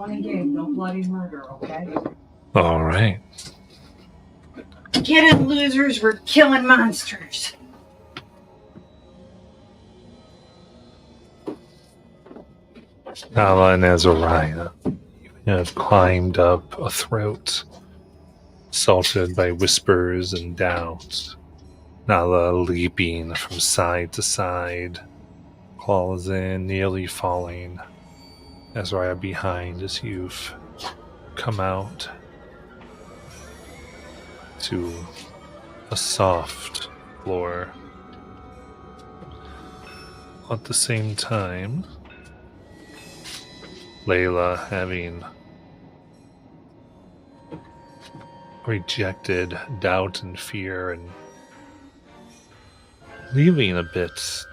fun and games, no bloody murder, okay? All right. Get it, losers, we're killing monsters. Nala and Azariah, you have climbed up a throat, assaulted by whispers and doubt. Nala leaping from side to side, claws in, nearly falling. Azariah behind as you've come out to a soft floor. At the same time, Layla, having rejected doubt and fear and leaving a bit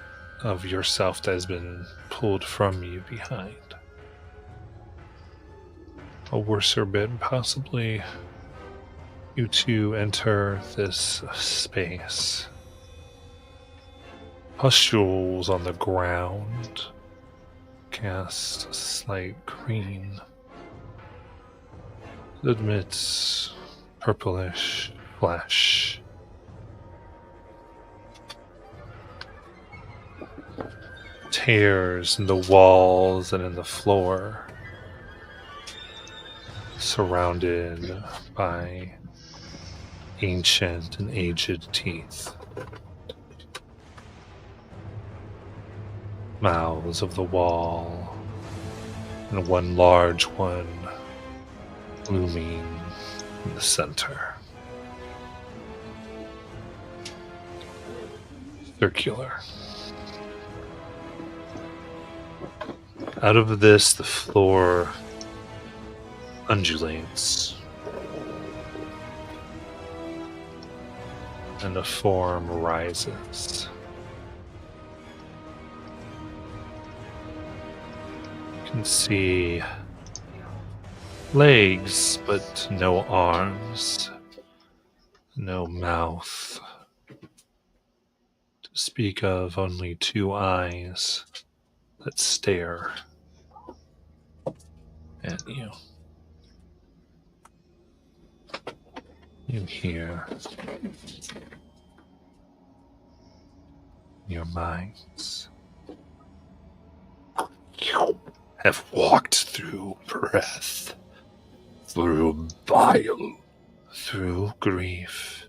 of yourself that has been pulled from you behind. A worser bit, possibly. You two enter this space. Pustules on the ground cast a slight green. It emits purplish flesh. Tears in the walls and in the floor, surrounded by ancient and aged teeth. Mouths of the wall, and one large one looming in the center. Circular. Out of this, the floor undulates, and a form rises. You can see legs, but no arms, no mouth. To speak of, only two eyes that stare at you. You hear in your minds. You have walked through breath, through bile, through grief,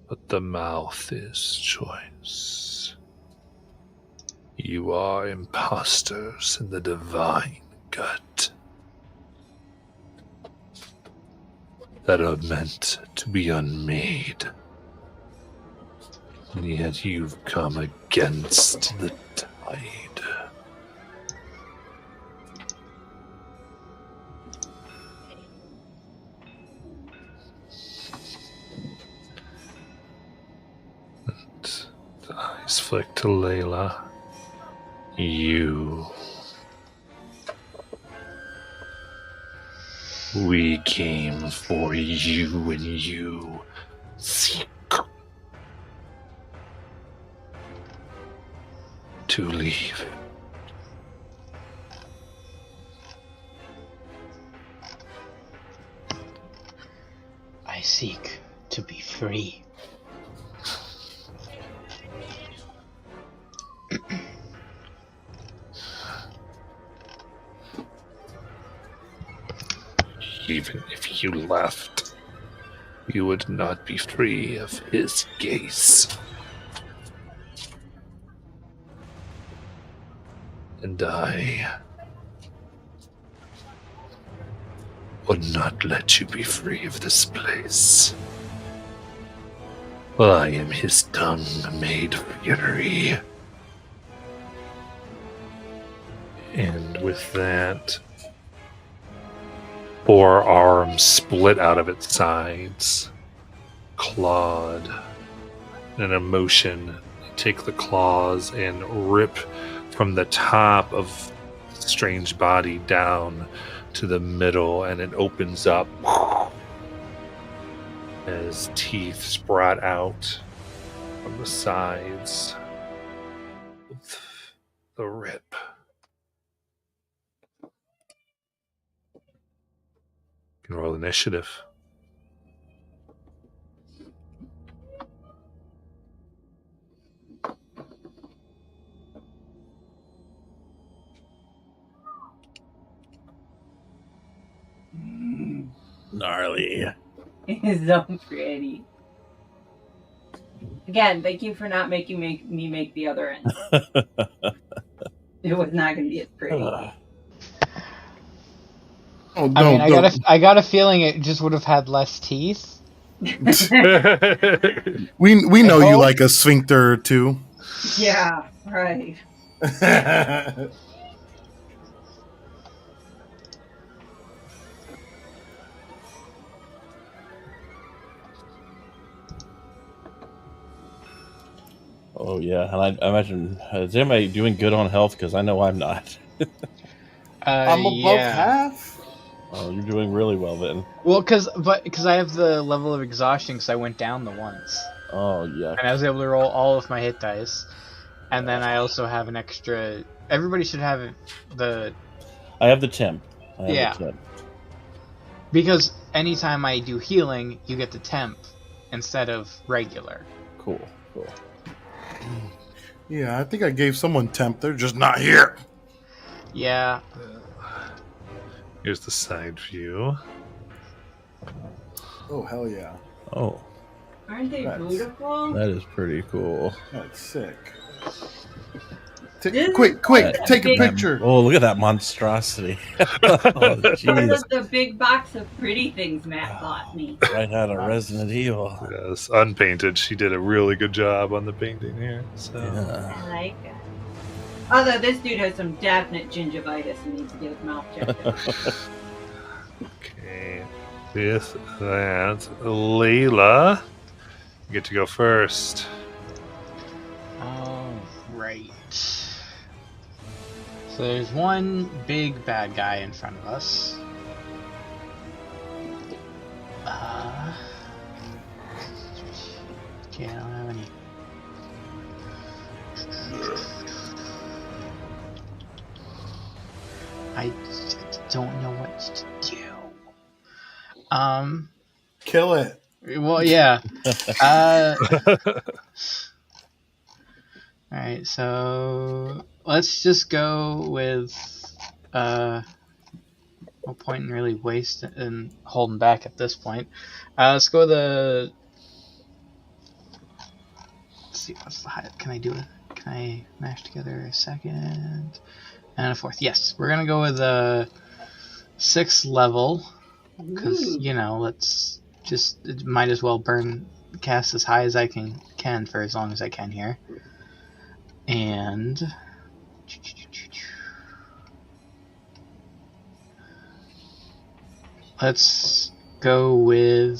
but the mouth is choice. You are impostors in the divine gut that are meant to be unmade. And yet you've come against the tide. And the eyes flick to Layla. You. We came for you, and you seek to leave. I seek to be free. Even if you left, you would not be free of his gaze. And I would not let you be free of this place. Well, I am his tongue made fury. And with that, four arms split out of its sides, clawed. In an emotion, take the claws and rip from the top of the strange body down to the middle, and it opens up as teeth sprout out from the sides of the rip. You can roll initiative. Gnarly. It's so pretty. Again, thank you for not making me make the other end. It was not going to be as pretty. Oh, I mean, I got a feeling it just would have had less teeth. We know you like a sphincter or two. Yeah, right. Oh yeah, and I imagine is anybody doing good on health? Because I know I'm not. I'm above half. Oh, you're doing really well then. Well, because I have the level of exhaustion because I went down the once, Oh yeah. and I was able to roll all of my hit dice, and then I also have an extra. Everybody should have the. I have the temp. Yeah. The temp. Because anytime I do healing, you get the temp instead of regular. Cool. Yeah, I think I gave someone temp. They're just not here. Yeah. Here's the side view. Oh, hell yeah. Oh, Aren't they That's- beautiful? that is pretty cool. That's sick. This Quick, is take a big- picture. Oh, look at that monstrosity. Oh, What jeez. is the big box of pretty things Matt bought me? Right out of Resident Evil. Yes, unpainted. She did a really good job on the painting here. So Yeah. I like it. Although this dude has some definite gingivitis and needs to get his mouth checked out. okay, with that, Layla, you get to go first. All right. So there's one big bad guy in front of us. Okay, I don't have any. I don't know what to do. Kill it. Well, yeah. Alright, so let's just go with no point in really wasting and holding back at this point. Let's go with the let's see what's the high can I do it? Can I mash together a second and a fourth? Yes, we're gonna go with the 6th level because you know let's just it might as well cast as high as I can for as long as I can here. And let's go with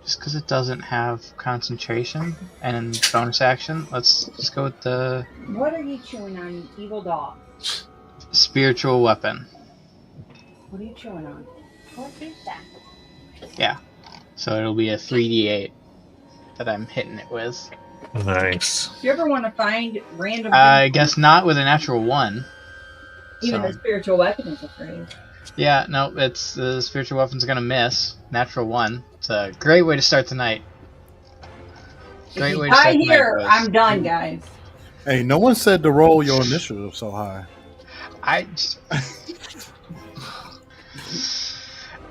just because it doesn't have concentration and bonus action. Let's just go with the What are you chewing on, you evil dog? spiritual weapon. What are you chewing on? What is that? So it'll be a 3d8 that I'm hitting it with. Nice. If you ever want to find random I guess not with a natural 1. even so- the spiritual weapon is afraid. Yeah, no, it's the spiritual weapon's gonna miss. Natural 1. It's a great way to start the night. Great If way you to start die the night, here, boys. I'm done, guys. Hey, no one said to roll your initiative so high.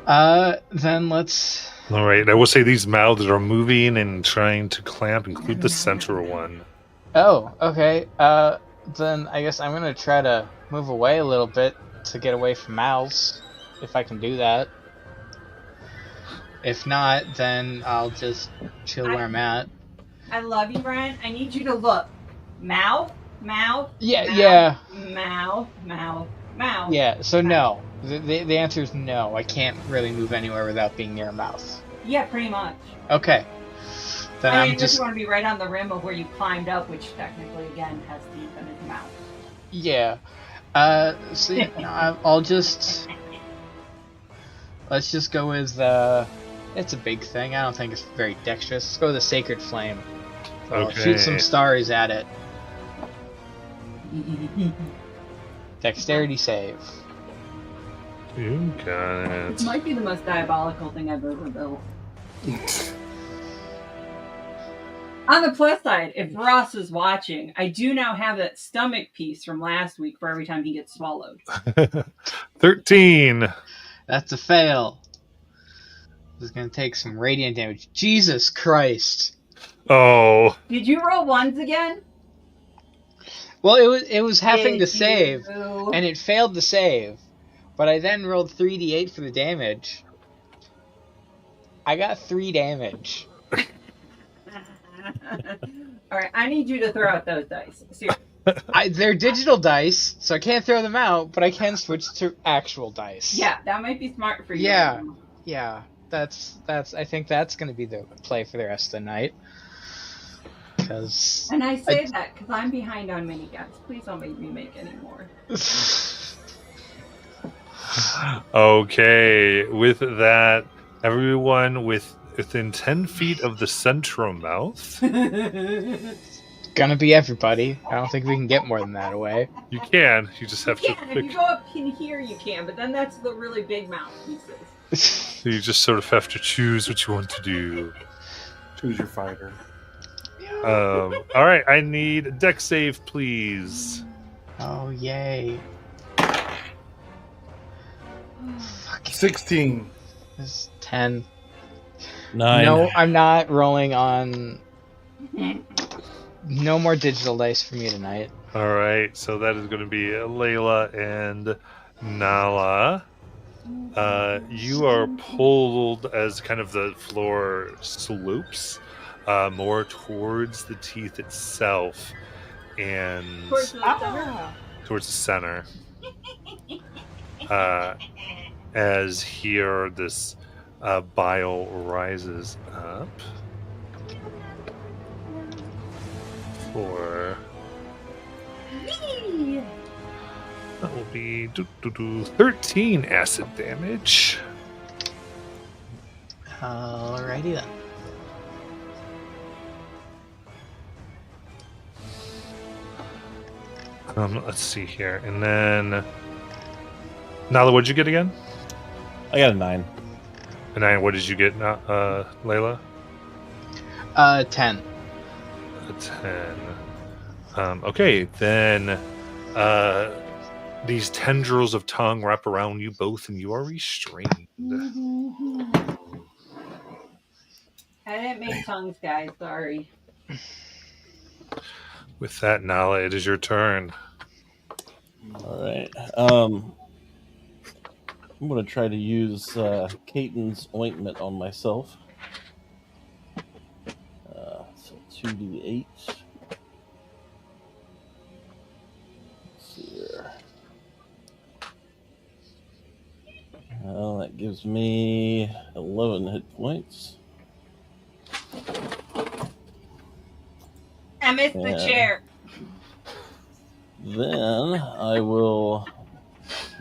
Then let's. All right, I will say these mouths are moving and trying to clamp, include the central one. Oh, okay. Then I guess I'm gonna try to move away a little bit to get away from mouths, if I can do that. If not, then I'll just chill where I'm at. I love you, Brian. I need you to look. Mouth, mouth. Yeah, mouth, yeah, Mouth, mouth, mouth. yeah. So no, the answer is no. I can't really move anywhere without being near a mouth. Yeah, pretty much. Okay. Then I I'm mean, just you want to be right on the rim of where you climbed up, which technically, again, has teeth in his mouth. yeah. So you know, I'll just let's just go with it's a big thing. I don't think it's very dexterous. Let's go with the Sacred Flame. I'll shoot some Okay. stars at it. Dexterity save. You got This it. might be the most diabolical thing I've ever built. On the plus side, if Ross is watching, I do now have that stomach piece from last week for every time he gets swallowed. 13. That's a fail. This is gonna take some radiant damage. Jesus Christ. Oh. Did you roll ones again? Well, it was having to Did save, you? and it failed to save. But I then rolled 3d8 for the damage. I got 3 damage. Alright, I need you to throw out those dice. Seriously. They're digital dice, so I can't throw them out, but I can switch to actual dice. Yeah, that might be smart for you. Yeah. Yeah, that's. I think that's gonna be the play for the rest of the night. Because And I say that because I'm behind on minigames. Please don't make me make any more. Okay. With that, everyone within 10 feet of the central mouth. gonna be everybody. I don't think we can get more than that away. You can. You just have You to can. If pick. you go up in here, you can, but then that's the really big mouth pieces. You just sort of have to choose what you want to do. Choose your fighter. All right. I need a deck save, please. Oh yay! Fuck. 16. This is 10. 9. No, I'm not rolling on. No more digital dice for me tonight. All right. So that is going to be Layla and Nala. You are pulled as kind of the floor slopes more towards the teeth itself and Towards the center. towards the center. As here, this bile rises up for. That will be 13 acid damage. Alrighty then. Let's see here. And then. Nala, what'd you get again? I got a 9. And then what did you get, Layla? 10. A 10. Okay, then these tendrils of tongue wrap around you both and you are restrained. I didn't make tongues, guys. Sorry. With that, Nala, it is your turn. All right. I'm going to try to use Caton's ointment on myself. So 2d8. Let's see here. Well, that gives me 11 hit points. I missed the Yeah. chair. Then I will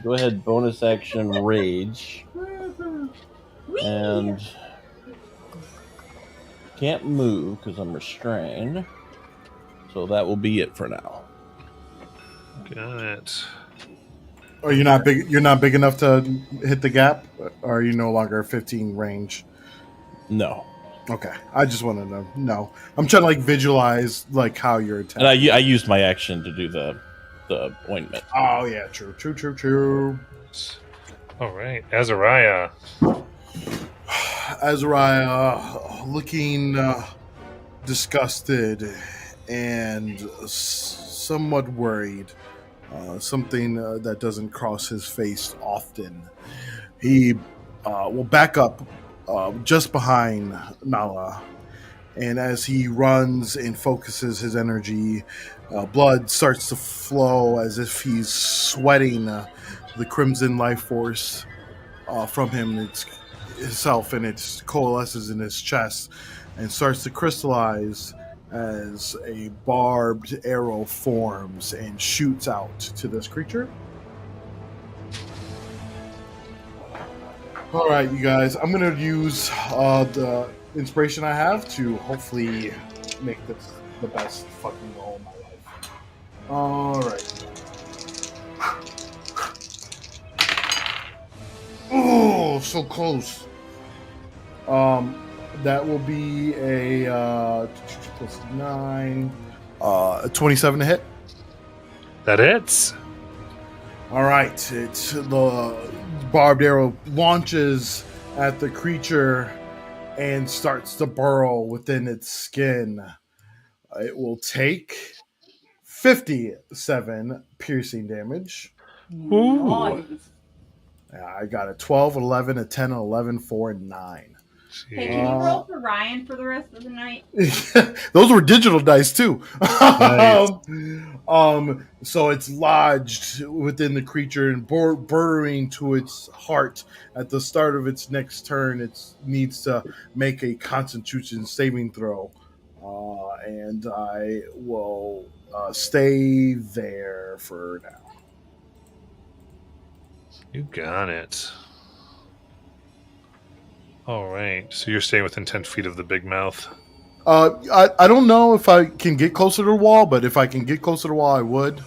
go ahead, bonus action rage, and can't move because I'm restrained. So that will be it for now. Got it. Are you not big? You're not big enough to hit the gap, or are you no longer 15 range? No, Okay, I just want to know. I'm trying to like visualize like how you're attacking. and I used my action to do the ointment. Oh yeah, true. All right, Azariah. Azariah looking disgusted and somewhat worried. Something that doesn't cross his face often. He will back up just behind Nala, and as he runs and focuses his energy, blood starts to flow as if he's sweating the crimson life force from him itself, and it coalesces in his chest and starts to crystallize as a barbed arrow forms and shoots out to this creature. All right, you guys, I'm going to use the inspiration I have to hopefully make this the best fucking roll of my life. All right. Oh, so close. That will be a plus 9, 27 to hit. That hits. All right, it's the barbed arrow launches at the creature and starts to burrow within its skin. It will take 57 piercing damage. Ooh. Nice. I got a 12, 11, a 10, 11, 4, and 9. Hey, can you roll for Ryan for the rest of the night? Those were digital dice too. Nice. So it's lodged within the creature and burrowing to its heart. At the start of its next turn, it needs to make a Constitution saving throw, and I will stay there for now. You got it. All right. So you're staying within 10 feet of the big mouth. I don't know if I can get closer to the wall, but if I can get closer to the wall, I would.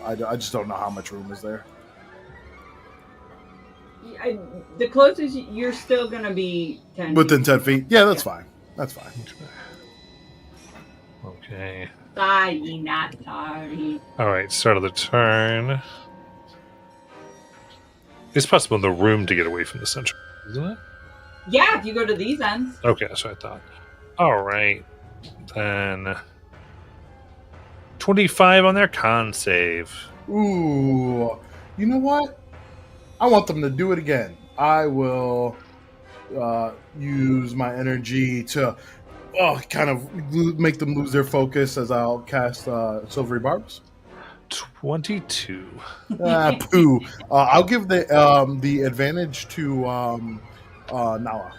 I just don't know how much room is there. The closest you're still gonna be 10 Within feet. 10 feet? Yeah, that's fine. That's fine. Okay. Sorry, not sorry. All right. Start of the turn. It's possible in the room to get away from the center, isn't it? Yeah, if you go to these ends. Okay, that's what I thought. All right. Then 25 on their con save. Ooh, you know what? I want them to do it again. I will use my energy to kind of make them lose their focus as I'll cast Silvery Barbs. 22. Pooh. I'll give the advantage to Nala.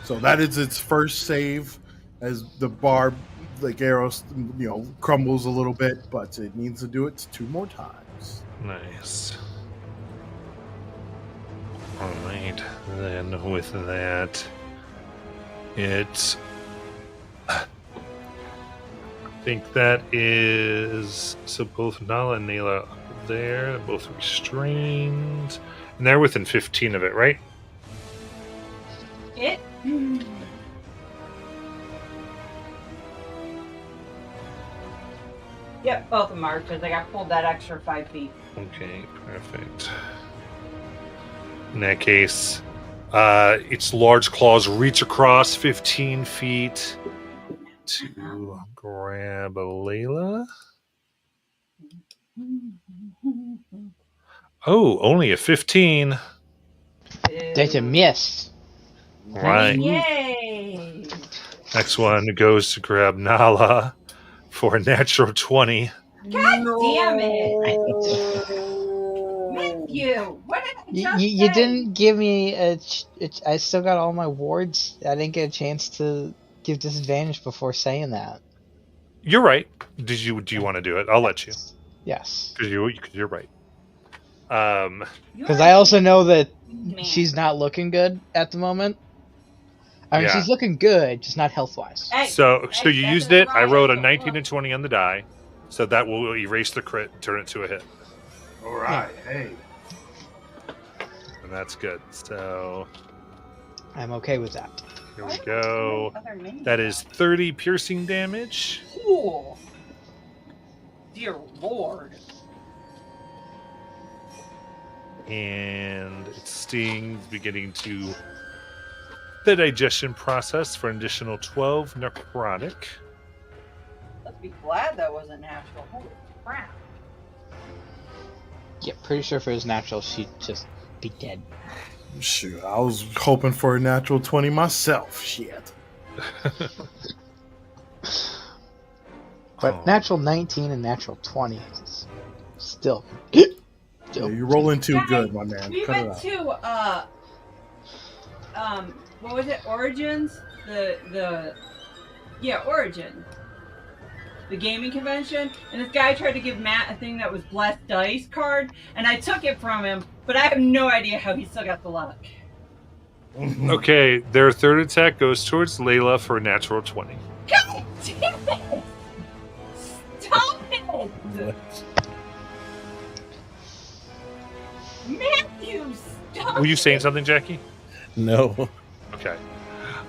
So that is its first save as the barb, like arrows, crumbles a little bit, but it needs to do it 2 more times. Nice. All right. Then with that, it. I think that is. So both Nala and Nayla are there, they're both restrained. And they're within 15 of it, right? It. Yep, both of them are because I got pulled that extra 5 feet. Okay, perfect. In that case, its large claws reach across 15 feet to grab Layla. Oh, only a 15. That's a miss. Right. Yay! Next one goes to grab Nala for a natural 20. God damn it! Matthew, what did I just You say? didn't give me I still got all my wards. I didn't get a chance to give disadvantage before saying that. You're right. Do you want to do it? I'll let you. Yes. Because you're right. Because I also know that Man. she's not looking good at the moment. I mean, Yeah. she's looking good, just not health-wise. Hey, So hey, you that's used it. I right. rolled a Look. 19 and 20 on the die. So that will erase the crit and turn it to a hit. All right, hey. And that's good. So I'm okay with that. here we go. Other names. That is 30 piercing damage. Cool. Dear Lord. And its sting beginning to the digestion process for an additional 12 necrotic. Let's be glad that wasn't natural. Holy crap. Yeah, pretty sure if it was natural, she'd just be dead. Shoot, I was hoping for a natural 20 myself. Shit. But Oh. natural 19 and natural 20 is still. Yeah, you're rolling too good, my man. We Cut it went out. to what was it? Origins? Origin. The gaming convention, and this guy tried to give Matt a thing that was blessed dice card, and I took it from him, but I have no idea how he still got the luck. Okay, their third attack goes towards Layla for a natural 20. God damn it! Stop it! Matthew, stop! Were you saying something, Jackie? No, Okay.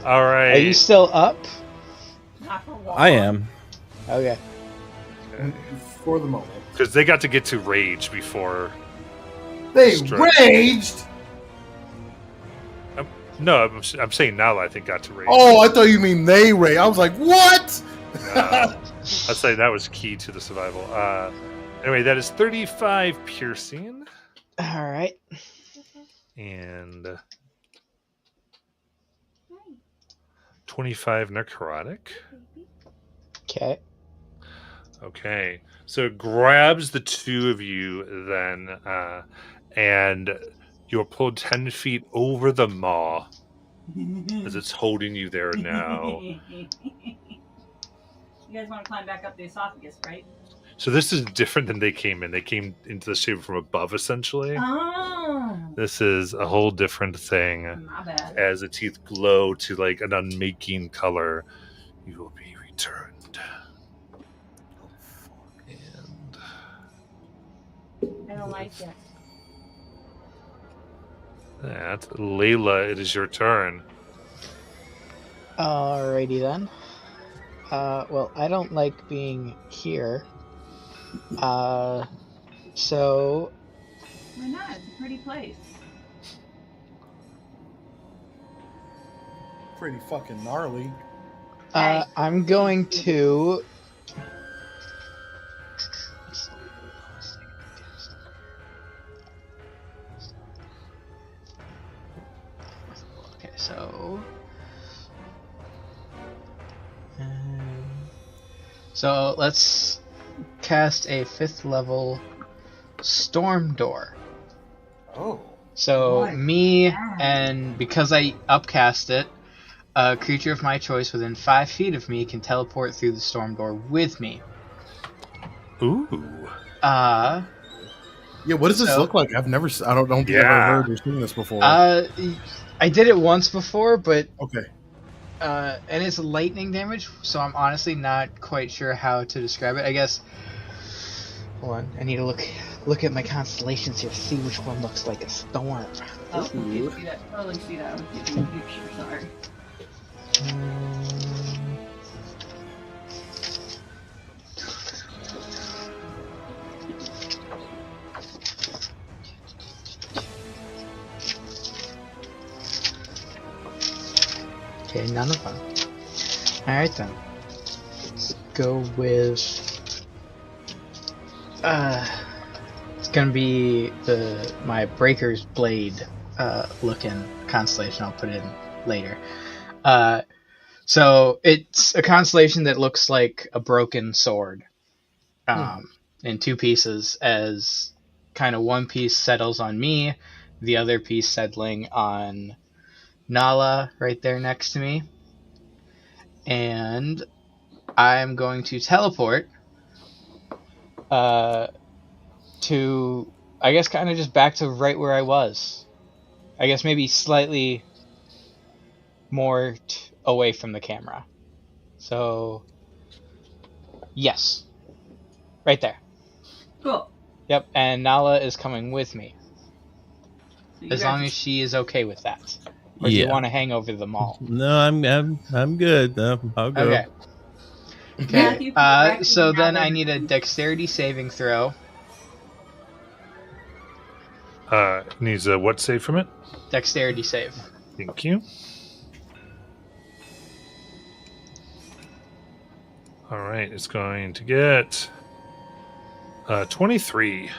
All right. Are you still up? Not for Walmart. I am. Okay. For the moment. Because they got to get to rage before. They Strike. raged. No, I'm saying Nala, I think, got to rage. Oh, I thought you mean they raged. I was like, what? I'd say that was key to the survival. Anyway, that is 35 piercing All right. and 25 necrotic. Okay. Okay, so it grabs the two of you then, and you're pulled 10 feet over the maw as it's holding you there now. You guys want to climb back up the esophagus, right? So this is different than they came in. They came into the shape from above, essentially. Oh, This is a whole different thing. my bad. As the teeth glow to like an unmaking color, you will be returned. And I don't like it. that, Layla, it is your turn. Alrighty then. Well, I don't like being here. So Why not? It's a pretty place. Pretty fucking gnarly. Hey. I'm going to. Okay, so. So let's cast a 5th level Storm Door. Oh. So My me, God. and because I upcast it, a creature of my choice within 5 feet of me can teleport through the storm door with me. Ooh. Uh, Yeah, what does this So- look like? I don't think I've ever Yeah. heard or seen this before. I did it once before, but Okay. and it's lightning damage, so I'm honestly not quite sure how to describe it. I guess. Hold on, I need to look at my constellations here to see which one looks like a storm. Oh, you can see that. Totally see that. I was taking a picture. Sorry. Okay, none of them. Alright then. Let's go with it's gonna be my Breaker's Blade looking constellation. I'll put it in later. So it's a constellation that looks like a broken sword. In 2 pieces, as kind of one piece settles on me, the other piece settling on Nala right there next to me. And I'm going to teleport to, I guess, kind of just back to right where I was. I guess maybe slightly more away from the camera. So, yes. Right there. Cool. Yep, and Nala is coming with me. So you As guys- long as she is okay with that. Or do you want to hang over the mall? No, I'm good. I'll go. Okay. Matthew, back to So the then other- I need a dexterity saving throw. Needs a what save from it? Dexterity save. Thank you. All right, it's going to get 23.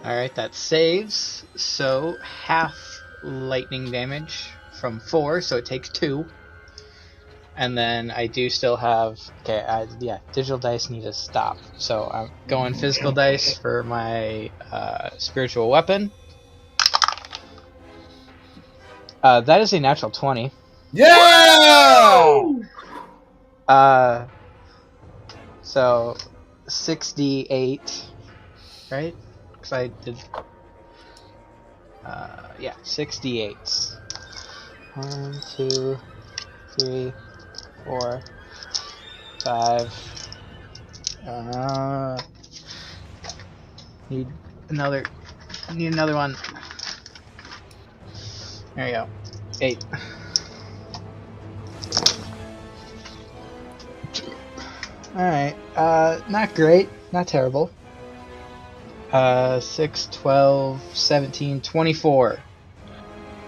Alright, that saves. So half lightning damage from 4, so it takes 2. And then I do still have... Okay, digital dice need to stop. So I'm going physical dice for my spiritual weapon. That is a natural 20. Yeah! So 68, right? Because I did. 68. 1, 2, 3, 4, 5. Need another Need another one. There you go. 8. Alright. Not great. Not terrible. 6, 12, 17, 24.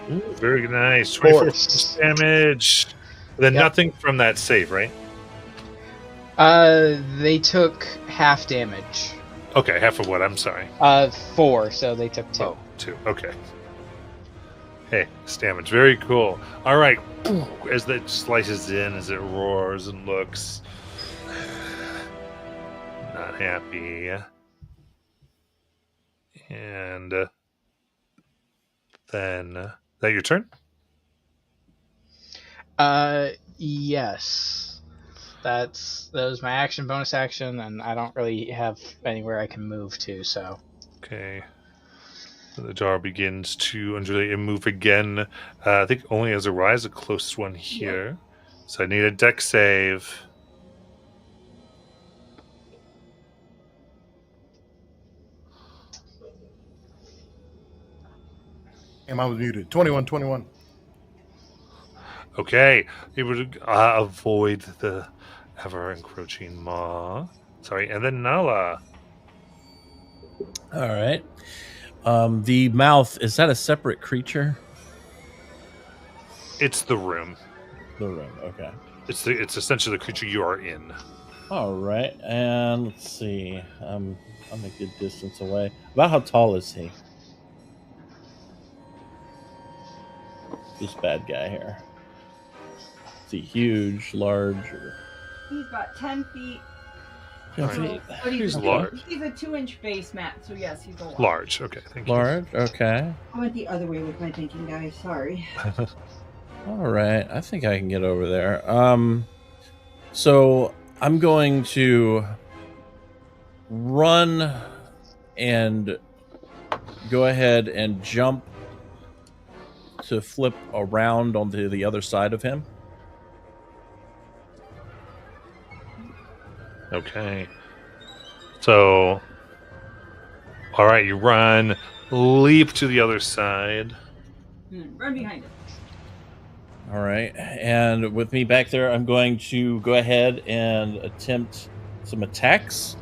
Very nice. 24 Force. damage. Then Yep. nothing from that save, right? They took half damage. Okay, half of what? I'm sorry. 4, so they took 2. Oh, 2. Okay. Hey, it's damage. Very cool. All right. As that slices in, as it roars and looks not happy. And then, is that your turn? Yes. That was my action, bonus action, and I don't really have anywhere I can move to, so. Okay. So the jar begins to undulate and move again. I think only as a rise, the closest one here. So I need a deck save. Damn, I was muted. 21. Okay. Able to avoid the ever encroaching maw. Sorry. And then Nala. All right. The mouth, is that a separate creature? It's the room. The room. Okay. It's essentially the creature you are in. All right. And let's see. I'm a good distance away. About how tall is he? This bad guy here. Is he huge, large, or He's about 10 feet. 10 Alright. feet? But He's a, large. He's a 2-inch base, Matt. So yes, he's a large. Large. Okay. Thank you. Large. Okay. I went the other way with my thinking, guys. Sorry. All right. I think I can get over there. So I'm going to run and go ahead and jump to flip around onto the other side of him. Okay. So, all right, you run, leap to the other side. Run behind it. All right. And with me back there, I'm going to go ahead and attempt some attacks.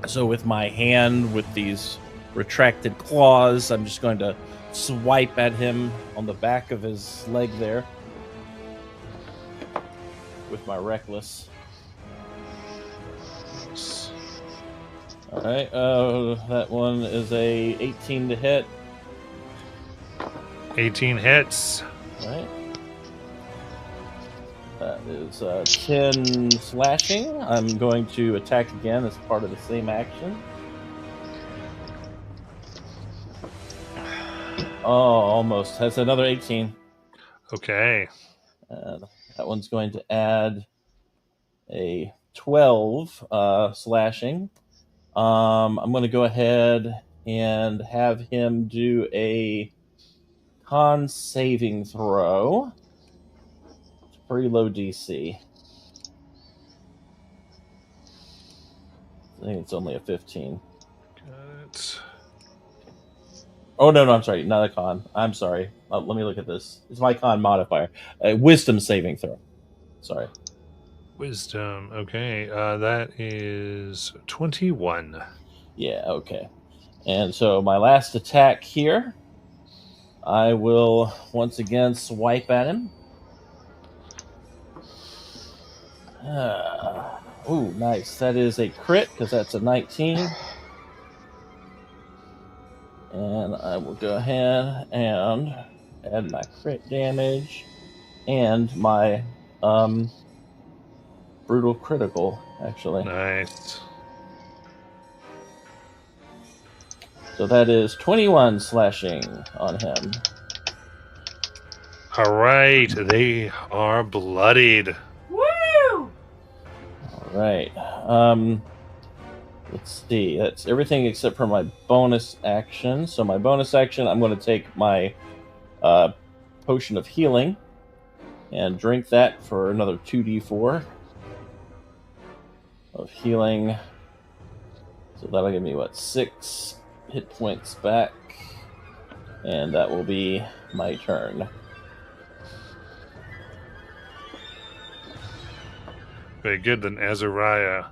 So with my hand, with these retracted claws, I'm just going to swipe at him on the back of his leg there with my reckless. All right. That one is a 18 to hit. 18 hits. All right. That is 10 slashing. I'm going to attack again as part of the same action. Oh, almost. That's another 18. Okay. And that one's going to add a 12 slashing. I'm going to go ahead and have him do a con saving throw. It's pretty low DC. I think it's only a 15. Got it. Oh, no, I'm sorry. Not a con. I'm sorry. Let me look at this. It's my con modifier. A wisdom saving throw. Sorry. Wisdom. Okay. That is 21. Yeah, okay. And so my last attack here, I will once again swipe at him. Ooh, nice. That is a crit, because that's a 19. And I will go ahead and add my crit damage and my brutal critical, actually. Nice. So that is 21 slashing on him. All right. They are bloodied. Woo! All right. Let's see. That's everything except for my bonus action. So my bonus action, I'm going to take my potion of healing and drink that for another 2d4 of healing. So that'll give me, 6 hit points back. And that will be my turn. Very good, then Azariah.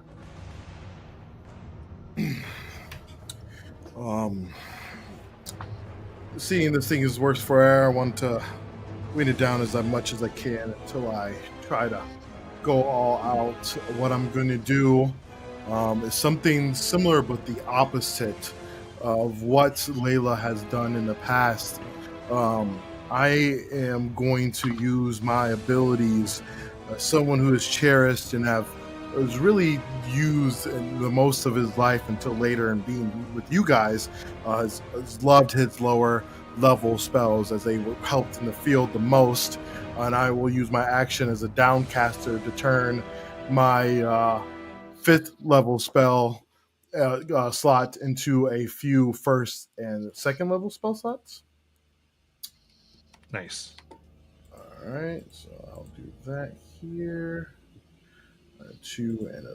Seeing this thing is worse for air, I want to wean it down as much as I can until I try to go all out. What I'm going to do is something similar but the opposite of what Layla has done in the past. I am going to use my abilities. Someone who is cherished and was really used in the most of his life until later, and being with you guys has loved his lower level spells as they helped in the field the most. And I will use my action as a Downcaster to turn my 5th level spell slot into a few 1st and 2nd level spell slots. Nice. All right, so I'll do that here. 2 and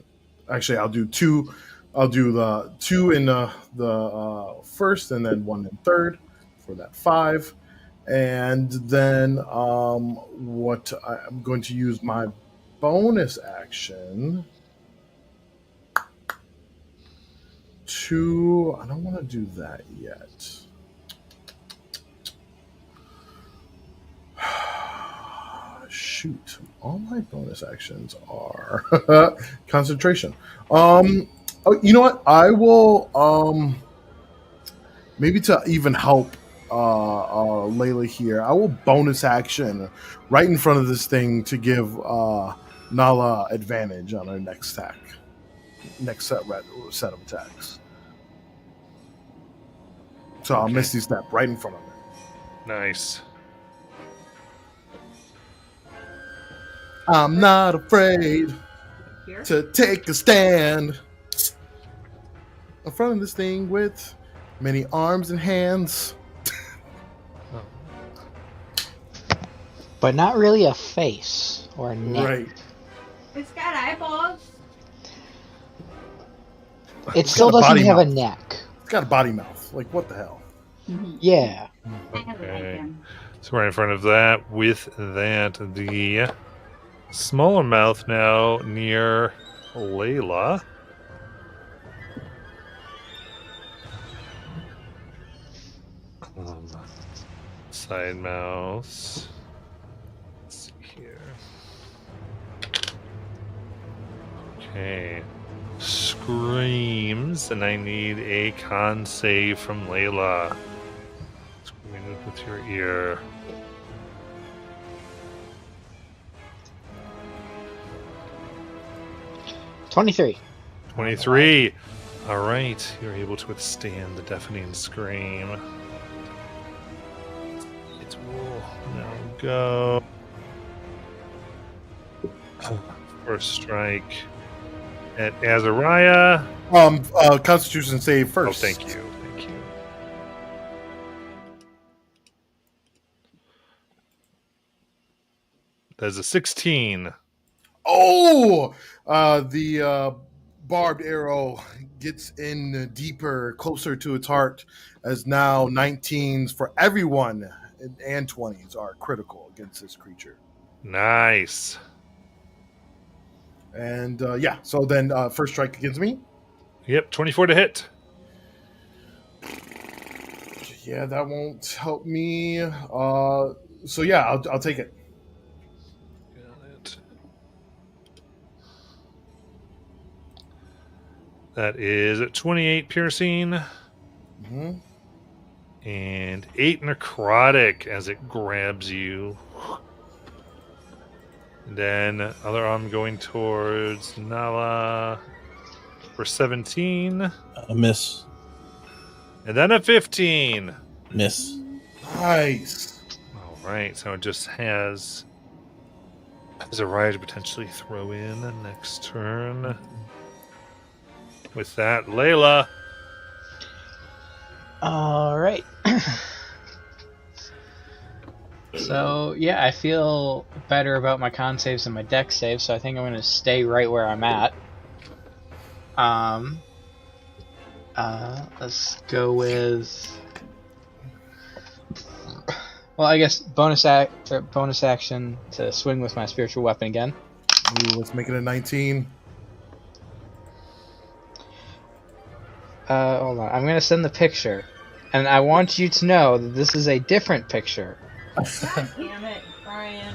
actually, I'll do 2. I'll do the 2 in the 1st, and then 1 in 3rd for that 5. And then what I'm going to use my bonus action to. I don't want to do that yet. Shoot, all my bonus actions are concentration. Oh, you know what? I will maybe to even help Layla here, I will bonus action right in front of this thing to give Nala advantage on her next attack. Next set of attacks. So I'll Misty Step right in front of her. Nice. I'm not afraid Here. to take a stand in front of this thing with many arms and hands. But not really a face or a neck. Right. It's got eyeballs. It still got a doesn't body have a mouth. neck. It's got a botty mouth. Like, what the hell? Yeah. Okay. So right in front of that, with that, the smaller mouth now near Layla. Side mouse. Let's see here. Okay. Screams, and I need a con save from Layla. Scream with your ear. $23. 23. All right, you're able to withstand the deafening scream. It will now go. First strike at Azariah. Constitution save first. Oh, thank you. Thank you. There's a 16. Oh! The barbed arrow gets in deeper, closer to its heart, as now 19s for everyone and 20s are critical against this creature. Nice. And yeah, so then first strike against me. Yep, 24 to hit. Yeah, that won't help me. So yeah, I'll take it. Got it. That is 28 piercing Mm-hmm. and 8 necrotic as it grabs you. Then other arm going towards Nala for 17. A miss. And then a 15. Miss. Nice. All right, so it just has Azariah to potentially throw in the next turn. With that, Layla. All right. So, yeah, I feel better about my con saves and my deck saves, so I think I'm going to stay right where I'm at. Let's go with Well, I guess bonus action to swing with my spiritual weapon again. Ooh, let's make it a 19. Hold on. I'm gonna send the picture, and I want you to know that this is a different picture. God damn it, Brian.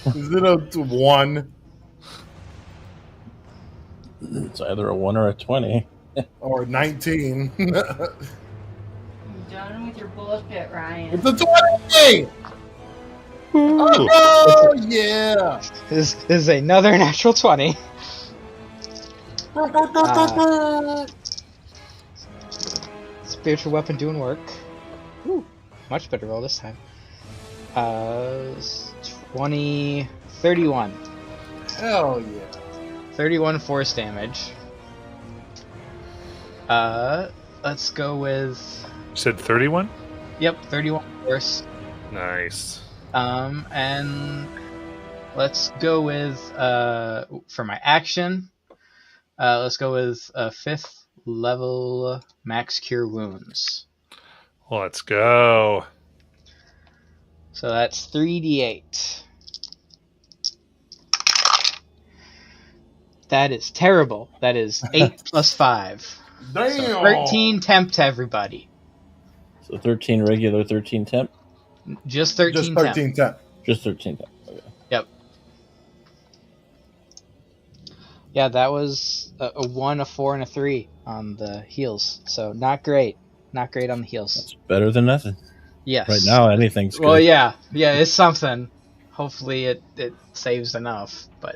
Is it a 1 It's either a 1 or a 20. or 19? I'm done with your bullshit, Ryan. It's a 20! Ooh. Oh, yeah! This is another natural 20. Spiritual weapon doing work. Ooh, much better roll this time. 20, 31. Hell yeah. 31 force damage. Let's go with. You said 31? Yep, 31 force. Nice. And let's go with for my action. Let's go with 5th level max cure wounds. Let's go. So that's 3d8. That is terrible. That is 8 plus 5. Damn! So 13 temp to everybody. So 13 regular, 13 temp? Just 13 Just 13 temp. Just 13 temp. Okay. Yep. Yeah, that was a 1, a 4, and a 3 on the heals. So not great. Not great on the heals. That's better than nothing. Yes. Right now, anything's good. Well, yeah, it's something. Hopefully, it saves enough, but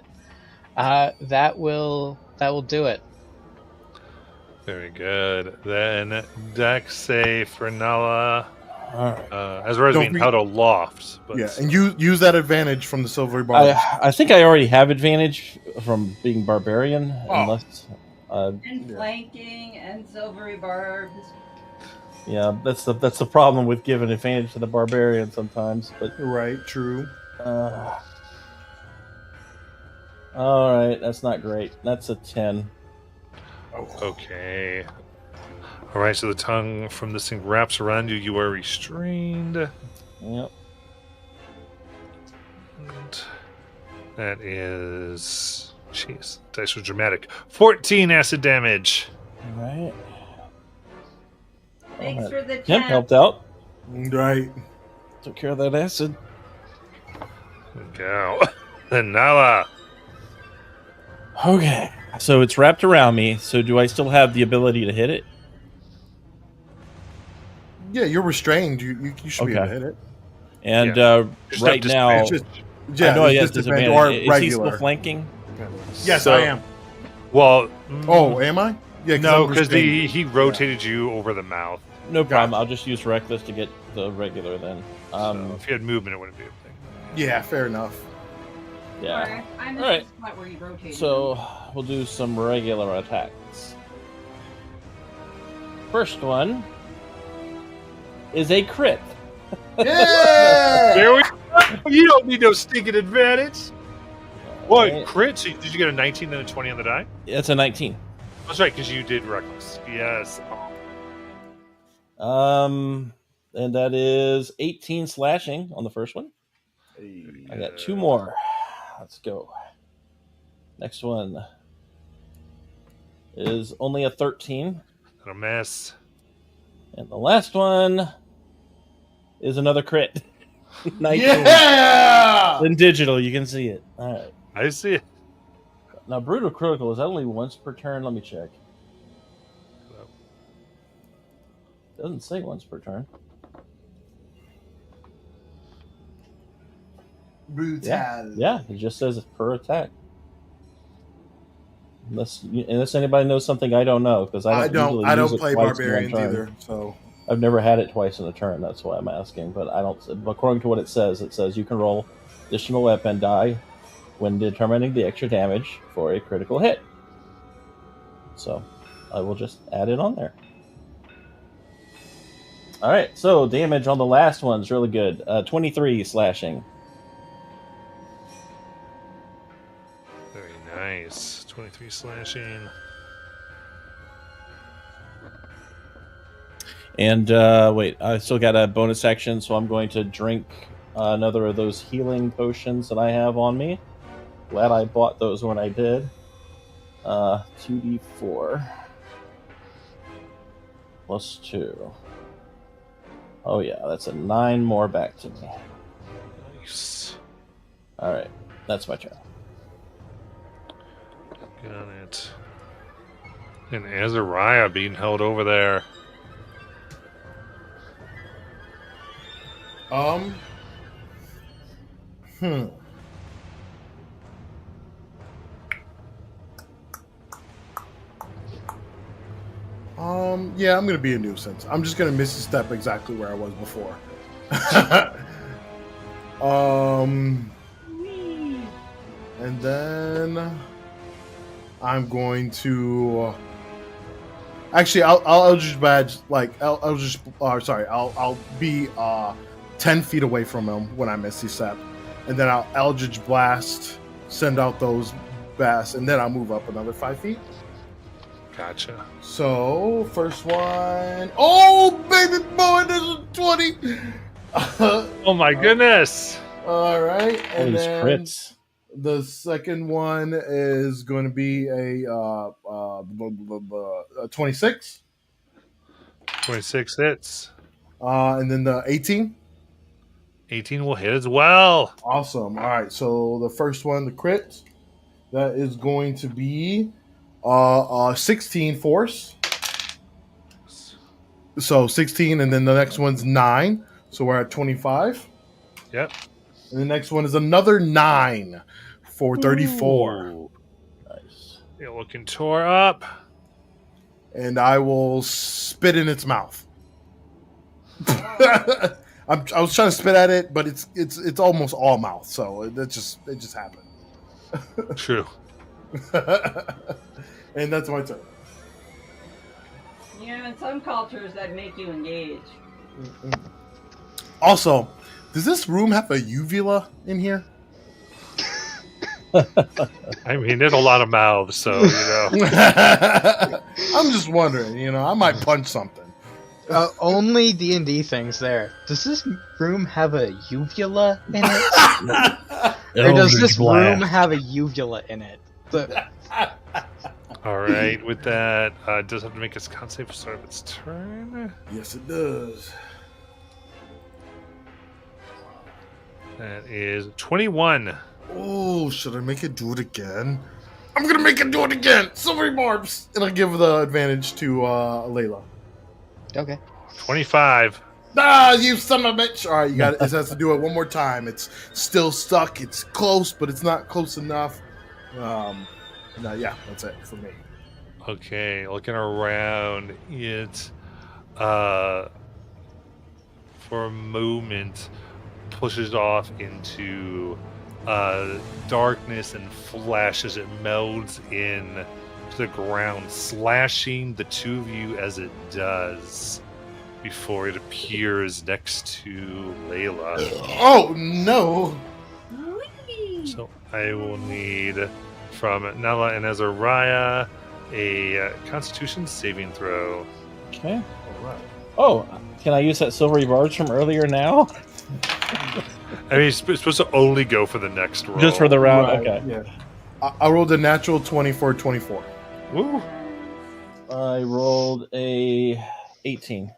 that will do it. Very good. Then deck save for Nala. All right. As well as Don't being be- out of loft. But Yeah, and use that advantage from the silvery bar. I think I already have advantage from being barbarian, unless. And flanking and silvery barbs. Yeah, that's the problem with giving advantage to the barbarian sometimes. But Right, true. all right, that's not great. That's a 10. Okay. All right, so the tongue from this thing wraps around you. You are restrained. Yep. And that is... Jeez, dice was dramatic. 14 acid damage. All right. Thanks for the Temp temp. helped out. Right. Took care of that acid. There we go. Then Nala. Okay. So it's wrapped around me. So do I still have the ability to hit it? Yeah, you're restrained. You should be able to Okay. hit it. And Just right have now, It's just, yeah, I know he it's has disadvantage disadvantage. or Is he still regular. flanking? Yes, So- I am. Well, Oh, am I? Yeah, no, I'm because restrained. he rotated you over the mouth. No problem. Gotcha. I'll just use reckless to get the regular then. So if you had movement, it wouldn't be a thing. Yeah, fair enough. Yeah. Alright, I'm in Alright. the spot where you rotated. So we'll do some regular attacks. First one is a crit. Yeah! There we go. You don't need no stinking advantage. What, Alright. crit? So did you get a 19 and a 20 on the die? It's a 19. That's right, because you did reckless. Yes. And that is 18 slashing on the first one. I got 2 more. Let's go. Next one is only a 13. Not a mess. And the last one is another crit. 19. Yeah! In digital, you can see it. All right. I see it. Now, brutal critical is that only once per turn? Let me check. Doesn't say once per turn. Brutal. Yeah, it just says per attack. Unless anybody knows something I don't know, because I don't use it play twice in one barbarians turn. either. So I've never had it twice in a turn. That's why I'm asking. But I don't. According to what it says you can roll additional weapon die when determining the extra damage for a critical hit. So I will just add it on there. All right. So damage on the last one's really good. 23 slashing. Very nice. 23 slashing. And wait, I still got a bonus action, so I'm going to drink another of those healing potions that I have on me. Glad I bought those when I did. 2d4 plus 2. Oh yeah, that's a 9 more back to me. Nice. All right, that's my turn. Got it. And Azariah being held over there. Yeah, I'm gonna be a nuisance. I'm just gonna miss a step exactly where I was before. And then I'm going to. Actually, I'll just badge I'll be 10 feet away from him when I miss the step, and then I'll Eldritch Blast, send out those bass, and then I'll move up another 5 feet. Gotcha. So first one, oh baby boy, this is 20. Oh my goodness! All right, All and these then crits. the second one is going to be a 26. 26 hits. And then the 18. 18 will hit as well. Awesome. All right. So the first one, the crit, that is going to be 16 force. So 16, and then the next one's 9. So we're at 25. Yep. And the next one is another 9 for 34. Ooh. Nice. You're looking tore up. And I will spit in its mouth. I was trying to spit at it, but it's almost all mouth, so it just happened. True. And that's my turn. Yeah, in some cultures that make you engage. Also, does this room have a uvula in here? I mean, there's a lot of mouths, so, I'm just wondering, I might punch something. Only D&D things there. Does this room have a uvula in it? Or does this room have a uvula in it? All right, with that, it does have to make its con save for start of its turn. Yes, it does. That is 21. Oh, should I make it do it again? I'm gonna make it do it again. Silvery barbs, and I'll give the advantage to Layla. Okay. 25. Ah, you son of a bitch! All right, you got it. It has to do it one more time. It's still stuck. It's close, but it's not close enough. No, yeah, that's it for me. Okay, looking around, it, for a moment, pushes off into darkness and flashes. It melds in to the ground, slashing the two of you as it does before it appears next to Layla. Oh no! So I will need from Nella and Azariah a Constitution saving throw. Okay. All right. Oh, can I use that silvery barbs from earlier now? I mean, it's supposed to only go for the next roll. Just for the round? Right, Okay. Yeah. I rolled a natural 20 for 24. Woo! I rolled a 18.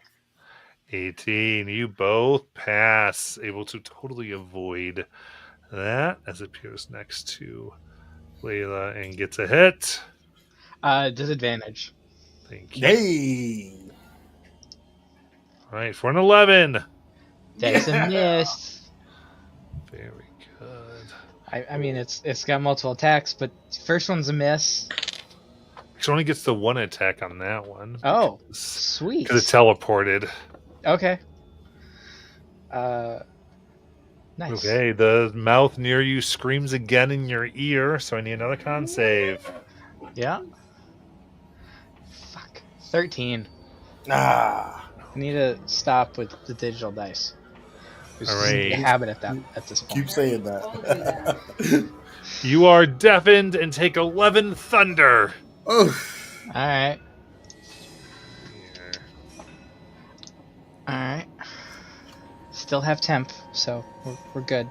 18. You both pass, able to totally avoid that as it appears next to Layla and gets a hit. Disadvantage. Thank you. Hey! All right, for an 11. That's a miss. Very good. I mean, it's got multiple attacks, but first one's a miss. It only gets the one attack on that one. Oh, Because sweet. it teleported. Okay. Nice. Okay, the mouth near you screams again in your ear, so I need another con save. Yeah. Fuck. 13. Ah! I need to stop with the digital dice. There's All just right. a habit at this point. Keep saying that. You are deafened and take 11 thunder. Oh, All right. Alright. Still have temp, so we're good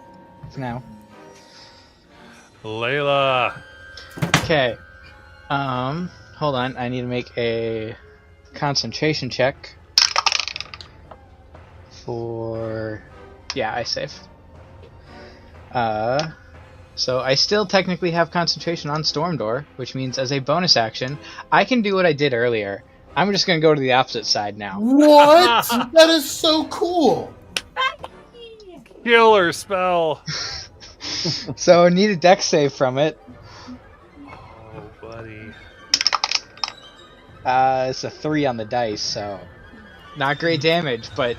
for now. Layla. Okay. Hold on. I need to make a concentration check for... Yeah, I save. So I still technically have concentration on Stormdoor, which means as a bonus action, I can do what I did earlier. I'm just gonna go to the opposite side now. What? That is so cool. Killer spell. So I need a dex save from it. Oh, buddy. It's a 3 on the dice, so not great damage, but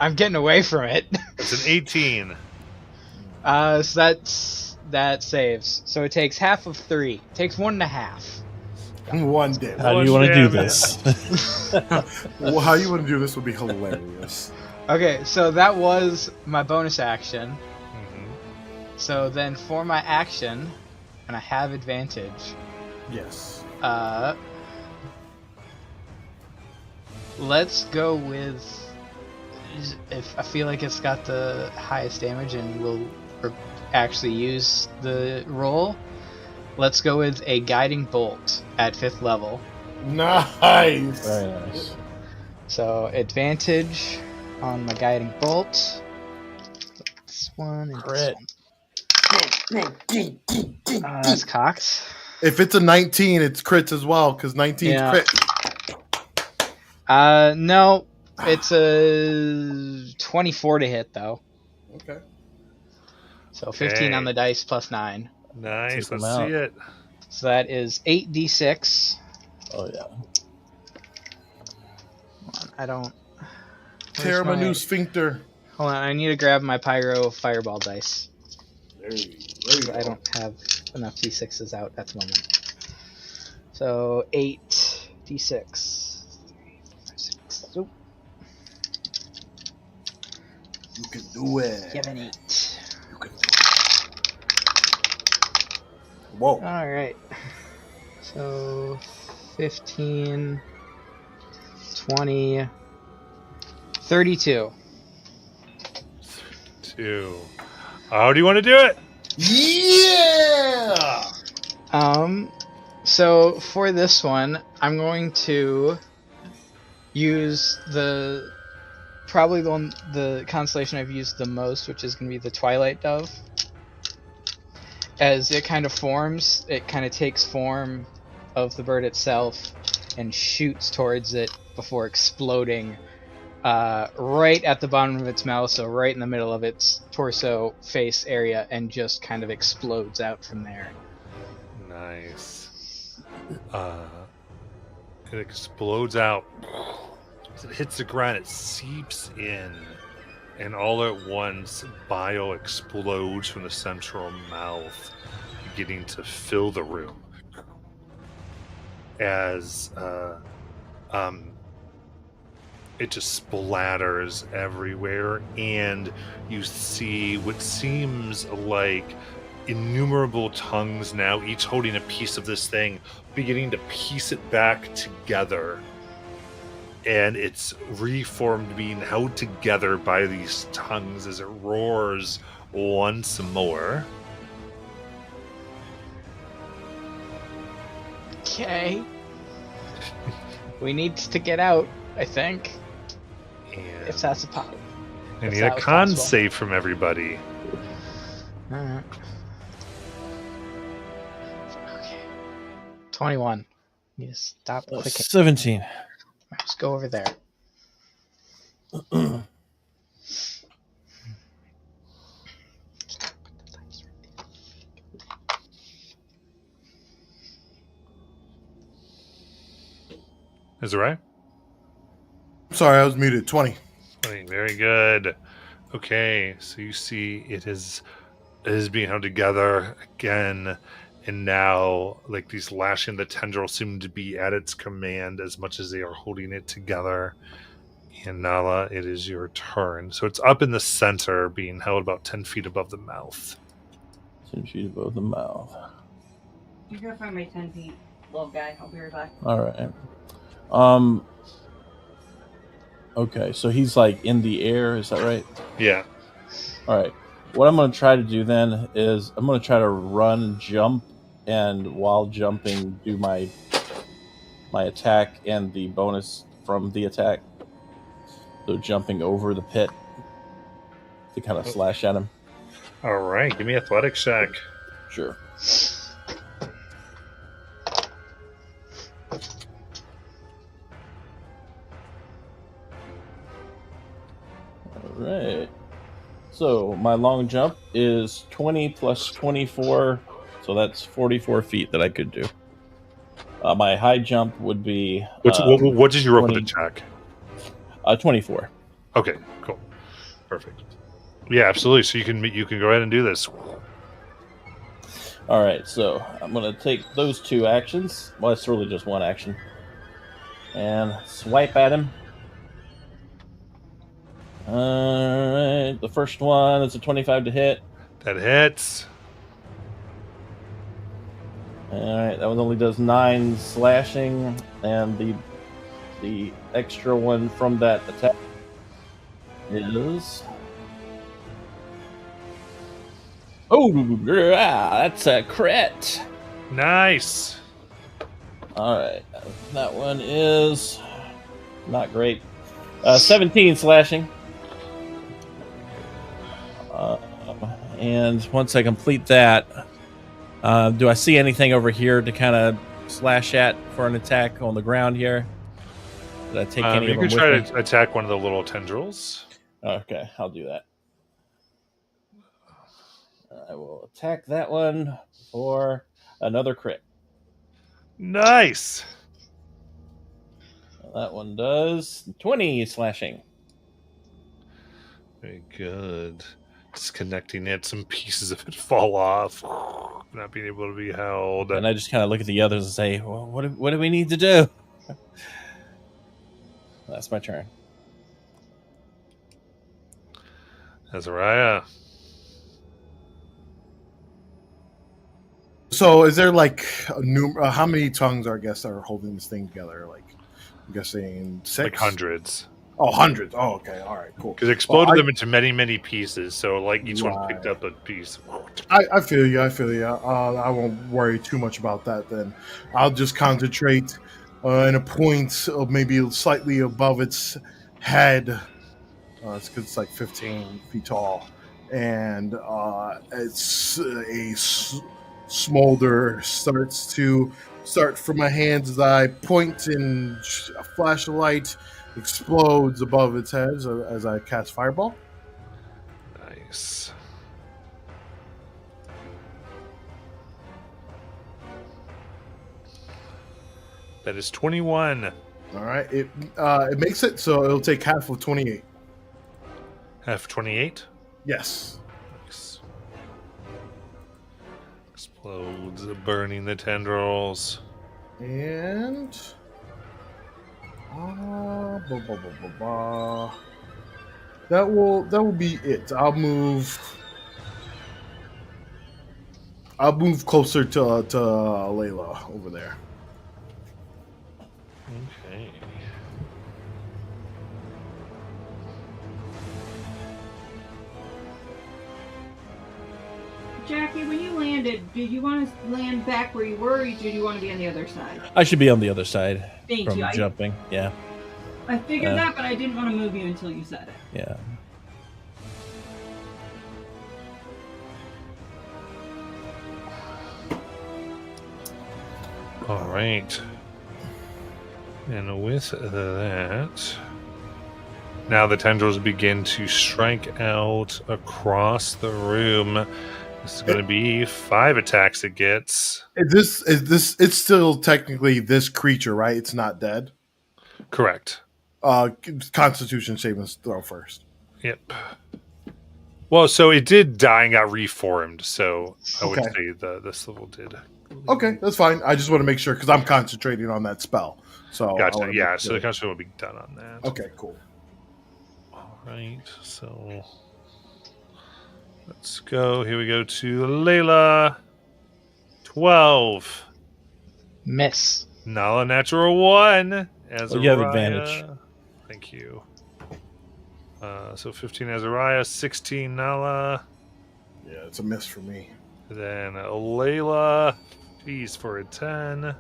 I'm getting away from it. It's an 18. So that saves. So it takes half of 3. It takes 1.5. One day. How do you want to do damage. this? Well, how you want to do this would be hilarious. Okay, so that was my bonus action. Mhm. So then for my action, and I have advantage, Yes. let's go with... If I feel like it's got the highest damage and we'll actually use the roll, let's go with a Guiding Bolt at 5th level. Nice. Very nice. So advantage on my Guiding Bolt. This one and Crit. this one. That's cocked. If it's a 19, it's crits as well, because 19's Yeah. crit. No. It's a 24 to hit, though. Okay. So 15 Okay. on the dice plus 9. Nice. Take Let's them see out. it. So that is 8d6. Oh yeah. Hold on, I don't... Tear Where's my my- new sphincter. Hold on, I need to grab my Pyro Fireball dice. There you I go. don't have enough d6s out at the moment. So 8d6. 3, 4, 5, 6. Oop, You can do it. 7, 8. You can do it. Whoa. Alright. So 15, 20, 32. 2. How do you want to do it? Yeah. So for this one, I'm going to use probably the constellation I've used the most, which is going to be the Twilight Dove. As it kind of forms, it kind of takes form of the bird itself and shoots towards it before exploding right at the bottom of its mouth, so right in the middle of its torso face area, and just kind of explodes out from there. Nice. It explodes out. As it hits the ground, it seeps in. And all at once, bile explodes from the central mouth, beginning to fill the room. As it just splatters everywhere, and you see what seems like innumerable tongues now, each holding a piece of this thing, beginning to piece it back together. And it's reformed, being held together by these tongues as it roars once more. Okay. We need to get out, I think. And If that's a pop. I if need that a was con possible. save from everybody. Alright. Okay. 21. Need to stop clicking. 17. Just go over there. Is it right? Sorry, I was muted. 20. Very good. Okay, so you see it is being held together again, and now like these lashing the tendrils seem to be at its command as much as they are holding it together. And Nala, it is your turn. So it's up in the center, being held about 10 feet above the mouth. 10 feet above the mouth. You're gonna find my 10 feet, little guy. I'll be right back. All right. Okay, so he's like in the air. Is that right? Yeah. All right. What I'm going to try to do then is I'm going to try to run, jump, and while jumping, do my attack and the bonus from the attack. So jumping over the pit to kind of slash at him. All right. Give me athletics check. Sure. All right. So my long jump is 20 plus 24, so that's 44 feet that I could do. My high jump would be What did you roll for the 20 check? 24. Okay, cool, perfect. Yeah, absolutely. So you can go ahead and do this. All right, so I'm gonna take those two actions. Well, it's really just one action, and swipe at him. All right, the first one is a 25 to hit. That hits. All right, that one only does 9 slashing, and the extra one from that attack is that's a crit. Nice. All right, that one is not great. 17 slashing. And once I complete that, do I see anything over here to kind of slash at for an attack on the ground here? Did I take any You of can them try with me? to attack one of the little tendrils. Okay, I'll do that. I will attack that one for another crit. Nice. That one does 20 slashing. Very good. Disconnecting it, some pieces of it fall off, not being able to be held. And I just kind of look at the others and say, well, what do we need to do? That's my turn. Azariah. So, is there like how many tongues I guess are holding this thing together? Like, I'm guessing 6, Like hundreds. Oh, hundreds. Oh, okay. All right. Cool. Because it exploded Well, them into many, many pieces. So, like, each one picked up a piece. I feel you. I feel you. I won't worry too much about that. Then I'll just concentrate in a point of maybe slightly above its head. It's because it's like 15 feet tall, and it's a smolder start from my hands as I point and a flash of light explodes above its head as I cast Fireball. Nice. That is 21. All right, it makes it so it'll take half of 28. Half 28. Yes. Nice. Explodes, burning the tendrils. And that will be it. I'll move closer to Layla over there. Okay. Jackie, when you landed, did you want to land back where you were, or did you want to be on the other side? I should be on the other side Thank from you. jumping. Yeah, I figured that, but I didn't want to move you until you said it. yeah. All right. And with that, now the tendrils begin to strike out across the room. This is going to be 5 attacks it gets. Is this? It's still technically this creature, right? It's not dead. Correct. Constitution saving throw first. Yep. Well, so it did die and got reformed. So I would Okay. say this level did. Okay, that's fine. I just want to make sure because I'm concentrating on that spell. So I Gotcha. wanna Yeah. make So sure. the concentration will be done on that. Okay, cool. All right. So let's go. Here we go to Layla. 12. Miss. Not a natural 1. As Well, you have advantage. Thank you. So 15 Azariah, 16 Nala, Yeah, it's a miss for me. then Layla, geez, for a 10.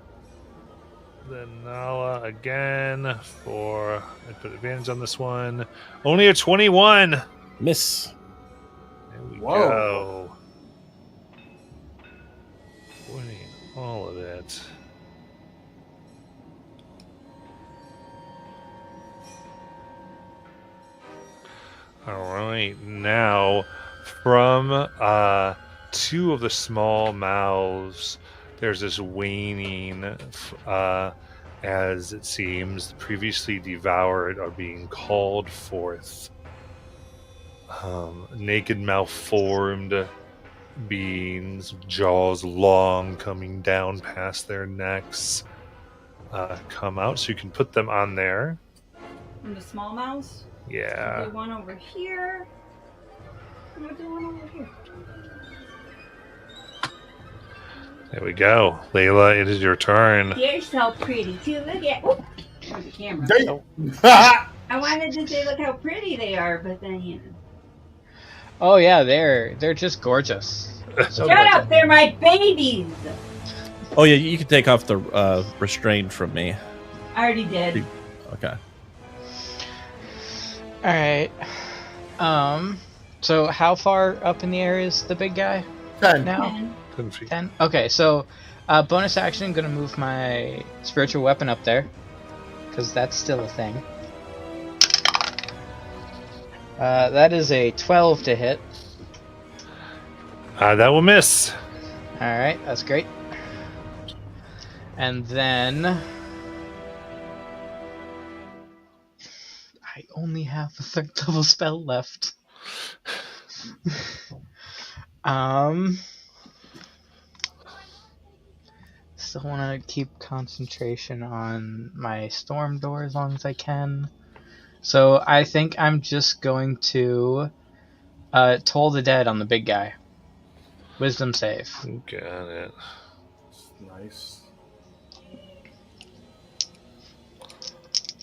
Then Nala again for, I put advantage on this one. Only a 21. Miss. There we Whoa. go. Winning all of it. All right, now from two of the small mouths, there's this waning as it seems the previously devoured are being called forth. Naked, malformed beings, jaws long coming down past their necks, come out. So you can put them on there. And the small mouse. Yeah. I'll do one over here. I'm gonna do one over here. There we go. Layla, it is your turn. You're so pretty too. Look at. Oh, there's the camera. Damn. I wanted to say look how pretty they are, but then you know. Oh yeah, they're just gorgeous. So Shut gorgeous. up! They're my babies. Oh yeah, you can take off the restraint from me. I already did. Okay. All right. So how far up in the air is the big guy 10. now? 10. 10 feet. 10. Okay, so bonus action, gonna move my spiritual weapon up there because that's still a thing. That is a 12 to hit. That will miss. All right, that's great. And then I only have a 3rd level spell left. Still want to keep concentration on my storm door as long as I can. So I think I'm just going to toll the dead on the big guy. Wisdom save. Got it. Nice.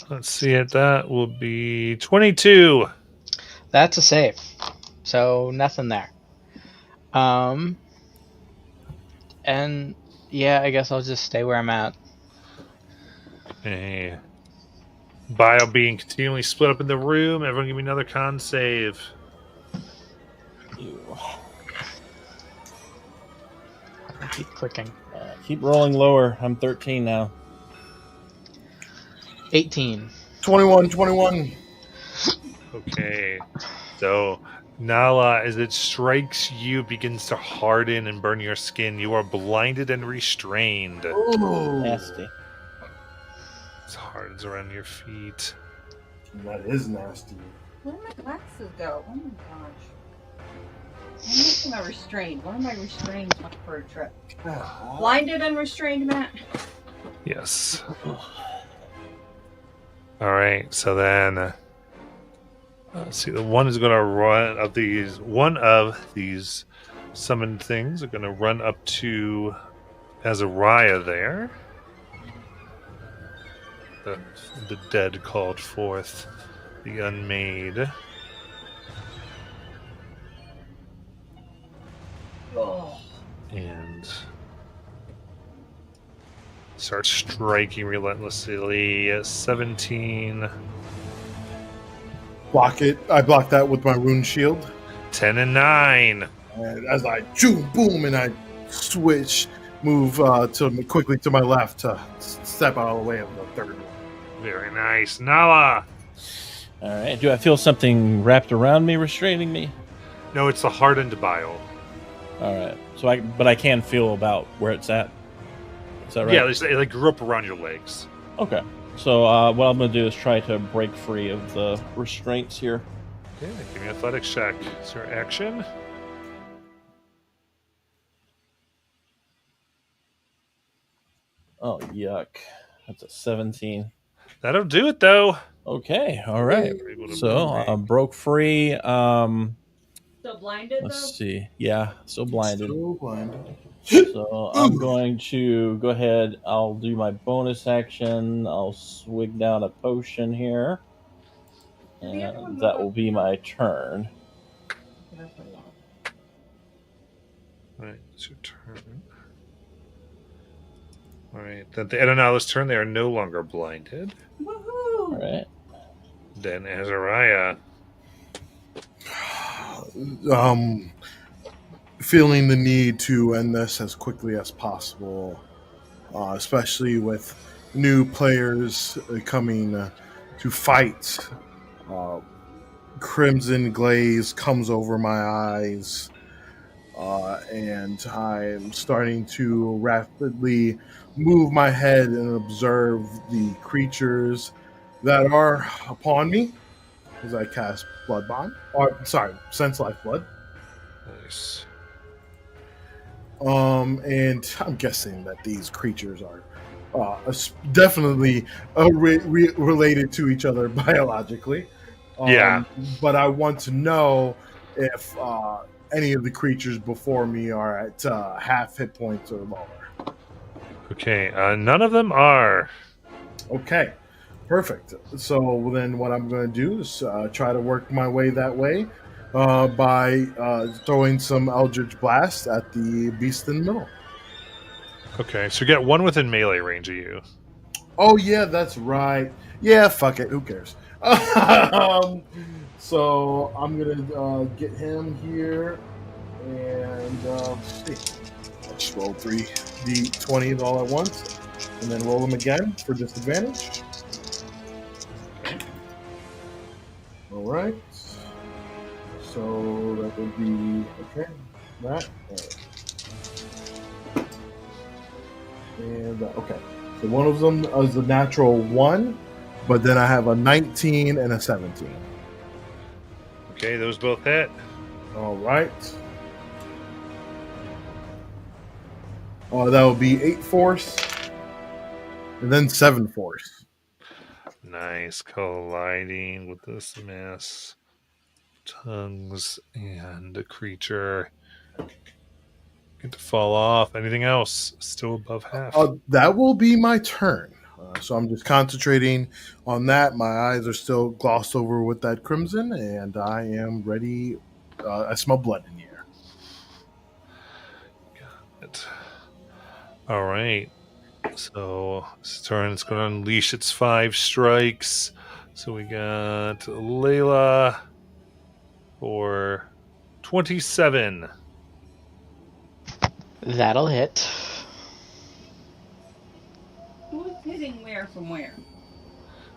Let's see it. That will be 22. That's a save. So nothing there. And yeah, I guess I'll just stay where I'm at. Hey. Bile being continually split up in the room. Everyone give me another con save. I keep clicking. Keep rolling lower. I'm 13 now. 18. 21. Okay. So, Nala, as it strikes you, begins to harden and burn your skin. You are blinded and restrained. Ooh. Nasty. It hardens around your feet. That is nasty. Where did my glasses go? Oh my gosh. I'm missing my restrained. One of my restraints went for a trip. Blinded and restrained, Matt? Yes. All right. So then, let's see. The one is going to run up these. One of these summoned things are going to run up to Azariah there. The dead called forth, the unmade. Oh. And start striking relentlessly. 17, Block it. I block that with my rune shield. 10, and 9. And as I boom, boom, and I switch, move quickly to my left to step out of the way of the third one. Very nice. Nala! All right. Do I feel something wrapped around me, restraining me? No, it's the hardened bile. All right. So I can feel about where it's at. Is that right? Yeah, they like grew up around your legs. Okay. So what I'm going to do is try to break free of the restraints here. Okay, give me an athletics check. Is your action? Oh, yuck. That's a 17. That'll do it, though. Okay. All right. You're able to So break. broke free. Still blinded, though? Let's see. Yeah, still blinded. So blinded. So I'm going to go ahead. I'll do my bonus action. I'll swig down a potion here. And that will be my turn. Alright, it's your turn. Alright, at the end of Nala's turn, they are no longer blinded. All Woohoo! right. Then Azariah. Feeling the need to end this as quickly as possible, especially with new players coming to fight. Crimson glaze comes over my eyes, and I'm starting to rapidly move my head and observe the creatures that are upon me as I cast Blood Bond. Or, sorry, Sense Life Blood. Nice. And I'm guessing that these creatures are definitely related to each other biologically. Yeah. But I want to know if any of the creatures before me are at half hit points or lower. Okay, none of them are. Okay, perfect. So then what I'm going to do is try to work my way that way by throwing some Eldritch Blast at the beast in the middle. Okay, so you get one within melee range of you. Oh, yeah, that's right. Yeah, fuck it. Who cares? So I'm going to get him here. And let's just roll 3d20 all at once. And then roll them again for disadvantage. All right. So that would be, okay, that. And, okay. So one of them is a natural 1, but then I have a 19 and a 17. Okay, those both hit. All right. That would be 8 force, and then 7 force. Nice, colliding with this mess. Tongues and a creature. Get to fall off. Anything else? Still above half. That will be my turn. So I'm just concentrating on that. My eyes are still glossed over with that crimson, and I am ready. I smell blood in the air. Got it. All right. So this turn it's going to unleash its 5 strikes. So we got Layla for 27. That'll hit. Who's hitting where from where?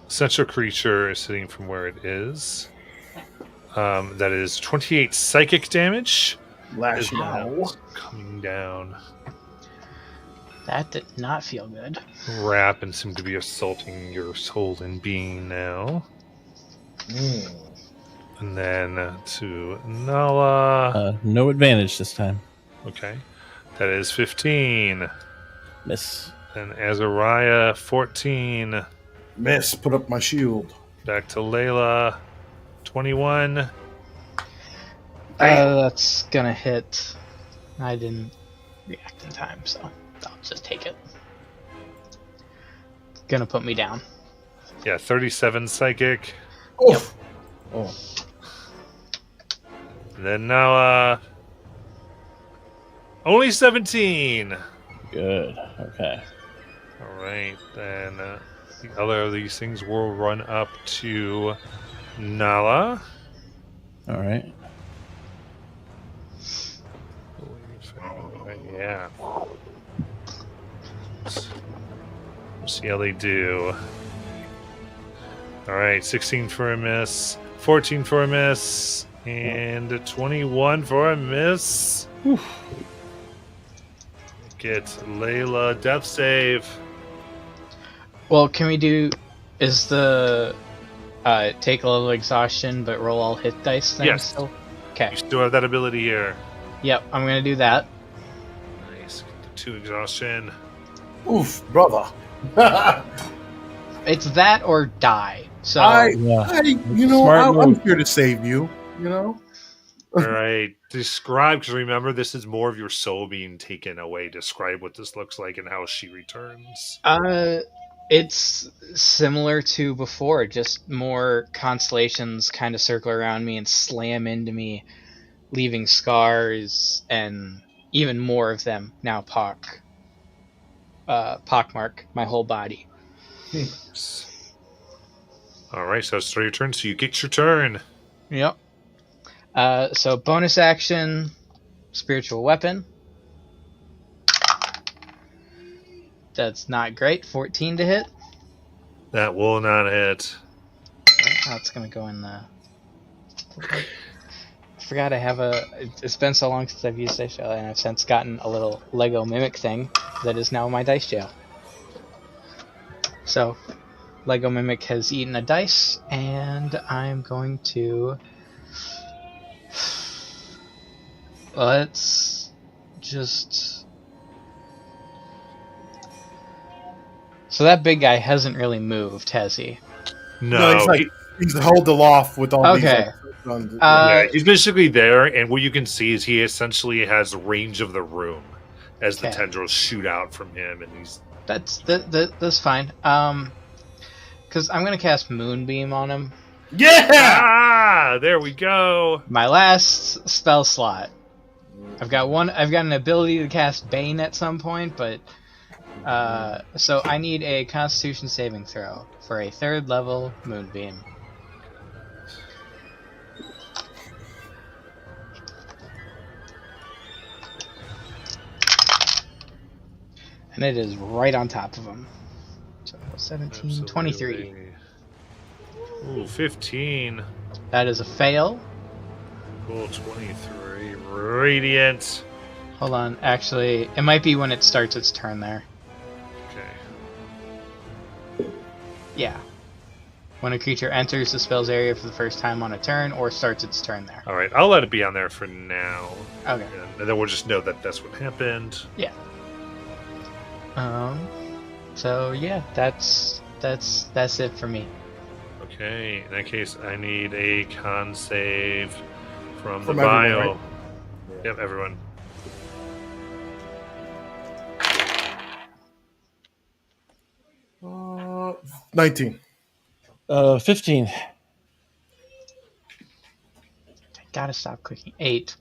Central creature is hitting from where it is. That is 28 psychic damage. Lashing Is out. coming down. That did not feel good. Wrap and seem to be assaulting your soul and being now. And then to Nala. No advantage this time. Okay. That is 15. Miss. Then Azariah, 14. Miss, put up my shield. Back to Layla, 21. That's gonna hit. I didn't react in time, so I'll just take it. Gonna put me down. Yeah, 37 psychic. Oh, Oh. Then Nala, only 17. Good. Okay. All right, then the other of these things will run up to Nala. All right. Yeah. Let's see how they do. All right, 16 for a miss, 14 for a miss, and 21 for a miss. Whew. Get Layla death save. Well, can we do? Is the take a little exhaustion but roll all hit dice thing Yes. still? Okay. You still have that ability here. Yep, I'm gonna do that. Nice. Get the 2 exhaustion. oof, brother. It's that or die. So Yeah. You know, Smart I'm move. here to save you. You know. All right. Describe, because remember, this is more of your soul being taken away. Describe what this looks like and how she returns. It's similar to before, just more constellations kind of circle around me and slam into me, leaving scars and even more of them now pockmark my whole body. All right, so start your turn. So you get your turn. Yep. So bonus action, spiritual weapon. That's not great. 14 to hit. That will not hit. That's gonna go in the. I forgot I have a. It's been so long since I've used dice jail, and I've since gotten a little Lego mimic thing that is now my dice jail. So, Lego mimic has eaten a dice, and I'm going to. Let's just. So that big guy hasn't really moved, has he? No, he's like he's held aloft with all Okay. these. Guns. yeah, he's basically there, and what you can see is he essentially has range of the room as the Okay. tendrils shoot out from him, and he's That's fine. Because I'm gonna cast Moonbeam on him. Yeah. there we go. My last spell slot. I've got an ability to cast Bane at some point, but so I need a Constitution saving throw for a 3rd level Moonbeam. And it is right on top of him. So 17, 23. Absolutely. Ooh, 15. That is a fail. Cool, 23. Radiant. Hold on, actually, it might be when it starts its turn there. Okay. Yeah. When a creature enters the spell's area for the first time on a turn or starts its turn there. All right, I'll let it be on there for now. Okay. And then we'll just know that that's what happened. So yeah, that's it for me. Okay, in that case, I need a con save from the From everyone, bio. right? Yep, everyone. Uh, 19. 15. I gotta stop clicking. 8.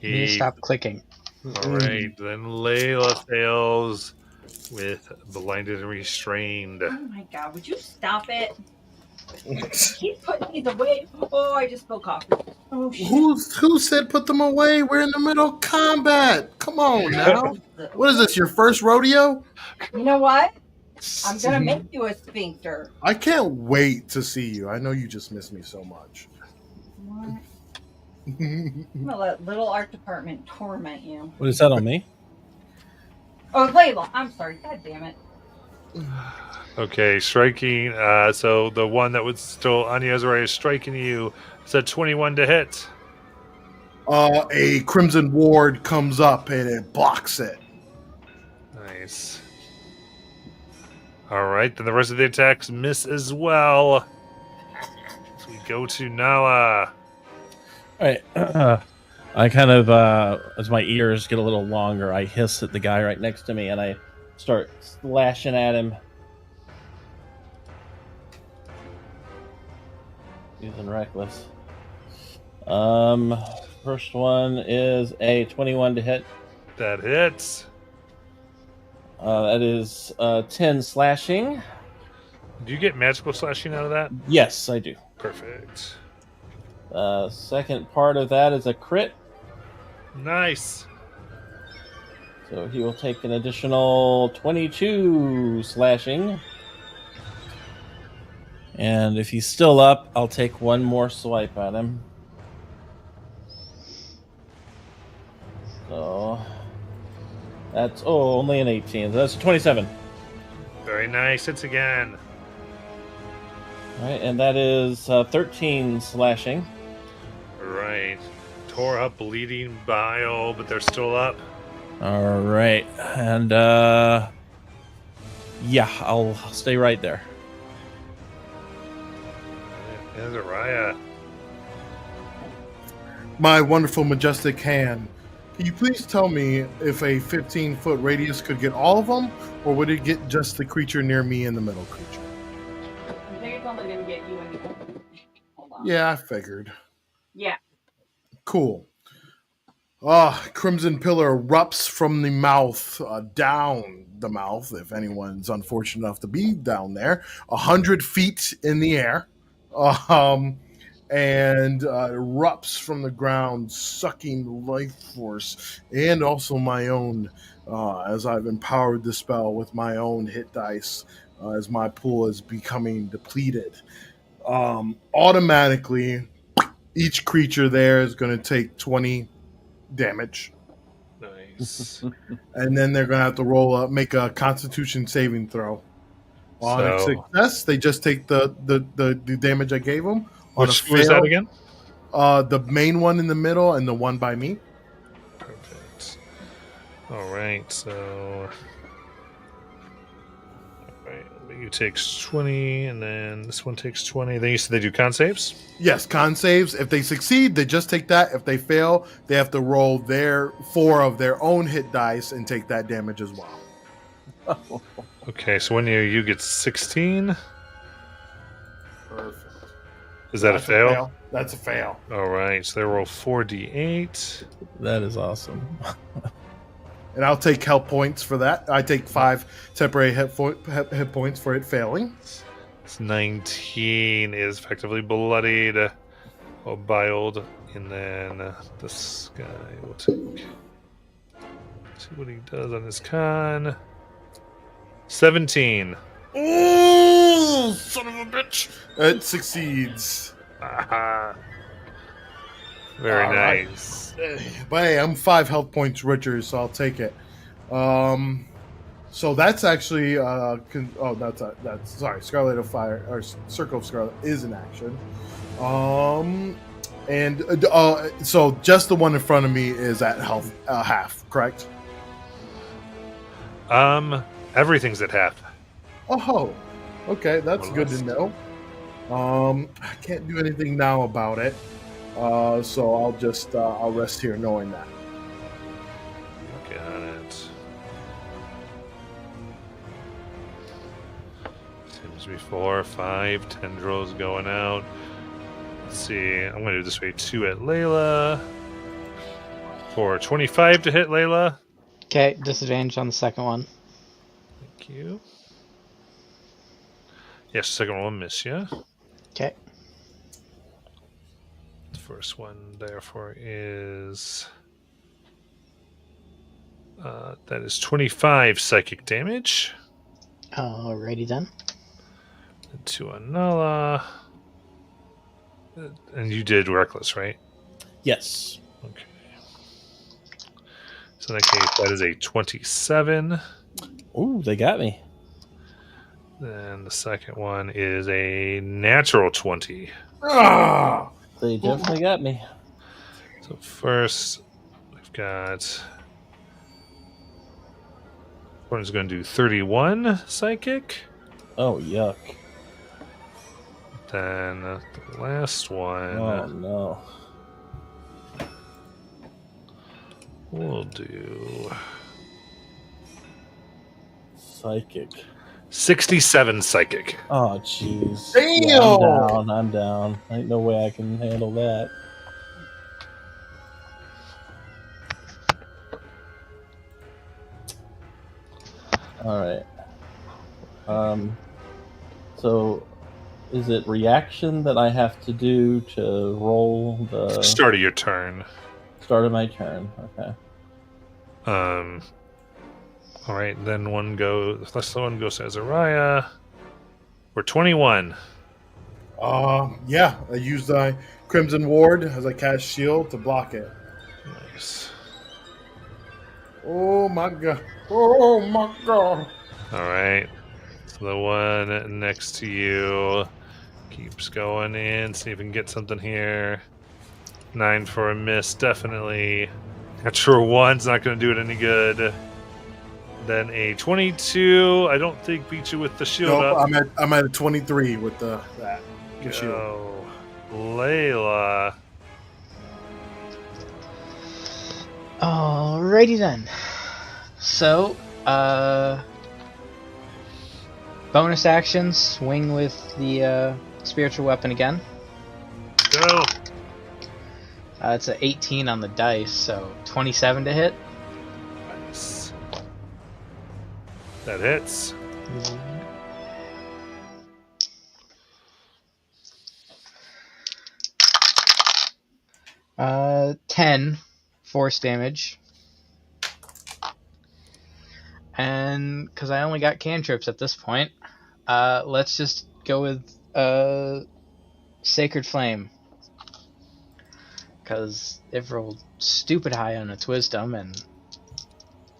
I need to stop clicking. All right, then Layla fails with blinded and restrained. Oh my god, would you stop it? Keep putting these away. Oh, I just spilled coffee. Oh shit. Who said put them away? We're in the middle of combat. Come on now. What is this? Your first rodeo? You know what? I'm gonna make you a sphincter. I can't wait to see you. I know you just miss me so much. What? I'm gonna let little art department torment you. What is that on me? Oh, Layla, I'm sorry. God damn it. Okay, striking. So the one that was still on you is striking you. It's a 21 to hit. A Crimson Ward comes up and it blocks it. Nice. All right, then the rest of the attacks miss as well. So we go to Nala. All right. I kind of, as my ears get a little longer, I hiss at the guy right next to me and I start slashing at him. Using Reckless. First one is a 21 to hit. That hits. That is 10 slashing. Do you get magical slashing out of that? Yes, I do. Perfect. Second part of that is a crit. Nice. So he will take an additional 22 slashing. And if he's still up, I'll take one more swipe at him. So that's only an 18. So that's a 27. Very nice. Hits again. All right, and that is 13 slashing. Right. Tore up bleeding bile, but they're still up. All right, and yeah, I'll stay right there. Azariah. My wonderful, majestic hand Can you please tell me if a 15-foot radius could get all of them, or would it get just the creature near me and the middle creature? I think it's only going to get you and hold on. Yeah, I figured. Yeah. Cool. Crimson Pillar erupts from the mouth, down the mouth, if anyone's unfortunate enough to be down there, 100 feet in the air, and erupts from the ground, sucking life force, and also my own, as I've empowered the spell with my own hit dice, as my pool is becoming depleted. Automatically, each creature there is going to take 20 damage, Nice. and then they're gonna have to roll up, make a Constitution saving throw. On a success, they just take the damage I gave them. On Which a was fail, that again? the main one in the middle and the one by me. Perfect. All right, so. All right, you takes 20, and then this one takes 20. Then you said they do con saves? Yes, con saves. If they succeed, they just take that. If they fail, they have to roll their 4 of their own hit dice and take that damage as well. Okay, so when you get 16, Perfect. is that a fail? That's a fail. All right, so they roll 4d8. That is awesome. And I'll take health points for that. I take 5 temporary hit points for it failing. It's 19 is effectively bloodied or biled, and then this guy will take. See what he does on his con. 17. Oh, son of a bitch! It succeeds. Aha. Very All right. nice. But hey, I'm 5 health points richer, so I'll take it. So that's actually that's sorry, Scarlet of Fire or Circle of Scarlet is an action. So just the one in front of me is at health half, correct? Everything's at half. Oh, okay, that's Well, good to know. I can't do anything now about it. So I'll just I'll rest here knowing that. Got it. Seems to be 4 or 5 tendrils going out. Let's see. I'm going to do this way. 2 at Layla. For 25 to hit Layla. Okay, disadvantage on the second one. Thank you. Yes, second one miss you. Okay. The first one, therefore, is that is 25 psychic damage. Alrighty then. And to Anala. And you did reckless, right? Yes. Okay. So in that case, that is a 27. Ooh, they got me. Then the second one is a natural 20. Ah! They definitely got me. So first, we've got. One is going to do 31 psychic. Oh, yuck. Then the last one Oh, no. will do Psychic. 67 psychic. Oh, jeez. Damn! Yeah, I'm down. Ain't no way I can handle that. Alright. So, is it reaction that I have to do to roll the Start of your turn. start of my turn? Okay. All right, then one goes. The one goes to Azariah. We're 21. Yeah, I used Crimson Ward as I cast Shield to block it. Nice. Oh my god. Oh my god. All right. So the one next to you keeps going in. See if we can get something here. 9 for a miss, definitely. Natural 1's not going to do it any good. Then a 22. I don't think beat you with the shield Nope, up. I'm at a 23 with the shield. Go. Layla. Alrighty then. So, bonus action, swing with the spiritual weapon again. Go. It's an 18 on the dice, so 27 to hit. Nice. That hits. 10 force damage. And because I only got cantrips at this point, let's just go with Sacred Flame. Because it rolled stupid high on its wisdom and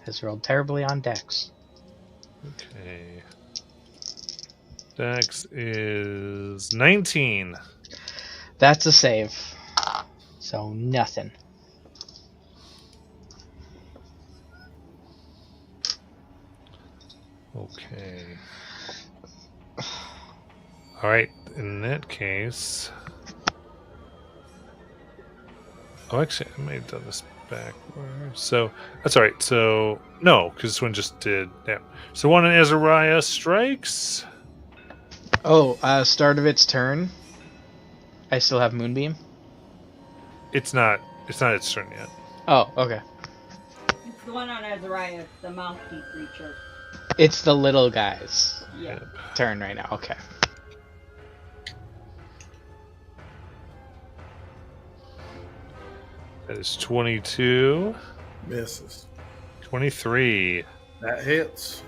has rolled terribly on Dex. Okay. Dex is 19. That's a save. So nothing. Okay. All right. In that case, oh, actually, I may have done this backwards. So that's all right. So no, because this one just did. Yeah. So one in Azariah strikes. Oh, start of its turn. I still have Moonbeam. It's not. It's not its turn yet. Oh, okay. It's the one on Azariah, the mouthy creature. It's the little guy's Yeah. turn right now. Okay. That is 22, Misses. 23, That hits.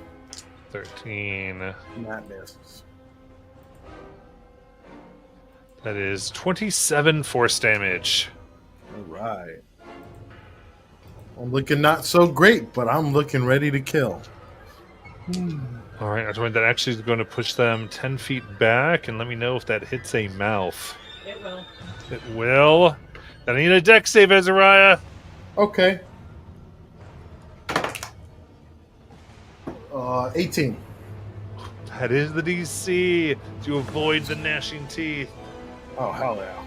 13. And that misses. That is 27 force damage. All right. I'm looking not so great, but I'm looking ready to kill. All right, that actually is going to push them 10 feet back, and let me know if that hits a mouth. It will. It will. Then I need a dex save, Azariah. Okay. 18. That is the DC to avoid the gnashing teeth. Oh, hell yeah.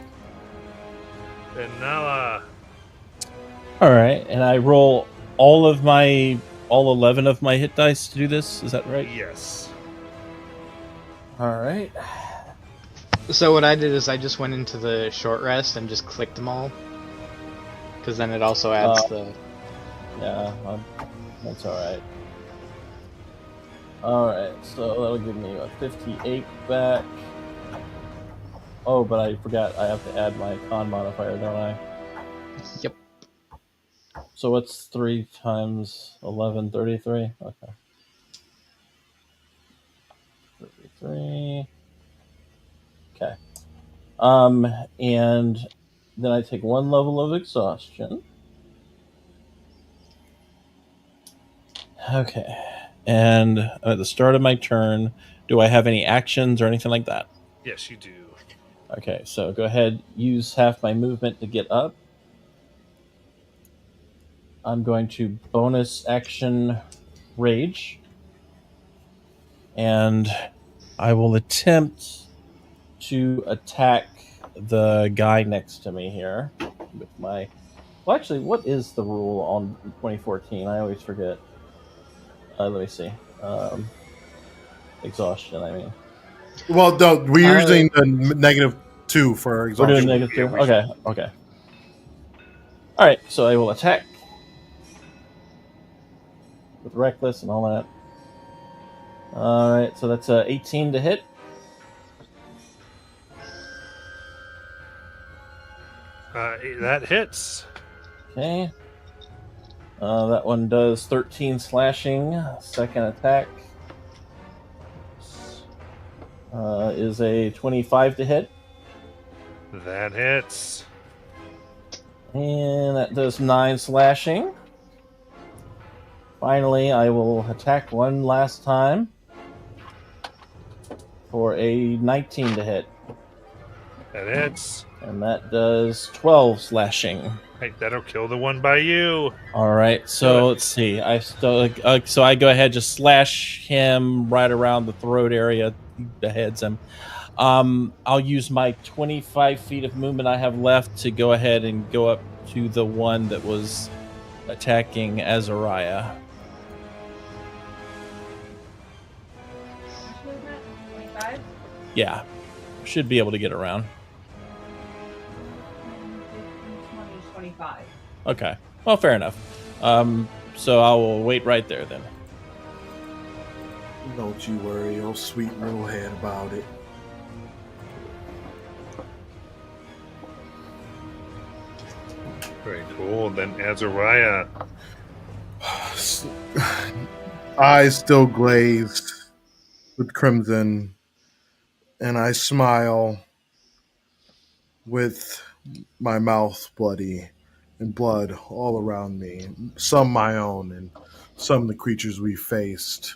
And Nala. All right, and I roll all 11 of my hit dice to do this. Is that right? Yes. All right. So what I did is I just went into the short rest and just clicked them all. Because then it also adds the... Yeah, that's all right. All right, so that'll give me a 58 back. Oh, but I forgot I have to add my con modifier, don't I? Yep. So what's 3 times 11? 33? Okay. 33. Okay. And then I take 1 level of exhaustion. Okay. And at the start of my turn, do I have any actions or anything like that? Yes, you do. Okay, so go ahead, use half my movement to get up. I'm going to bonus action rage. And I will attempt to attack the guy next to me here with my... Well, actually, what is the rule on 2014? I always forget. Let me see. Exhaustion, I mean. Well, no, we're using the -2 for We're exhaustion. doing -2? Okay. Alright, so I will attack with Reckless and all that. Alright, so that's 18 to hit. That hits. Okay. That one does 13 slashing. Second attack is a 25 to hit. That hits. And that does 9 slashing. Finally, I will attack one last time for a 19 to hit. That hits. And that does 12 slashing. Hey, that'll kill the one by you. All right, so let's see. So I go ahead, just slash him right around the throat area, beheads him. I'll use my 25 feet of movement I have left to go ahead and go up to the one that was attacking Azariah. 25? Yeah, should be able to get around. 20, 25. Okay, well, fair enough. So I will wait right there then. Don't you worry, oh sweet little head about it. Very cool. Then Azariah. Eyes still glazed with crimson, and I smile with my mouth bloody and blood all around me. Some my own, and some the creatures we faced.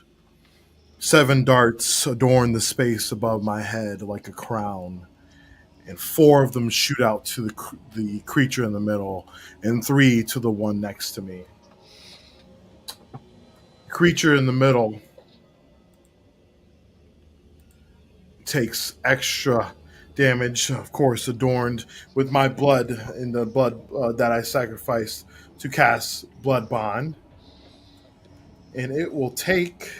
7 darts adorn the space above my head like a crown, and 4 of them shoot out to the creature in the middle, and 3 to the one next to me. The creature in the middle takes extra damage, of course, adorned with my blood and the blood that I sacrificed to cast Blood Bond. And it will take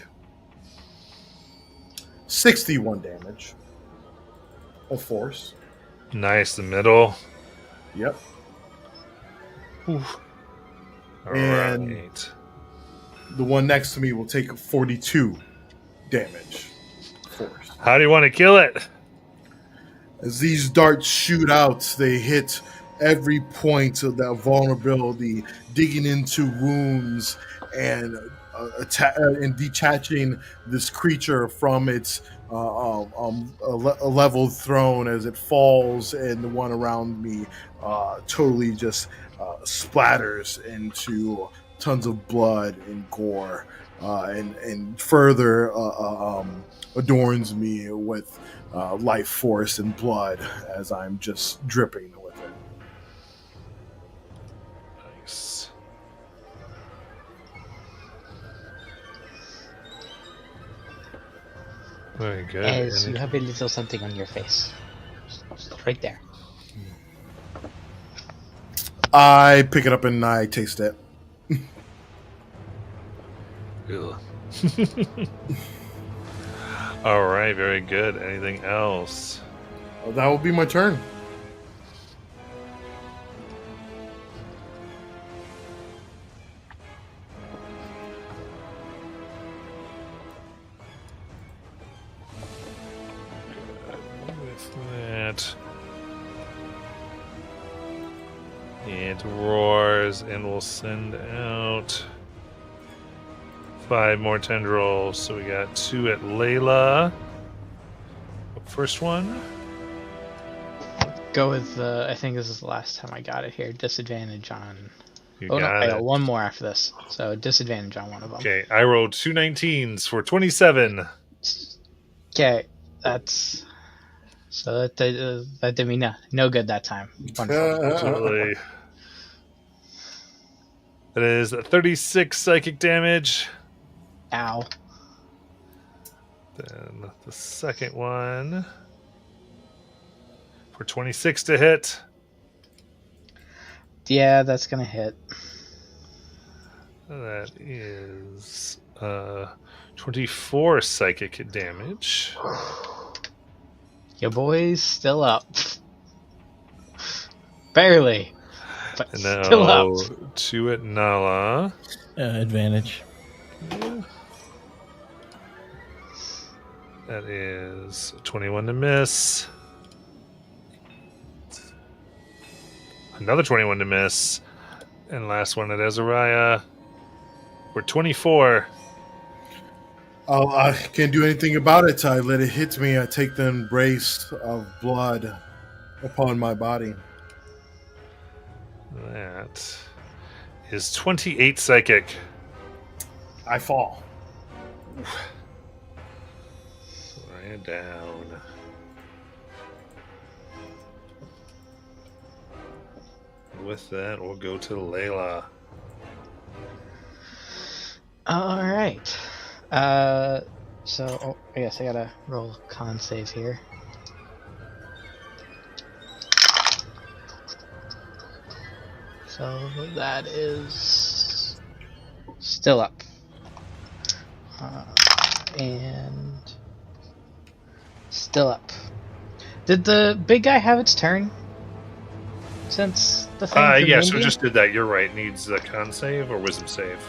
61 damage of force. Nice. The middle. Yep. All And- right. The one next to me will take 42 damage force. How do you want to kill it? As these darts shoot out, they hit every point of that vulnerability, digging into wounds and and detaching this creature from its leveled throne as it falls, and the one around me totally just splatters into tons of blood and gore, and further adorns me with life force and blood as I'm just dripping with it. Nice. Very good. As And you have a little something on your face. Just right there. I pick it up and I taste it. Ugh. All right, very good. Anything else? That will be my turn. With that, it roars, and we'll send out 5 more tendrils. So we got 2 at Layla. First one. Go with the. I think this is the last time I got it here. Disadvantage on. You Oh no, got I it. got one more after this. So disadvantage on one of them. Okay, I rolled 2 19s for 27. Okay, that's. So that did me no good that time. Wonderful. Absolutely. That is 36 psychic damage. Ow. Then the second one for 26 to hit. Yeah, that's gonna hit. That is 24 psychic damage. Your boy's still up. Barely. But And now still up. 2 at Nala. Advantage. That is 21 to miss. Another 21 to miss. And last one at Azariah. We're 24. I can't do anything about it. I let it hit me. I take the embrace of blood upon my body. That is 28 psychic. I fall. Right down. With that, we'll go to Layla. All right. So I guess I gotta roll a con save here. So that is Still up. And still up. Did the big guy have its turn? Since the thing from Yeah, so India? just did that. You're right. Needs a con save or wisdom save.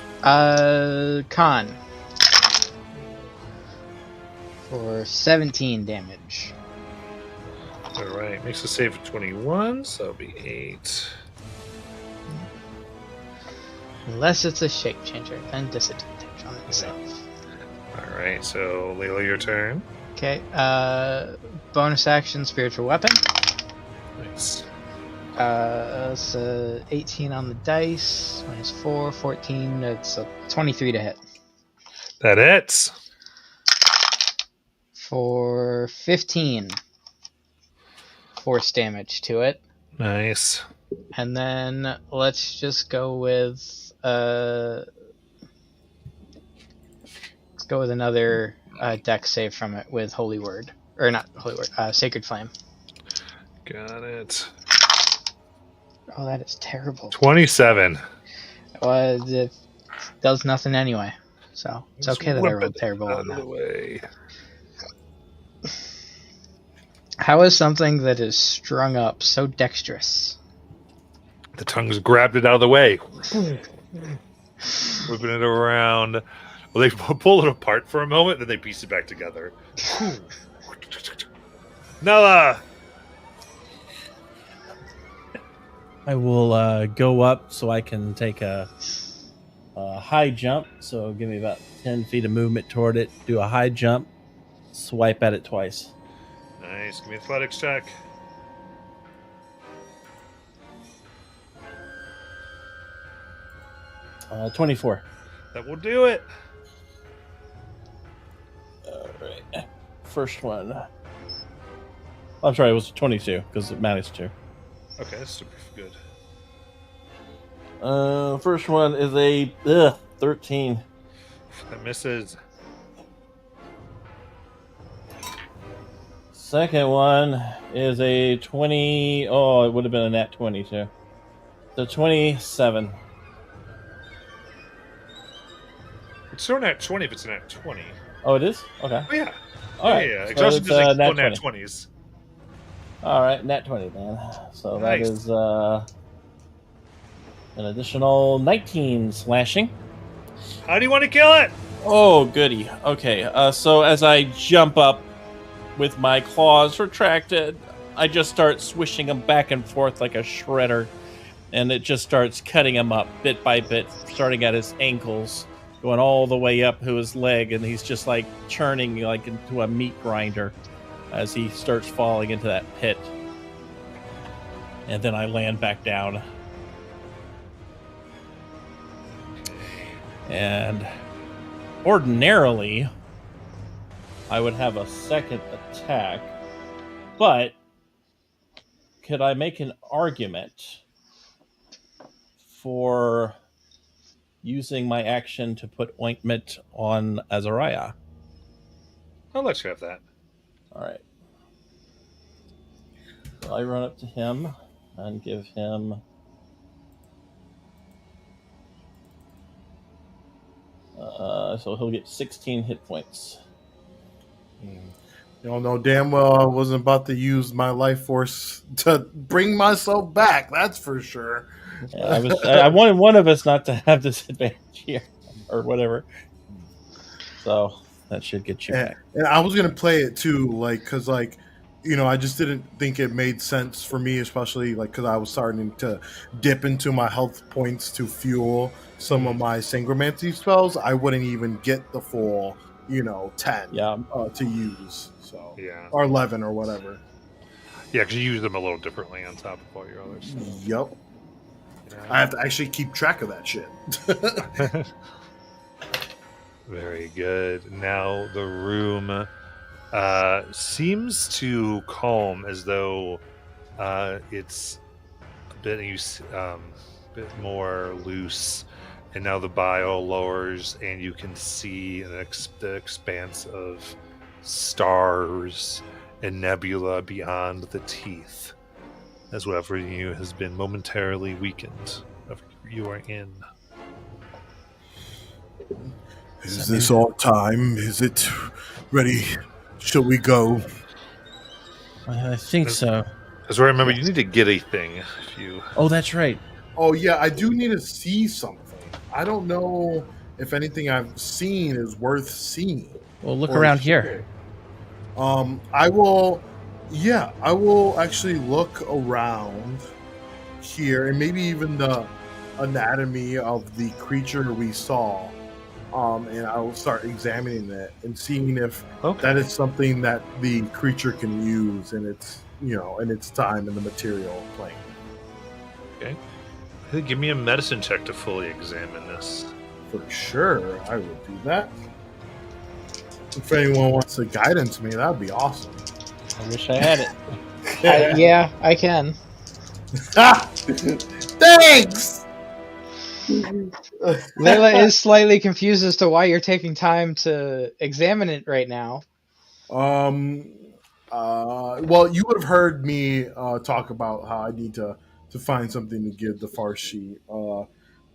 Con. For 17 damage. All right, makes a save of 21, so it'll be 8. Unless it's a shape changer, then disadvantage on itself. All right, so Layla, your turn. Okay, bonus action, spiritual weapon. Nice. It's 18 on the dice, minus 4, 14, it's a 23 to hit. That hits. For 15 force damage to it. Nice. And then let's just go with let's go with another dex save from it with Holy Word. Or not Holy Word, Sacred Flame. Got it. Oh, that is terrible. 27. It does nothing anyway. So it's Just okay that I whip rolled it terrible out on of the that. way. How is something that is strung up so dexterous? The tongues grabbed it out of the way. Whipping it around. Well, they pull it apart for a moment, then they piece it back together. Nella! I will go up so I can take a high jump. So give me about 10 feet of movement toward it. Do a high jump. Swipe at it twice. Nice. Give me an athletics check. Uh, 24. That will do it. All right. First one. I'm sorry, it was 22 because it matters 2. Okay, that's super good. First one is a 13. That misses. Second one is a 20. Oh, it would have been a nat 20 too. So 27. It's still nat 20 if it's a nat 20. Oh, it is? Okay. Oh, yeah. All right. Yeah. So Exhaustion it's, doesn't nat explode nat 20. 20s. All right, nat 20 then. So that Nice. is an additional 19 slashing. How do you want to kill it? Oh, goody. Okay, so as I jump up with my claws retracted, I just start swishing them back and forth like a shredder, and it just starts cutting him up bit by bit, starting at his ankles, going all the way up to his leg, and he's just like churning like into a meat grinder as he starts falling into that pit. And then I land back down. And ordinarily, I would have a second attack, but could I make an argument for using my action to put ointment on Azariah? I'll let you have that. All right. So I run up to him and give him so he'll get 16 hit points. You all know damn well I wasn't about to use my life force to bring myself back. That's for sure. Yeah, I wanted one of us not to have disadvantage here or whatever. So that should get you back. And I was gonna play it too, like, cause like, you know, I just didn't think it made sense for me, especially like because I was starting to dip into my health points to fuel some of my Sangromancy spells. I wouldn't even get the full, 10 Yeah. to use. So Yeah. or 11 or whatever. Yeah, because you use them a little differently on top of all your other stuff. Yep. I have to actually keep track of that shit. Very good. Now the room seems to calm, as though it's a bit more loose. And now the bile lowers, and you can see the expanse of stars and nebula beyond the teeth, as whatever you has been momentarily weakened. You are in. Is this all time? Is it ready? Shall we go? I think so. As I remember, you need to get a thing. If you Oh, that's right. Oh yeah, I do need to see something. I don't know if anything I've seen is worth seeing. Well, look Or around should here. I will. Yeah, I will actually look around here and maybe even the anatomy of the creature we saw. And I will start examining it and seeing if that is something that the creature can use in its, in its time in the material plane. Okay. Give me a medicine check to fully examine this. For sure, I will do that. If anyone wants to guidance me, that would be awesome. I wish I had it. Yeah, I can. Thanks! Layla is slightly confused as to why you're taking time to examine it right now. Well, you would have heard me talk about how I need to find something to give the Farsi.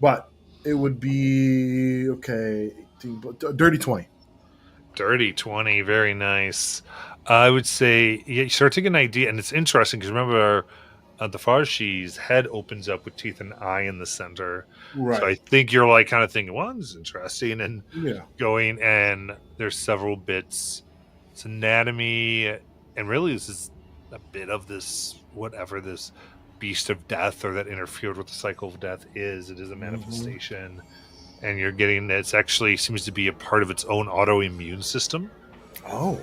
But it would be okay. 18, dirty 20. Dirty 20, very nice. I would say, yeah, you start to get an idea, and it's interesting because remember, the Farshi's head opens up with teeth and eye in the center. Right. So I think you're like kind of thinking, well, this is interesting, and Yeah. going, and there's several bits. It's anatomy, and really this is a bit of this, whatever this beast of death or that interfered with the cycle of death is. It is a manifestation. And you're getting it's actually seems to be a part of its own autoimmune system. Oh.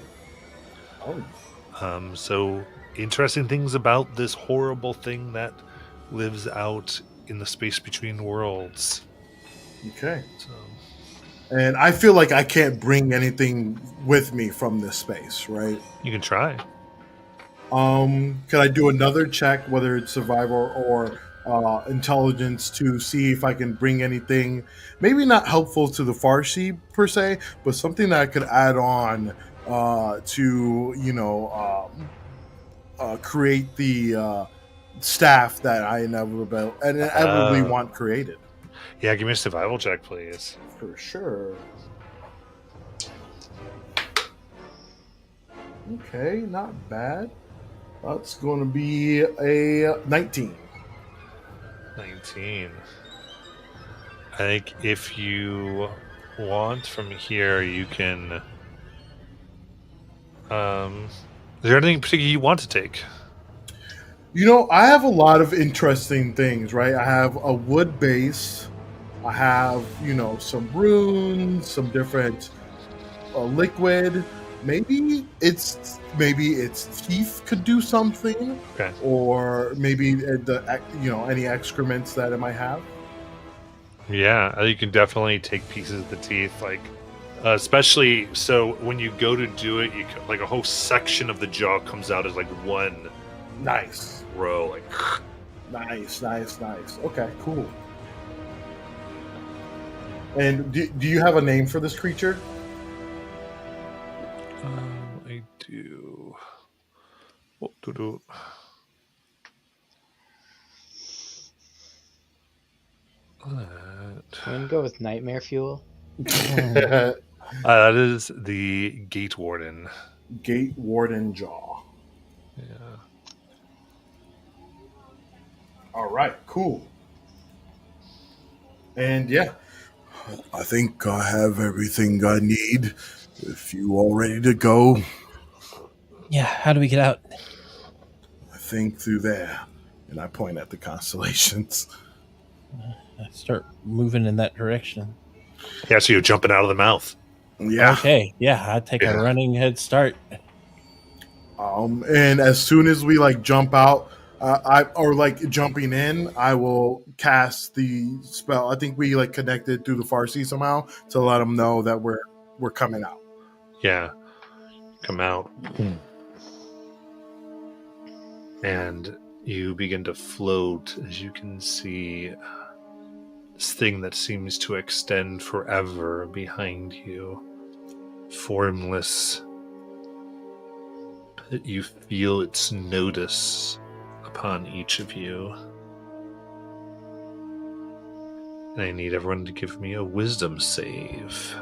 So interesting things about this horrible thing that lives out in the space between worlds. Okay. So, And I feel like I can't bring anything with me from this space, right? you can try. Could I do another check, whether it's survival or intelligence, to see if I can bring anything, maybe not helpful to the Farsi per se, but something that I could add on to, create the staff that I inevitably want created. Yeah, give me a survival check, please. For sure. Okay, not bad. That's going to be a 19. 19. I think if you want from here, you can. Is there anything particular you want to take? I have a lot of interesting things, right? I have a wood base. I have, some runes, some different liquid. Maybe its teeth could do something. Okay. Or maybe any excrements that it might have. Yeah, you can definitely take pieces of the teeth, like especially so when you go to do it, like a whole section of the jaw comes out as like one Nice. row, like. Nice. Okay, cool. And do you have a name for this creature? I do. What to do? I'm gonna go with Nightmare Fuel. That is the Gate Warden. Gate Warden Jaw. Yeah. All right, cool. And yeah, I think I have everything I need. If you all ready to go, Yeah, how do we get out? I think through there. And I point at the constellations. I start moving in that direction. Yeah, so you're jumping out of the mouth. Yeah. Okay, yeah, I take Yeah. a running head start. And as soon as we jump out, jumping in, I will cast the spell. I think we connected through the Farsi somehow to let them know that we're coming out. Yeah. Come out. And you begin to float as you can see this thing that seems to extend forever behind you. Formless. That you feel its notice upon each of you. And I need everyone to give me a wisdom save.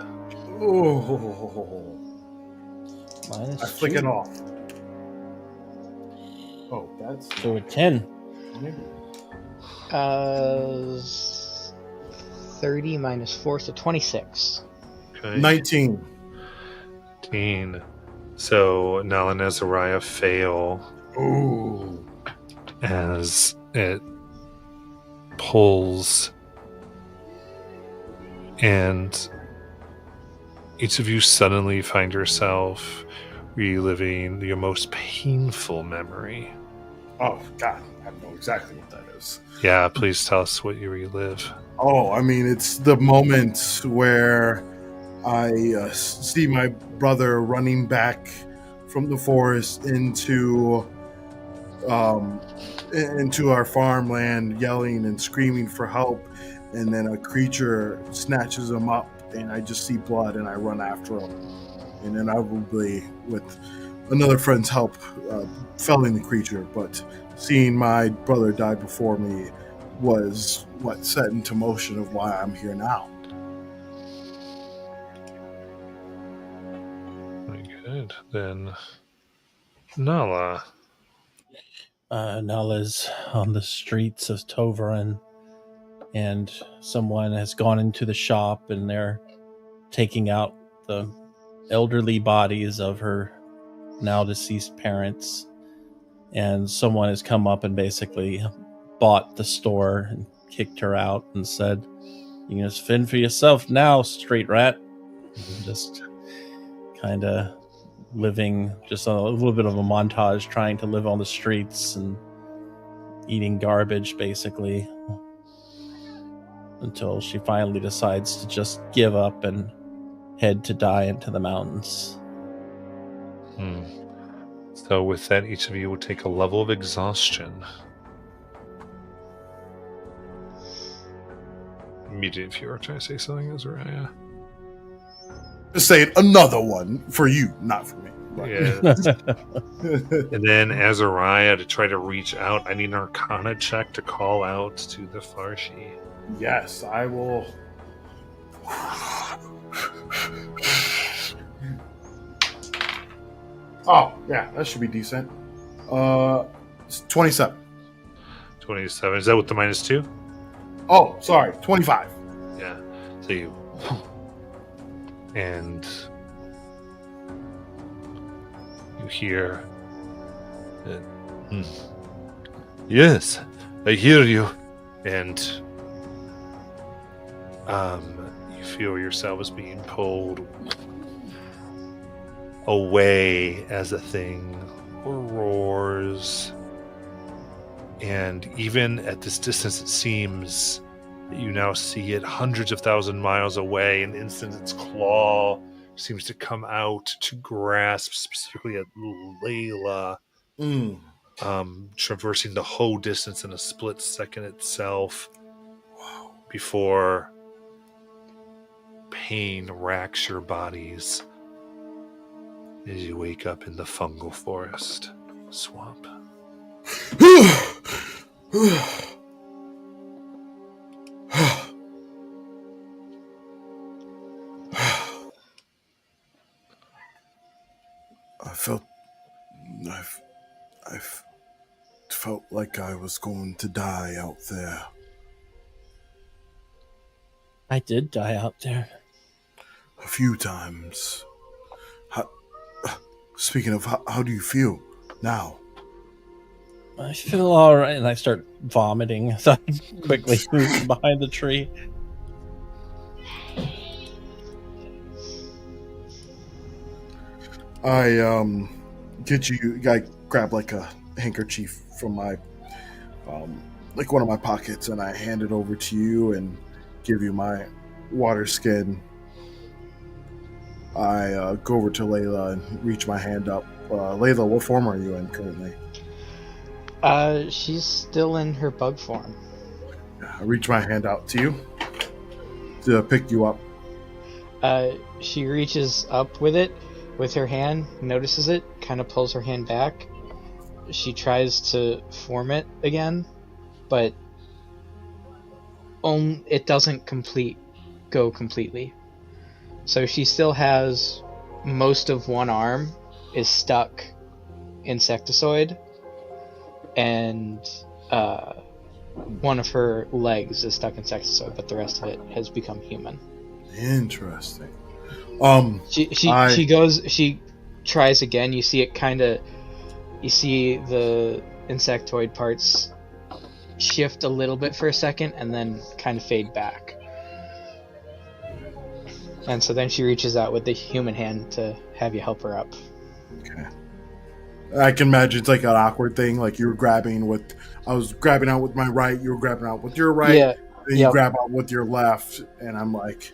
Oh, Minus I flick it 2. off. Oh, that's So a 10. 30 minus 4, so 26. Okay. 19. 19. So Nala and Azariah fail Oh, as it pulls, and each of you suddenly find yourself reliving your most painful memory. oh, God, I know exactly what that is. Yeah, please tell us what you relive. Oh, I mean, it's the moment where I see my brother running back from the forest into our farmland, yelling and screaming for help, and then a creature snatches him up, and I just see blood, and I run after him, and then inevitably, with another friend's help, felling the creature. But seeing my brother die before me was what set into motion of why I'm here now. Very good. Then Nala. Nala's on the streets of Tovarin, and someone has gone into the shop and they're taking out the elderly bodies of her now deceased parents. And someone has come up and basically bought the store and kicked her out and said, "You can just fend for yourself now, straight rat." And just kind of living just a little bit of a montage, trying to live on the streets and eating garbage basically, until she finally decides to just give up and head to die into the mountains. So with that, each of you will take a level of exhaustion. Immediate, if you were trying to say something, Azariah. Just saying, another one for you, not for me. But- Yeah. And then Azariah, to try to reach out, I need an Arcana check to call out to the Farshi. Yes, I will. Oh, yeah, that should be decent. It's 27. 27. Is that with the -2? Oh, sorry, 25. Yeah. So you. And you hear. Yes, I hear you. And you feel yourselves being pulled away as a thing roars. And even at this distance, it seems that you now see it hundreds of thousand miles away. In an instant, its claw seems to come out to grasp specifically at Layla, traversing the whole distance in a split second itself. Before pain racks your bodies as you wake up in the fungal forest swamp. I felt like I was going to die out there. I did die out there. A few times. Speaking of, how do you feel now? I feel all right, and I start vomiting. So I quickly move behind the tree. I grab like a handkerchief from my like one of my pockets, and I hand it over to you and give you my water skin. I go over to Layla and reach my hand up. Layla, what form are you in currently? She's still in her bug form. I reach my hand out to you to pick you up. She reaches up with it, with her hand, notices it, kind of pulls her hand back. She tries to form it again, but it doesn't go completely. So she still has most of one arm is stuck insectoid, and one of her legs is stuck insectoid, but the rest of it has become human. Interesting. She tries again. You see the insectoid parts shift a little bit for a second and then kind of fade back. And so then she reaches out with the human hand to have you help her up. Okay. I can imagine it's like an awkward thing. Like you were grabbing with, I was grabbing out with my right, you were grabbing out with your right, Yeah. then you grab out with your left, and I'm like,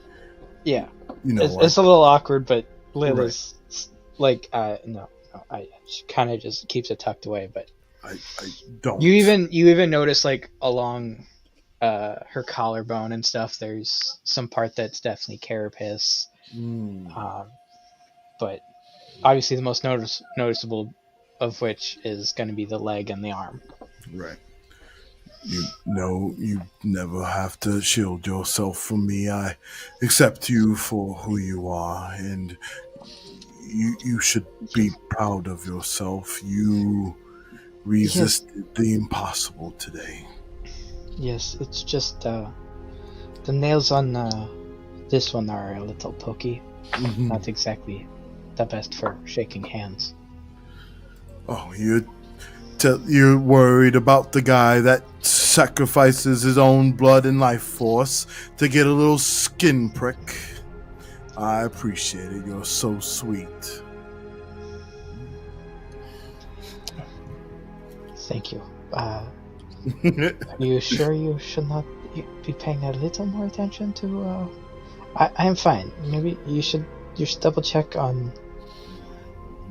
Yeah. you know, It's a little awkward, but Layla's like, she kind of just keeps it tucked away. But I don't. you even notice like along her collarbone and stuff, there's some part that's definitely carapace. But obviously the most noticeable of which is going to be the leg and the arm. Right. You know, you never have to shield yourself from me. I accept you for who you are, and you should be proud of yourself. You resisted the impossible today. Yes, it's just the nails on this one are a little pokey. Not exactly the best for shaking hands. Oh, you're worried about the guy that sacrifices his own blood and life force to get a little skin prick. I appreciate it. You're so sweet. Thank you. Are you sure you should not be paying a little more attention to? I'm fine. Maybe you should double check on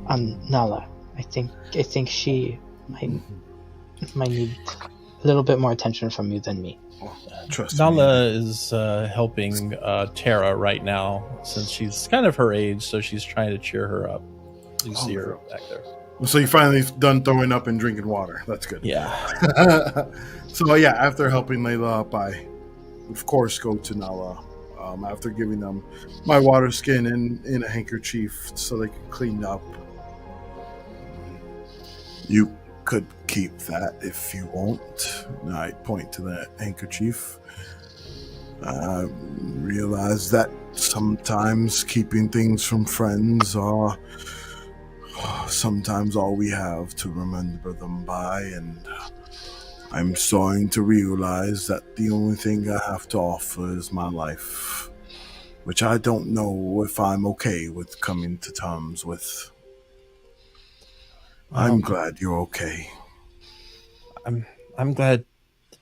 Nala. I think she might need a little bit more attention from you than me. Trust Nala me. is helping Tara right now, since she's kind of her age, so she's trying to cheer her up. You see her back there. So you finally done throwing up and drinking water. That's good. Yeah. So yeah, after helping Layla up, I of course go to Nala. After giving them my water skin in a handkerchief so they can clean up. You could keep that if you want. I point to that handkerchief. I realize that sometimes keeping things from friends are sometimes all we have to remember them by, and I'm starting to realize that the only thing I have to offer is my life, which I don't know if I'm okay with coming to terms with. I'm glad you're okay. I'm glad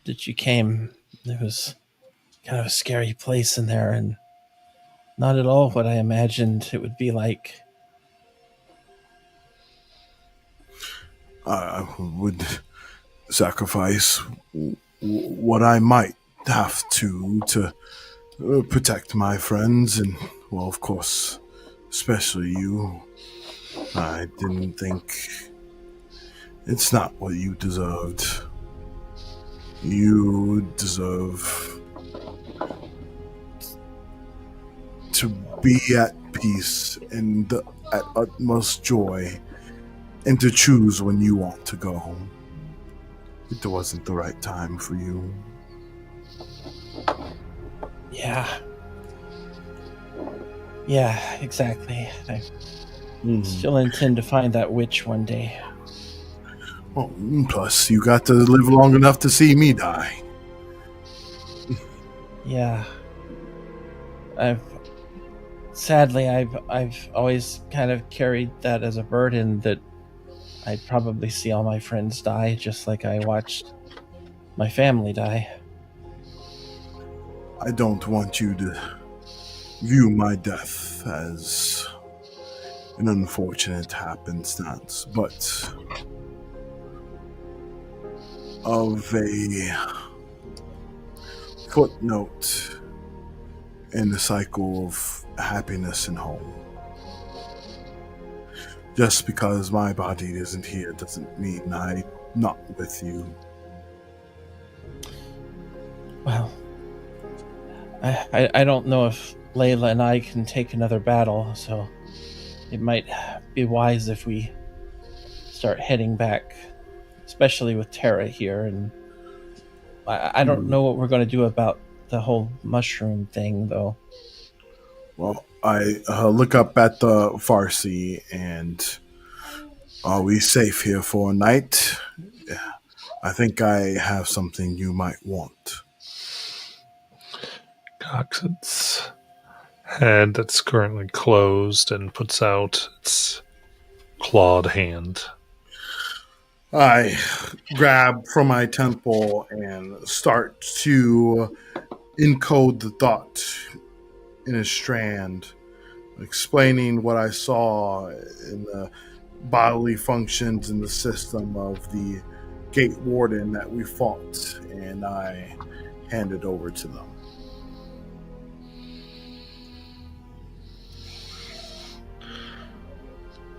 that you came. It was kind of a scary place in there, and not at all what I imagined it would be like. I would sacrifice what I might have to protect my friends, and, well, of course, especially you. I didn't think... It's not what you deserved. You deserve to be at peace and at utmost joy, and to choose when you want to go. It wasn't the right time for you. Yeah, exactly. I still intend to find that witch one day. Well, plus, you got to live long enough to see me die. Yeah. Sadly, I've always kind of carried that as a burden, that I'd probably see all my friends die, just like I watched my family die. I don't want you to view my death as an unfortunate happenstance, but of a footnote in the cycle of happiness and home. Just because my body isn't here doesn't mean I'm not with you. Well, I don't know if Layla and I can take another battle, so it might be wise if we start heading back, especially with Terra here. And I don't know what we're going to do about the whole mushroom thing, though. Well, I look up at the Farsi, and are we safe here for a night? Yeah. I think I have something you might want. Cocks its head that's currently closed and puts out its clawed hand. I grab from my temple and start to encode the thought in a strand, explaining what I saw in the bodily functions in the system of the gate warden that we fought, and I hand it over to them.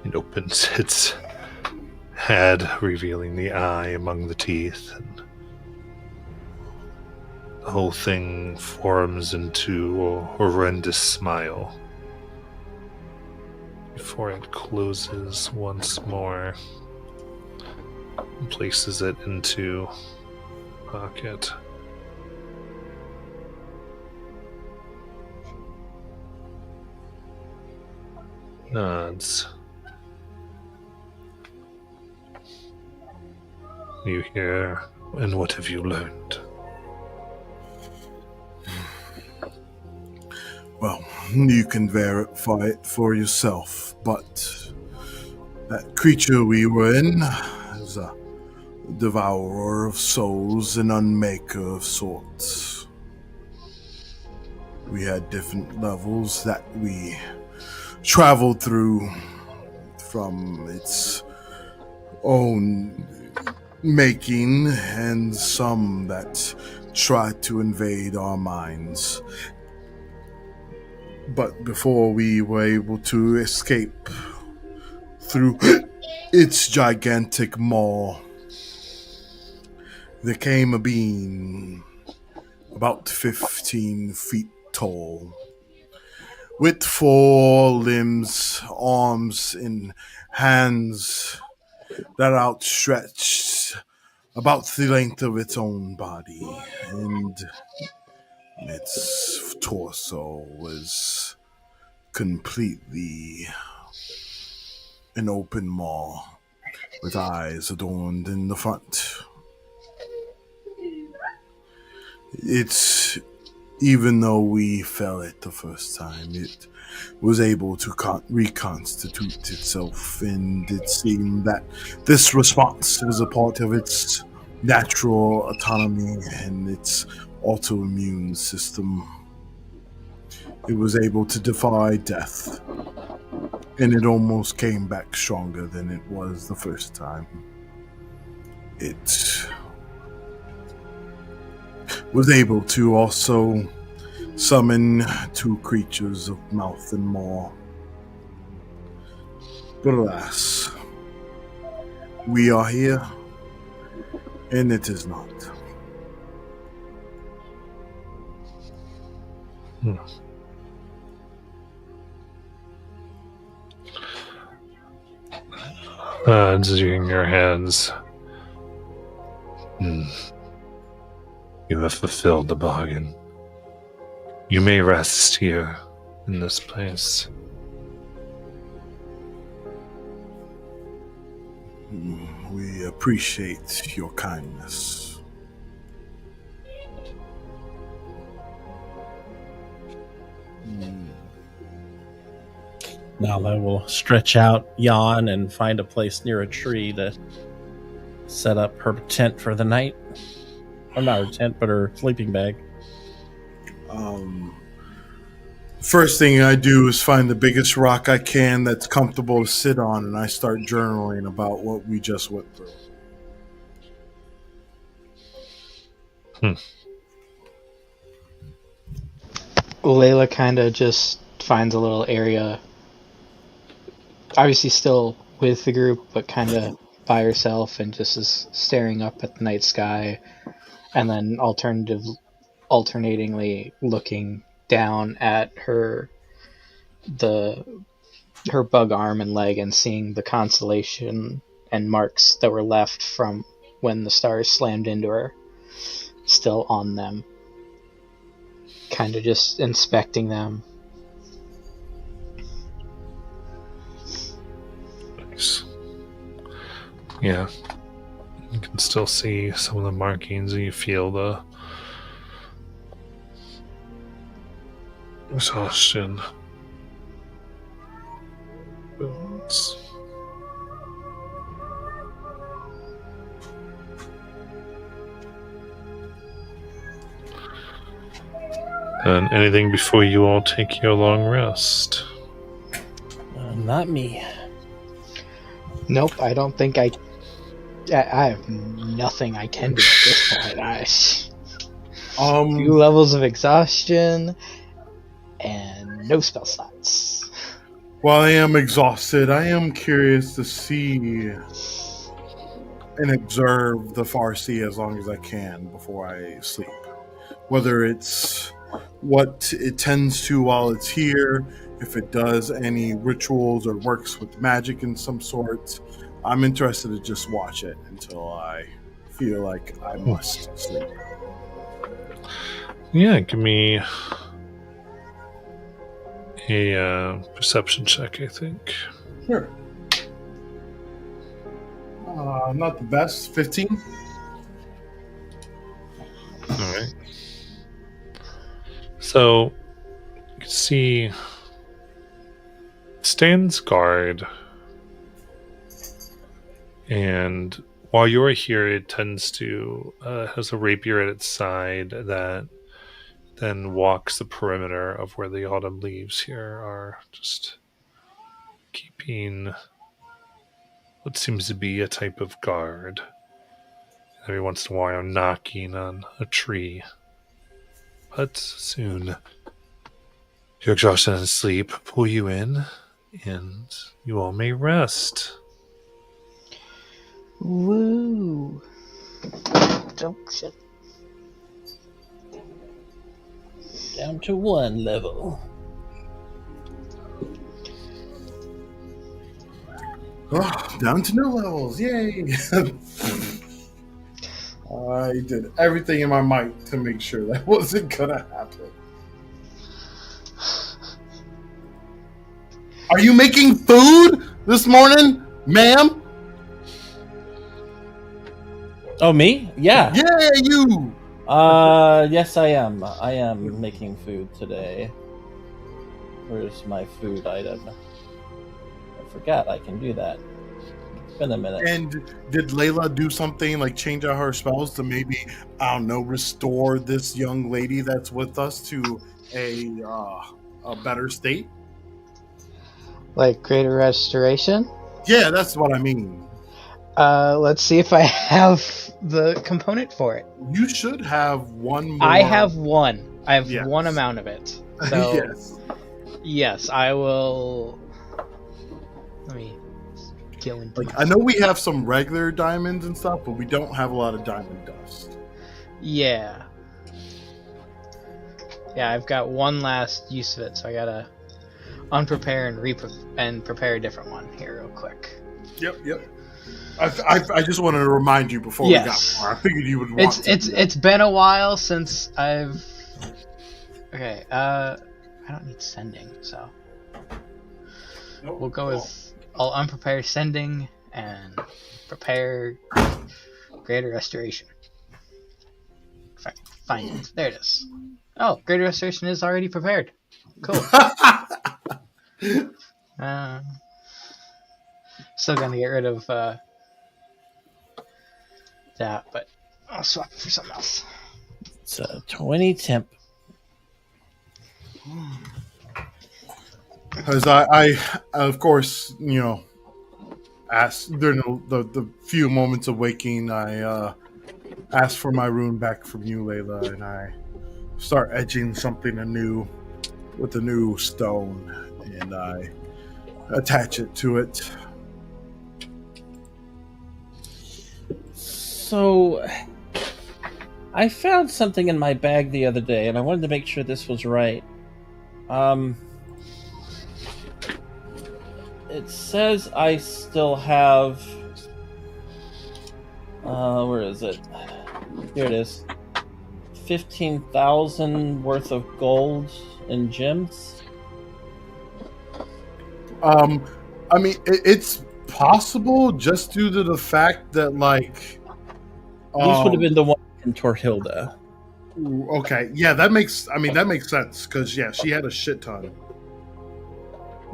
It opens its head, revealing the eye among the teeth, and the whole thing forms into a horrendous smile before it closes once more and places it into a pocket. Nods. You hear, and what have you learned? Well, you can verify it for yourself, but that creature we were in is a devourer of souls and unmaker of sorts. We had different levels that we traveled through from its own making, and some that tried to invade our minds. But before we were able to escape through its gigantic maw, there came a being about 15 feet tall, with 4 limbs, arms, and hands that outstretched about the length of its own body, and its torso was completely an open maw with eyes adorned in the front. It's, even though we fell it the first time, it was able to reconstitute itself, and it seemed that this response was a part of its natural autonomy and its autoimmune system. It was able to defy death, and it almost came back stronger than it was the first time. It was able to also summon 2 creatures of mouth and maw. But alas, we are here, and it is not. Using your hands. You have fulfilled the bargain. You may rest here in this place. We appreciate your kindness. Nala will stretch out, yawn, and find a place near a tree to set up her tent for the night. Or not her tent, but her sleeping bag. First thing I do is find the biggest rock I can that's comfortable to sit on, and I start journaling about what we just went through. Layla kind of just finds a little area, obviously still with the group, but kind of by herself, and just is staring up at the night sky. And then alternatingly looking down at her bug arm and leg and seeing the constellation and marks that were left from when the stars slammed into her still on them. Kind of just inspecting them. Nice. Yeah. You can still see some of the markings, and you feel the exhaustion. Builds. And anything before you all take your long rest? Not me. Nope, I don't think I have nothing I can do at this point. Few levels of exhaustion and no spell slots. While I am exhausted, I am curious to see and observe the Farsi as long as I can before I sleep. Whether it's what it tends to while it's here, if it does any rituals or works with magic in some sort. I'm interested to just watch it until I feel like I must sleep. Yeah, give me a perception check, I think. Sure. Not the best. 15? Alright. So, you can see it stands guard, and while you're here, it tends to has a rapier at its side that then walks the perimeter of where the autumn leaves here are, just keeping what seems to be a type of guard. Every once in a while, knocking on a tree. But soon, your exhaustion and sleep pull you in, and you all may rest. Woo! Oh, shit. Down to 1 level. Oh, down to no levels. Yay! I did everything in my might to make sure that wasn't gonna happen. Are you making food this morning, ma'am? Oh, me? Yeah. Yeah, you! Yes, I am. I am making food today. Where's my food item? I forgot I can do that. It's been a minute. And did Layla do something like change out her spells to maybe, I don't know, restore this young lady that's with us to a better state? Like greater restoration? Yeah, that's what I mean. Let's see if I have the component for it. You should have one more. I have one. I have Yes. one amount of it. So Yes. yes, I will. Let me go into. Like, I know we have some regular diamonds and stuff, but we don't have a lot of diamond dust. Yeah. Yeah, I've got one last use of it, so I gotta unprepare and prepare a different one here real quick. Yep. I just wanted to remind you before Yes. we got far. I figured you would want to. It's been a while since I've. Okay, I don't need sending, so Nope. we'll go with I'll unprepare sending and prepare greater restoration. If I can find it, there it is. Oh, greater restoration is already prepared. Cool. Still gonna get rid of that, but I'll swap it for something else. It's a 20 temp. Because I, of course, asked during the few moments of waking, I asked for my rune back from you, Layla, and I start edging something anew with a new stone, and I attach it to it. So, I found something in my bag the other day, and I wanted to make sure this was right. It says I still have. Where is it? Here it is. 15,000 worth of gold and gems. I mean, it's possible just due to the fact that, like, These would have been the one from Torhilda. okay, yeah, that makes sense because yeah, she had a shit ton.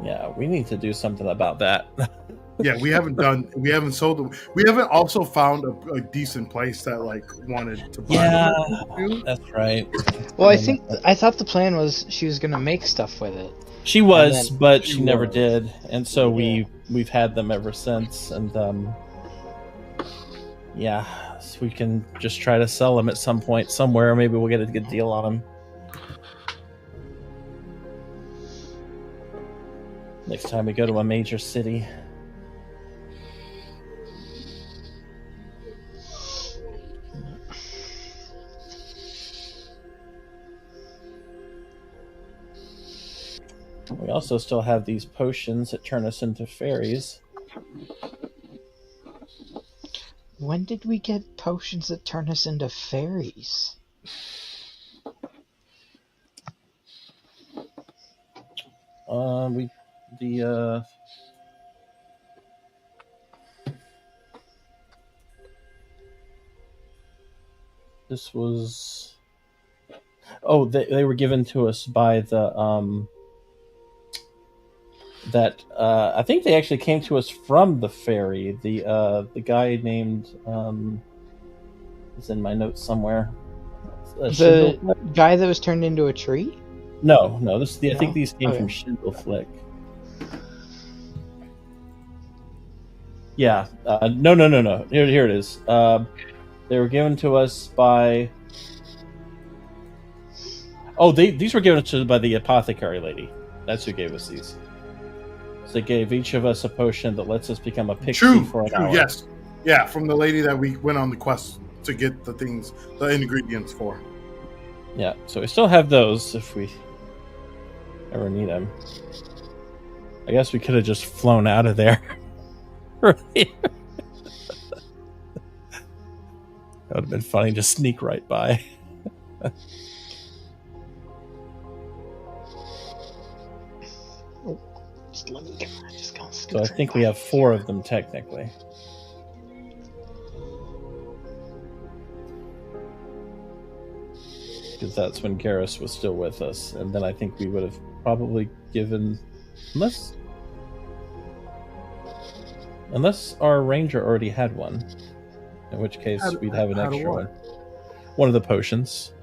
Yeah, we need to do something about that. Yeah, we haven't sold them. We haven't also found a decent place that like wanted to buy Yeah, them. that's right. Well, I thought the plan was she was gonna make stuff with it. She was, then- but she never was. did, and so Yeah. we've had them ever since, and yeah, so we can just try to sell them at some point somewhere. Maybe we'll get a good deal on them. Next time we go to a major city. We also still have these potions that turn us into fairies. When did we get potions that turn us into fairies? This was. Oh, they were given to us by the I think they actually came to us from the fairy. The guy named is in my notes somewhere. The guy that was turned into a tree? No. I think No? these came Okay. from Schindlerflick. Yeah. No. Here it is. They were given to us by. Oh, these were given to us by the apothecary lady. That's who gave us these. So they gave each of us a potion that lets us become a pixie for an hour. Yes, yeah, from the lady that we went on the quest to get the ingredients for. Yeah. So we still have those if we ever need them. I guess we could have just flown out of there. Right. That would have been funny to sneak right by. Just let me go. Just go. So I think we have 4 of them technically. Because that's when Garrus was still with us, and then I think we would have probably given, unless our ranger already had one, in which case we'd have an Had a extra what? one. One of the potions.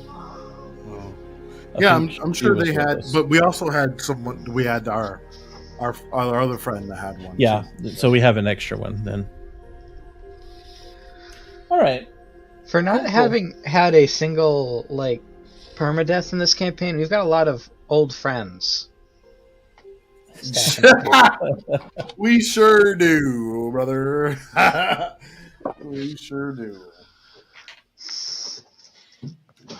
I Yeah, think I'm she sure was they with had, us. but we also had someone. We had our other friend that had one. Yeah, so we have an extra one then. All right. For not Cool. having had a single like permadeath in this campaign, we've got a lot of old friends. stacking up here. We sure do, brother. We sure do.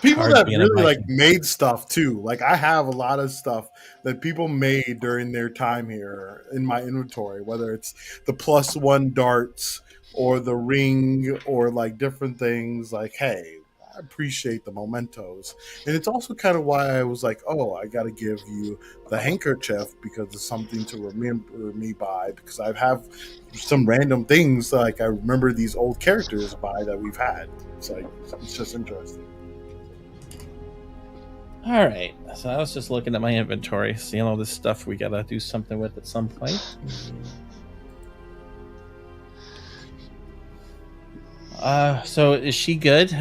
People Hard that being a really like Viking. made stuff too. Like I have a lot of stuff that people made during their time here in my inventory, whether it's the +1 darts or the ring or like different things. Like, hey, I appreciate the mementos, and it's also kind of why I was like, oh, I got to give you the handkerchief because it's something to remember me by. Because I have some random things like I remember these old characters by that we've had. It's like it's just interesting. All right. So I was just looking at my inventory, seeing all this stuff we gotta do something with at some point. So is she good?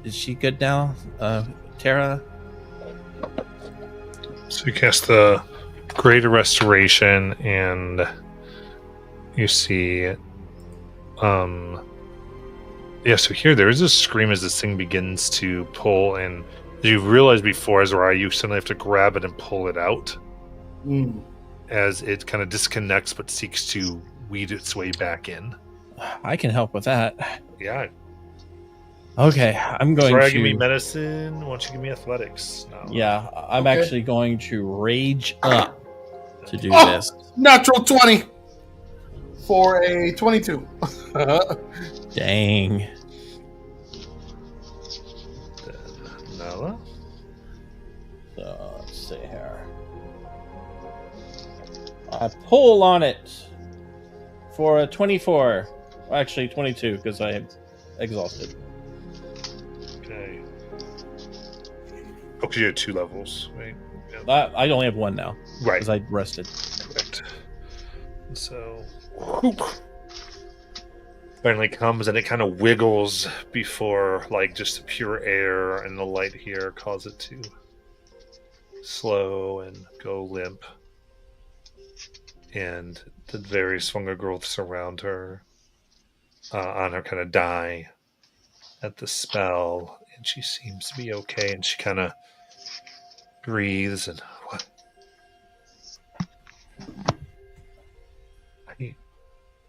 Is she good now, Tara? So you cast the Greater Restoration, and you see, yeah. So here, there is a scream as this thing begins to pull, and you've realized before, Azariah, you suddenly have to grab it and pull it out as it kind of disconnects, but seeks to weed its way back in. I can help with that. Yeah. Okay, I'm going Try to give me medicine. Why don't you give me athletics? No. Yeah, I'm Okay. actually going to rage up to do Oh! this. Natural 20 for a 22. Dang. Then Nala. So let's see here. I pull on it for a 24. Well, actually, 22 because I am exhausted. Okay. Oh, 'cause you had 2 levels, right? Yeah. I only have 1 now Right. because I rested. Correct. So, whoop. Finally comes and it kind of wiggles before, like, just the pure air and the light here cause it to slow and go limp. And the various fungal growths around her, on her, kind of die at the spell, and she seems to be okay. And she kind of breathes and what? He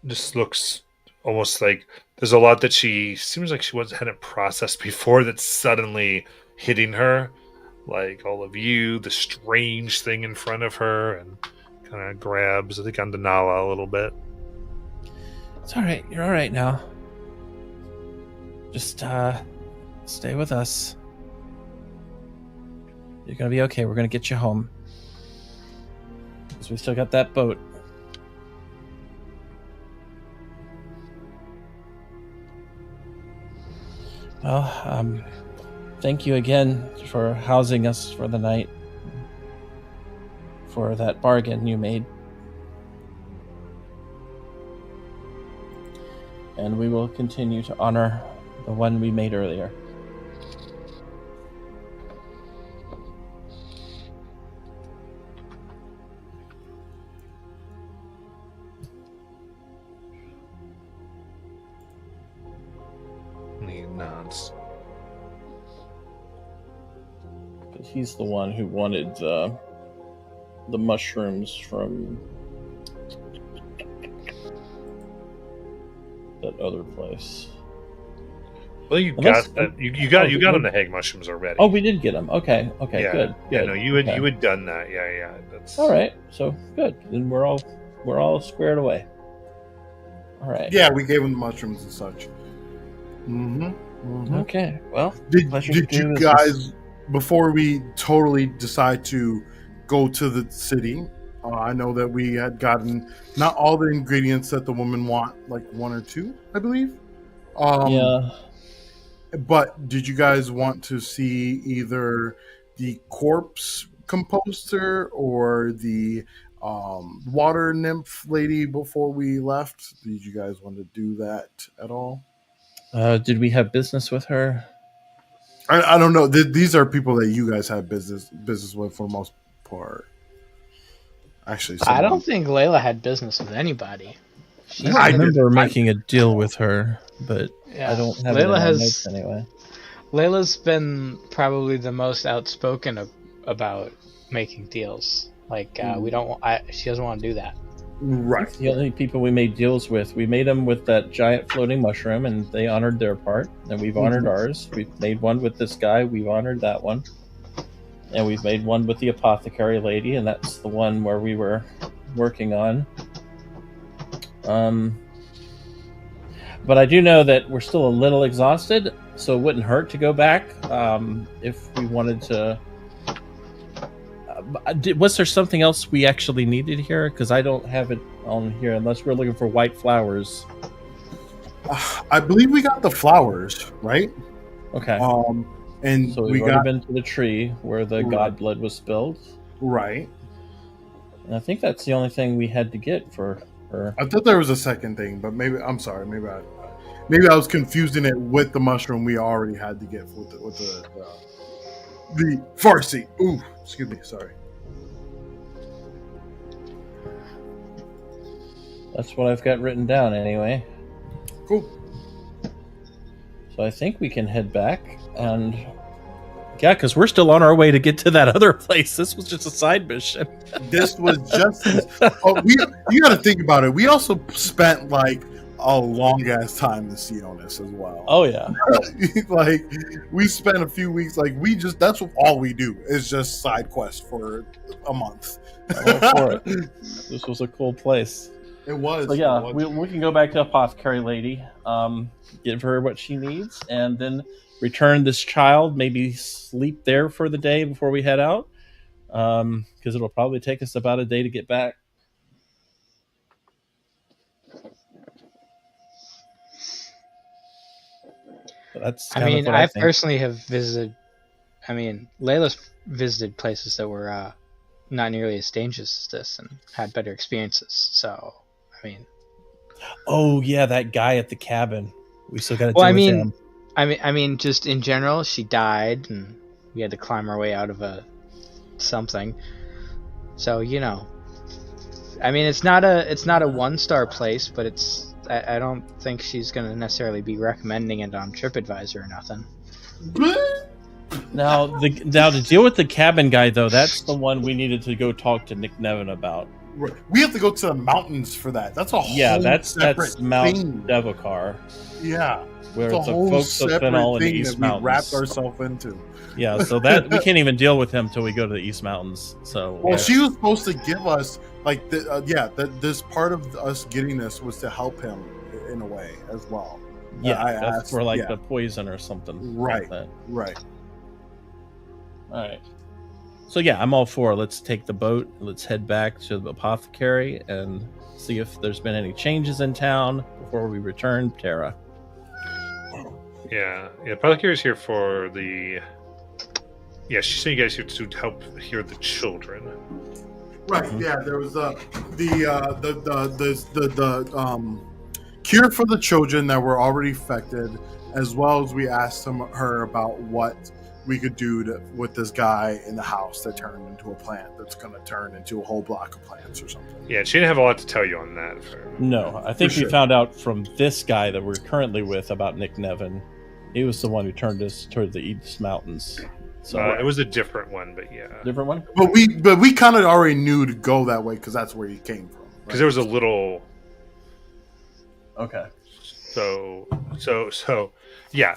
just looks almost like there's a lot that she seems like she hadn't processed before that's suddenly hitting her, like all of you, the strange thing in front of her, and kind of grabs, I think, onto Nala a little bit. It's all right. You're all right now. Just stay with us. You're gonna be okay. We're gonna get you home. Because we still got that boat. Well, thank you again for housing us for the night. For that bargain you made. And we will continue to honor the one we made earlier. And he nods. He's the one who wanted the mushrooms from that other place. Well, you Unless- got that. You got them the hag mushrooms already. Oh, we did get them. Okay, yeah, good. Yeah, good. no, you had Okay. you had done that. Yeah. That's All right, so good. Then we're all squared away. All right. Yeah, we gave him the mushrooms and such. Okay. Well, Did pleasure you doing this. guys, before we totally decide to go to the city, I know that we had gotten not all the ingredients that the women want, like 1 or 2, I believe. Yeah. But did you guys want to see either the corpse composter or the water nymph lady before we left? Did you guys want to do that at all? Did we have business with her? I don't know. These are people that you guys have business with for the most part. Actually, I don't think Layla had business with anybody. I did. remember making a deal with her, but Yeah. I don't have it in Layla my has notes anyway. Layla's been probably the most outspoken about making deals. Like we don't. She doesn't want to do that. Right. The only people we made deals with, we made them with that giant floating mushroom, and they honored their part, and we've honored ours. We've made one with this guy, we've honored that one, and we've made one with the apothecary lady, and that's the one where we were working on. But I do know that we're still a little exhausted, so it wouldn't hurt to go back if we wanted to. Was there something else we actually needed here? Because I don't have it on here unless we're looking for white flowers. I believe we got the flowers, right? Okay. And So we we've already got been to the tree where the Right. god blood was spilled. right. And I think that's the only thing we had to get for her. I thought there was a second thing, but maybe I'm sorry. Maybe I was confusing it with the mushroom we already had to get with the Farsi. Ooh, excuse me. Sorry. That's what I've got written down anyway. Cool. So I think we can head back and yeah, because we're still on our way to get to that other place. This was just a side mission. This was just. You got to think about it. We also spent like a long ass time to see on this as well. Oh yeah. Like we spent a few weeks. Like that's all we do is just side quest for a month. I'm all for it. This was a cool place. It was. So yeah, it was. we can go back to Apothecary Lady, give her what she needs, and then return this child. Maybe sleep there for the day before we head out, because it'll probably take us about a day to get back. But that's I kind mean, of what I I think. personally have visited. I mean, Layla's visited places that were not nearly as dangerous as this and had better experiences. So, I mean, Oh yeah, that guy at the cabin. We still got to well, deal I with mean, him. I mean, just in general, she died, and we had to climb our way out of something. So I mean, it's not a 1-star place, but I don't think she's gonna necessarily be recommending it on TripAdvisor or nothing. Now to deal with the cabin guy though, that's the one we needed to go talk to Nick Nevin about. We have to go to the mountains for that. That's a whole Yeah, that's separate Mount thing. Devokar, Yeah, where it's a it's the whole folks of separate Fennel in the thing East that we Mountains. wrapped ourselves into. Yeah, so that we can't even deal with him till we go to the East Mountains. So Well, she was supposed to give us like this part of us getting this was to help him in a way as well. yeah, I that's asked- for like yeah. the poison or something. Right. Like that. Right. All right. So yeah, I'm all for it. Let's take the boat. Let's head back to the apothecary and see if there's been any changes in town before we return Terra. Yeah, Apothecary's here for the. Yeah, she sent you guys here to help hear the children. Right. Yeah. There was the cure for the children that were already affected, as well as we asked her about what we could do with this guy in the house that turned into a plant that's going to turn into a whole block of plants or something. Yeah, she didn't have a lot to tell you on that. No, I think For we sure. found out from this guy that we're currently with about Nick Nevin. He was the one who turned us toward the East Mountains. So It was a different one, but yeah, different one. But we kind of already knew to go that way because that's where he came from. because there was a little. Okay. So yeah.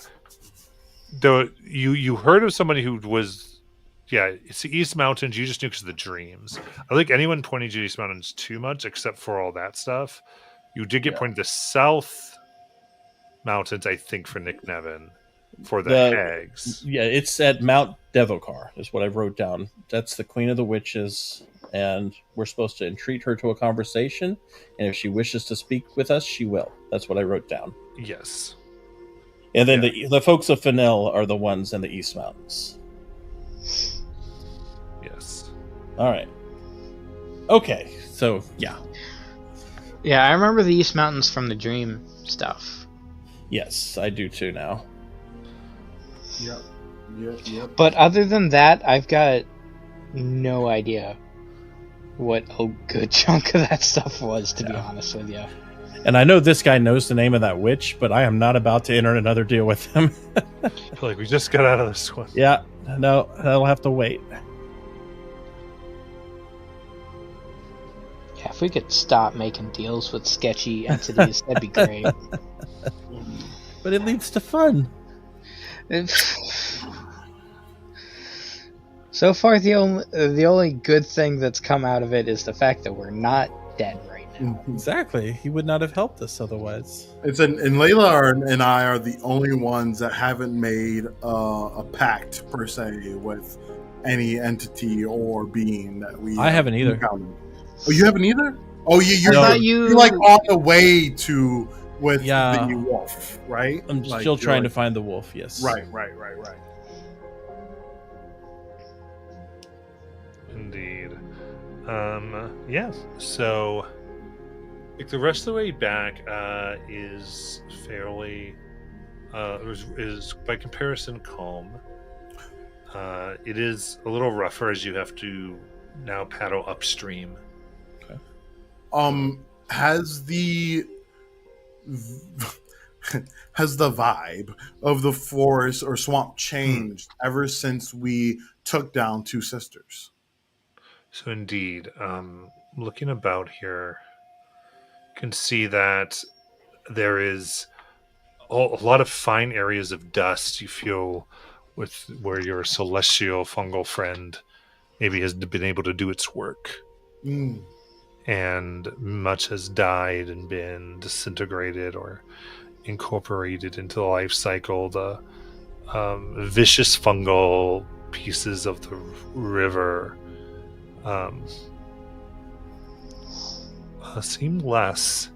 Though you heard of somebody who was, yeah, it's the East Mountains. You just knew because of the dreams. I think anyone pointing to East Mountains too much, except for all that stuff. You did get pointed to South Mountains, I think, for Nick Nevin for the hags. Yeah, it's at Mount Devokar, is what I wrote down. That's the Queen of the Witches, and we're supposed to entreat her to a conversation. And if she wishes to speak with us, she will. That's what I wrote down. Yes. And then the folks of Fennel are the ones in the East Mountains. Yes. All right. Okay. So yeah. Yeah, I remember the East Mountains from the dream stuff. Yes, I do too now. Yep. But other than that, I've got no idea what a good chunk of that stuff was, to be honest with you. And I know this guy knows the name of that witch, but I am not about to enter another deal with him. I feel like we just got out of this one. Yeah. No, that'll have to wait. Yeah, if we could stop making deals with sketchy entities, that'd be great. But it leads to fun. So far, the only good thing that's come out of it is the fact that we're not dead right now. Exactly. He would not have helped us otherwise. And Layla and I are the only ones that haven't made a pact per se with any entity or being that we. I haven't either. encountered. Oh, you haven't either? Oh, you're No. not. You're like on the way to with Yeah. the wolf, right? I'm Like, still you're trying to like- find the wolf, yes. Right. Indeed. Yeah. So, like the rest of the way back is fairly, is by comparison calm. It is a little rougher as you have to now paddle upstream. Has the vibe of the forest or swamp changed ever since we took down two sisters? So indeed, looking about here, you can see that there is a lot of fine areas of dust you feel with where your celestial fungal friend maybe has been able to do its work. Mm. And much has died and been disintegrated or incorporated into the life cycle. The vicious fungal pieces of the river seem less,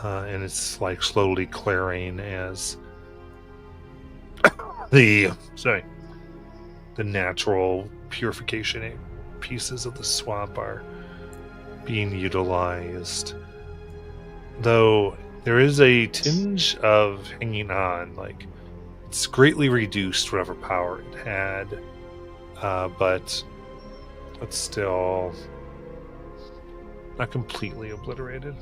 and it's like slowly clearing as the natural purification pieces of the swamp are being utilized. Though there is a tinge of hanging on, like it's greatly reduced whatever power it had, but it's still not completely obliterated.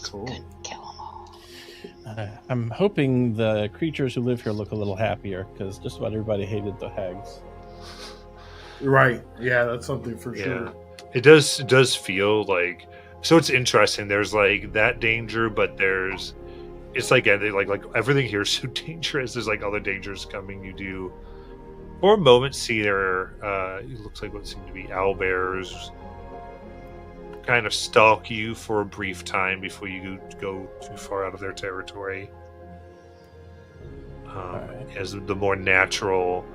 Cool. Kill 'em all. I'm hoping the creatures who live here look a little happier, because just about everybody hated the hags. Right. Yeah, that's something for Yeah. sure. It does feel like, so it's interesting. There's like that danger, but it's like everything here is so dangerous. There's like other dangers coming. You do for a moment see there it looks like what seem to be owlbears kind of stalk you for a brief time before you go too far out of their territory. Alright. As the more natural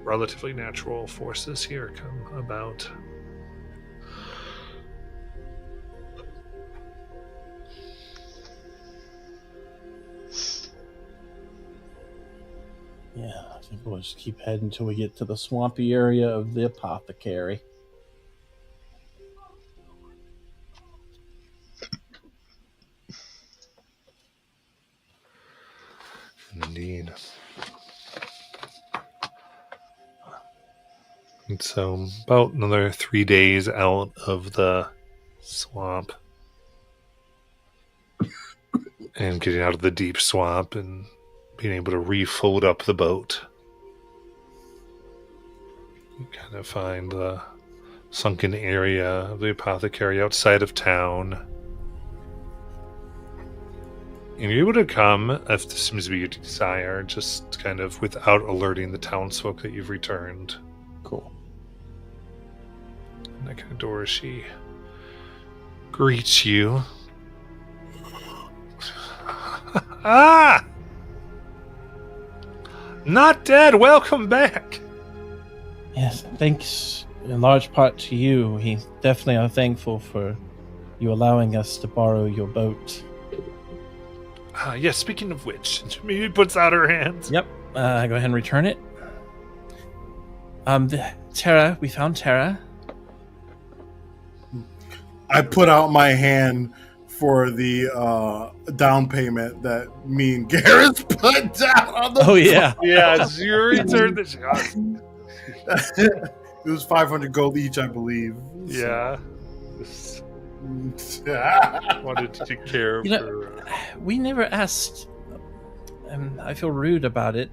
relatively natural forces here come about. Yeah, I think we'll just keep heading until we get to the swampy area of the apothecary. Indeed. And so, about another 3 days out of the swamp, and getting out of the deep swamp and being able to refold up the boat, you kind of find the sunken area of the apothecary outside of town. And you're able to come, if this seems to be your desire, just kind of without alerting the townsfolk that you've returned. Cool. And that kind of door, she greets you. Ah! Not dead! Welcome back! Yes, thanks in large part to you. We definitely are thankful for you allowing us to borrow your boat. Yes, speaking of which, Mimi puts out her hands. Yep, go ahead and return it. Terra, we found Terra. I put out my hand for the down payment that me and Garrett put down on the Oh, yeah. Yes, you returned the shot. It was 500 gold each, I believe. Yeah. Wanted to take care of You know, her. We never asked, and I feel rude about it,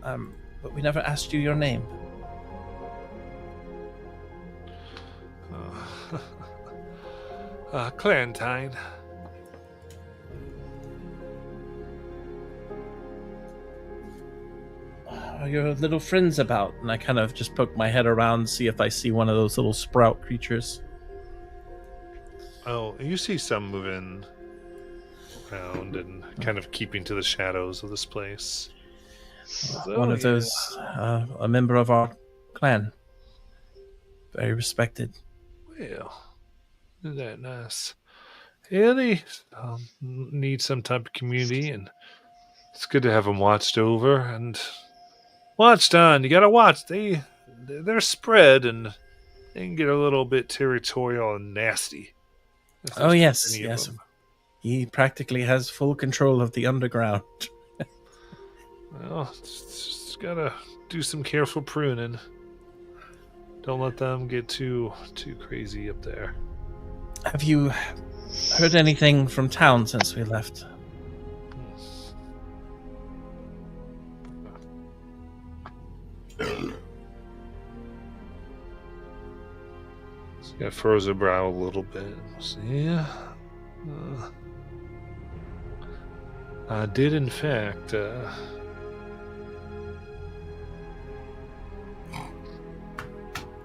but we never asked you your name. Clarentine. Are your little friends about? And I kind of just poke my head around, see if I see one of those little sprout creatures. Oh, you see some moving around and kind of keeping to the shadows of this place. One of those, a member of our clan. Very respected. Well, isn't that nice? Yeah, they need some type of community, and it's good to have them watched over and watched on. You gotta watch. They're spread, and they can get a little bit territorial and nasty. If Oh, there's yes, any of yes. them. He practically has full control of the underground. Well, just gotta do some careful pruning. Don't let them get too crazy up there. Have you heard anything from town since we left? This guy furrows her brow a little bit. Yeah. I did, in fact,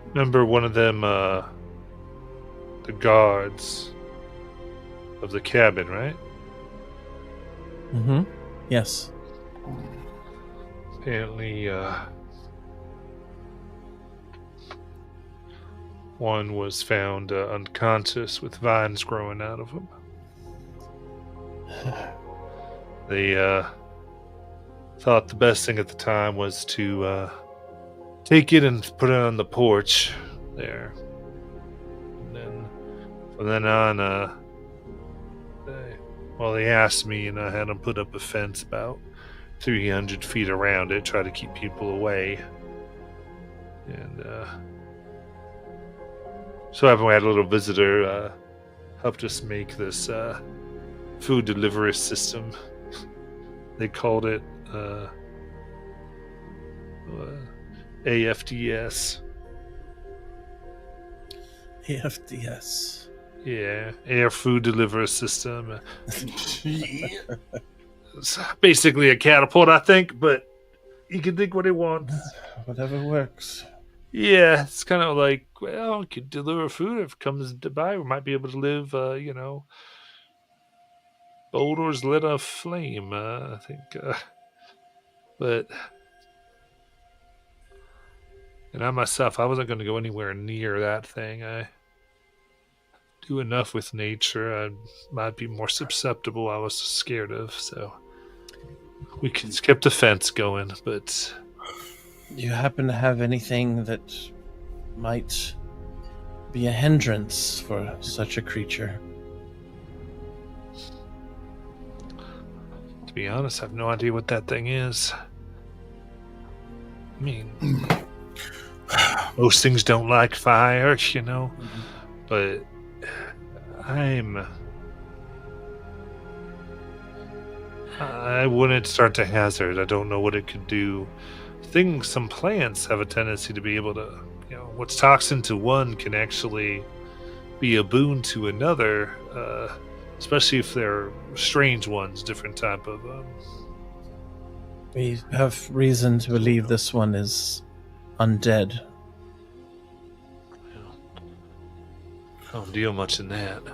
remember one of them, the guards of the cabin, right? Mm-hmm. Yes. Apparently, one was found unconscious with vines growing out of him. They thought the best thing at the time was to take it and put it on the porch there. And then from then on, they asked me, and I had them put up a fence about 300 feet around it, try to keep people away. And so we had a little visitor helped us make this food delivery system. They called it AFDS. AFDS. Yeah, Air Food Delivery System. It's basically a catapult, I think, but he can think what he wants. Whatever works. Yeah, it's kind of like, well, we could deliver food if it comes to buy. We might be able to live, boulders lit a flame, I think. But, and I myself, I wasn't going to go anywhere near that thing. I do enough with nature. I might be more susceptible. I was scared of, so we kept the fence going, but... Do you happen to have anything that might be a hindrance for such a creature? To be honest, I have no idea what that thing is. I mean, most things don't like fire, but I wouldn't start to hazard. I don't know what it could do. Some plants have a tendency to be able to, what's toxin to one can actually be a boon to another, especially if they're strange ones, different type of... We have reason to believe this one is undead. I don't deal much in that.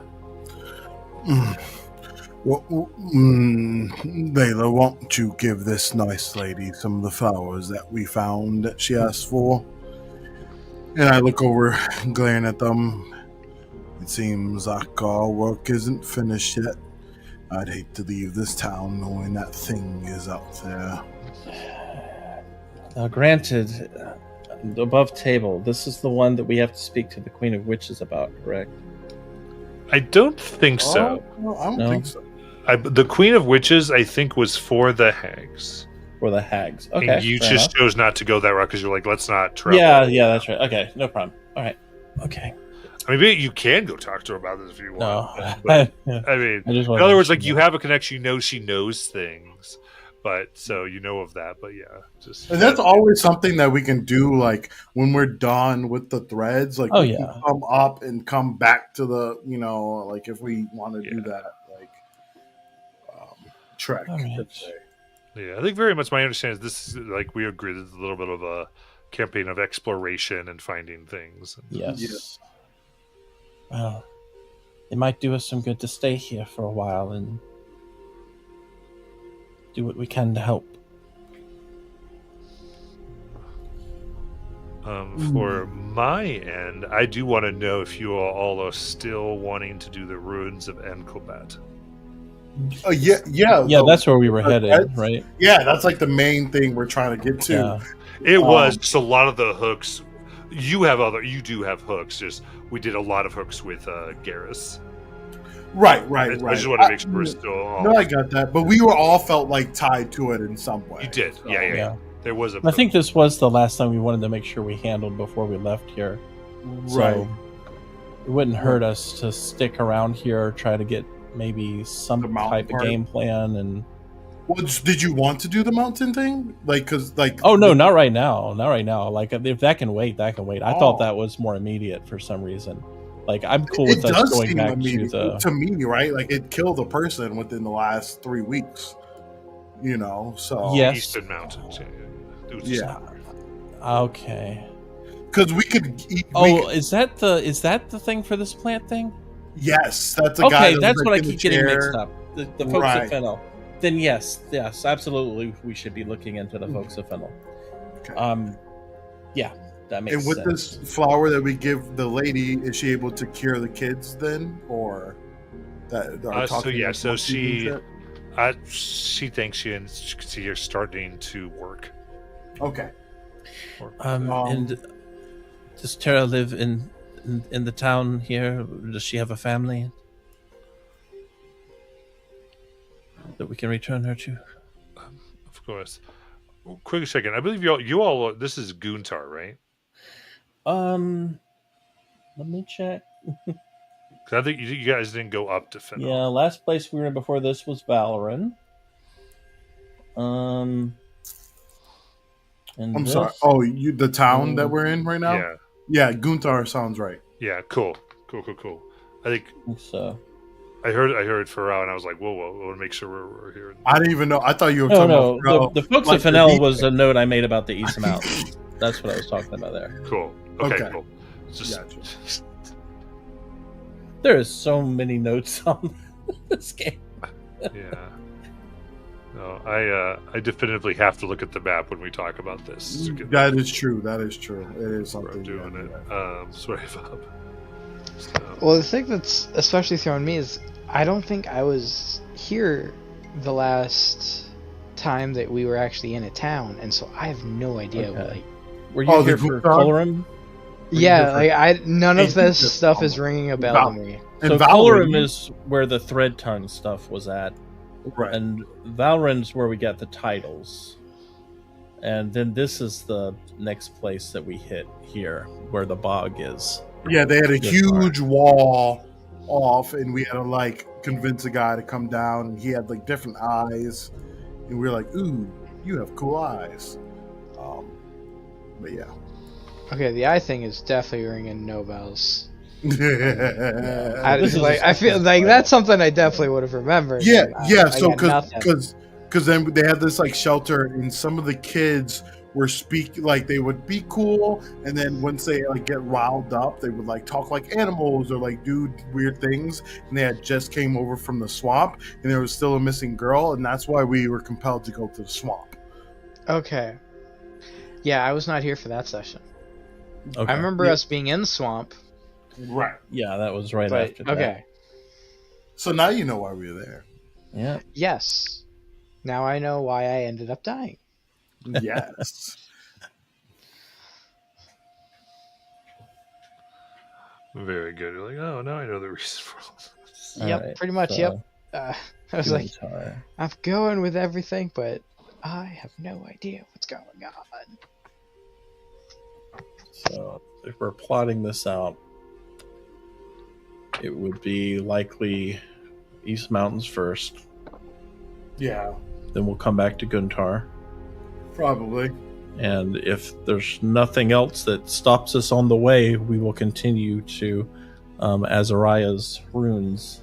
Well, Layla, won't you give this nice lady some of the flowers that we found that she asked for? And I look over, glaring at them. It seems like our work isn't finished yet. I'd hate to leave this town knowing that thing is out there. Now, granted, above table, this is the one that we have to speak to the Queen of Witches about, correct? I don't think so. No, I don't No. think so. The Queen of Witches, I think, was for the hags. For the hags. Okay. And you fair just enough. chose not to go that route because you're like, let's not travel. Yeah, that's right. Okay, no problem. All right. Okay. I mean, maybe you can go talk to her about this if you No. want. But, I mean, I just in other words, like, you have a connection, she knows things. But, so you know of that, but yeah. And that's always something that we can do, like, when we're done with the threads. Like, we can come up and come back to the, like, if we want to do that, like, trek. Right. Yeah, I think very much my understanding is this is, like, we agree this is a little bit of a campaign of exploration and finding things. Yes. Well, it might do us some good to stay here for a while and do what we can to help. For my end, I do want to know if you all are still wanting to do the ruins of Enkobat. Yeah, That's where we were headed, right? Yeah, that's like the main thing we're trying to get to. Yeah. It was just a lot of the hooks. You do have hooks. Just we did a lot of hooks with Garrus. Right. I just want to make sure we're still. No, I got that, but we were all felt like tied to it in some way. You did, So- yeah. There was a. I think this was the last time we wanted to make sure we handled before we left here. Right. So it wouldn't hurt us to stick around here, try to get maybe some The mountain type of part. game plan and Well, did you want to do the mountain thing? Oh no, not right now. Not right now. Like if that can wait, that can wait. I Oh. thought that was more immediate for some reason. Like, I'm cool It with us does going seem back to immediate the. me, right? Like it killed a person within the last 3 weeks. You know, so Yes. Eastern Mountains. yeah, Okay. because we could. Is that the thing for this plant thing? Yes, that's a guy. Okay, that's what I in the keep getting chair. mixed up. The folks at Right. Fennel. Then yes, absolutely, we should be looking into the folks at Fennel. Okay. Yeah, that makes And with sense. this flower that we give the lady, is she able to cure the kids then, or that? are So talking yeah, like so monkeys and she thanks you, and she can see you're starting to work. shit? Okay. And does Tara live in the town here? Does she have a family that we can return her to? Of course. Quick second. I believe you all. This is Guntar, right? Let me check. Because I think you guys didn't go up to Fennel. Yeah, last place we were in before this was Valoran. And I'm this- sorry. Oh, the town that we're in right now? Yeah. Yeah, Guntar sounds right. Yeah. Cool. I think So I heard Pharrell, and I was like, whoa. I want to make sure we're here. I didn't even know. I thought you were no, talking no. about The folks like at Fennel the was a note I made about the East Mountains. That's what I was talking about there. Cool. Okay. Okay. Cool. Just, Gotcha. There is so many notes on this game. yeah. No, I definitively have to look at the map when we talk about this. To get That is true. That is true. It is we're something. doing yeah. it. Sorry, Bob. So, Well, the thing that's especially throwing me is I don't think I was here the last time that we were actually in a town, and so I have no idea. Okay. Like, Were you Oh, the here for Gupta? Colorum? yeah, like none of And this the- stuff is ringing a bell to me. And So Valerie- Colorum is where the thread tongue stuff was at, right. and Valran's where we got the titles. And then this is the next place that we hit here, where the bog is. Yeah, they had a Yes, huge wall off, and we had to like convince a guy to come down, and he had like different eyes, and we were like, "Ooh, you have cool eyes." But yeah. Okay, the eye thing is definitely ringing no bells. This is I feel like that's something I definitely would have remembered. Yeah, and yeah. I So got nothing. because then they had this like shelter, and some of the kids were like they would be cool, and then once they like get riled up, they would like talk like animals or like do weird things. And they had just came over from the swamp, and there was still a missing girl, and that's why we were compelled to go to the swamp. Okay. Yeah, I was not here for that session. Okay. I remember us being in the swamp, Right. Yeah, that was right but after that. okay. So now you know why we were there. Yeah. Yes. Now I know why I ended up dying. Yes. very good. You're like, oh, now I know the reason for all this. All Yep, right, pretty much. so Yep. I was like, Guntar. I'm going with everything, but I have no idea what's going on. So if we're plotting this out, it would be likely East Mountains first. Yeah. Then we'll come back to Guntar. Probably. And if there's nothing else that stops us on the way, we will continue to Azariah's ruins.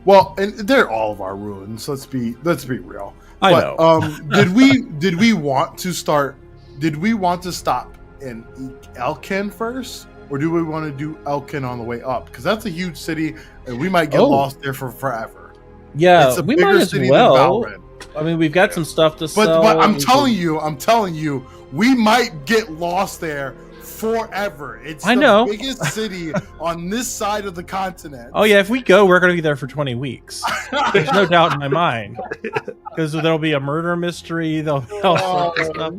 Well, and they're all of our ruins. Let's be real. I But, know. did we want to start? Did we want to stop in Elkin first, or do we want to do Elkin on the way up? Because that's a huge city, and we might get Oh. lost there for forever. Yeah, it's a we bigger might as city well. than Valorant. I mean, we've got some stuff to But sell. I'm We telling can- you, we might get lost there forever. It's I the know. biggest city on this side of the continent. Oh yeah, if we go, we're going to be there for 20 weeks. There's no doubt in my mind. Because there'll be a murder mystery. There'll be all sorts of stuff.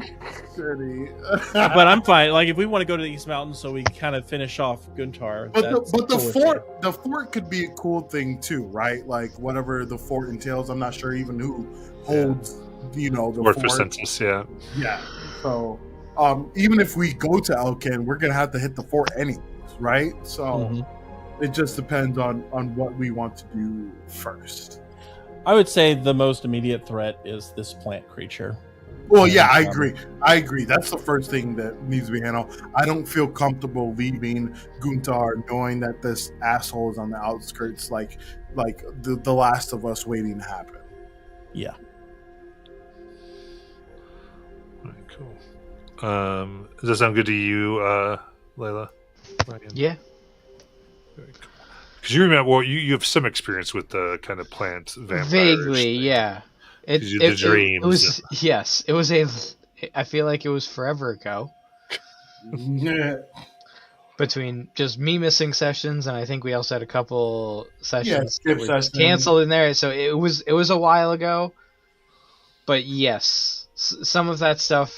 City. But I'm fine. Like if we want to go to the East Mountains, so we kind of finish off Guntar. But that's the cool with me. fort could be a cool thing too, right? Like whatever the fort entails. I'm not sure even who holds, the Worth for fort. census, yeah. Yeah. So even if we go to Elkin, we're gonna have to hit the fort anyways, right? So Mhm. it just depends on what we want to do first. I would say the most immediate threat is this plant creature. Well, yeah, I And, agree. I agree. That's the first thing that needs to be handled. I don't feel comfortable leaving Guntar knowing that this asshole is on the outskirts, like the Last of Us waiting to happen. Yeah. All right, cool. Does that sound good to you, Layla? Ryan? Yeah. Very cool. Because you remember, well, you have some experience with the kind of plant vampires. Vaguely, thing. yeah. It, 'Cause you did it dreams. was yes. It was a. I feel like it was forever ago. Between just me missing sessions, and I think we also had a couple sessions skip that were sessions. canceled in there. So it was a while ago. But yes, some of that stuff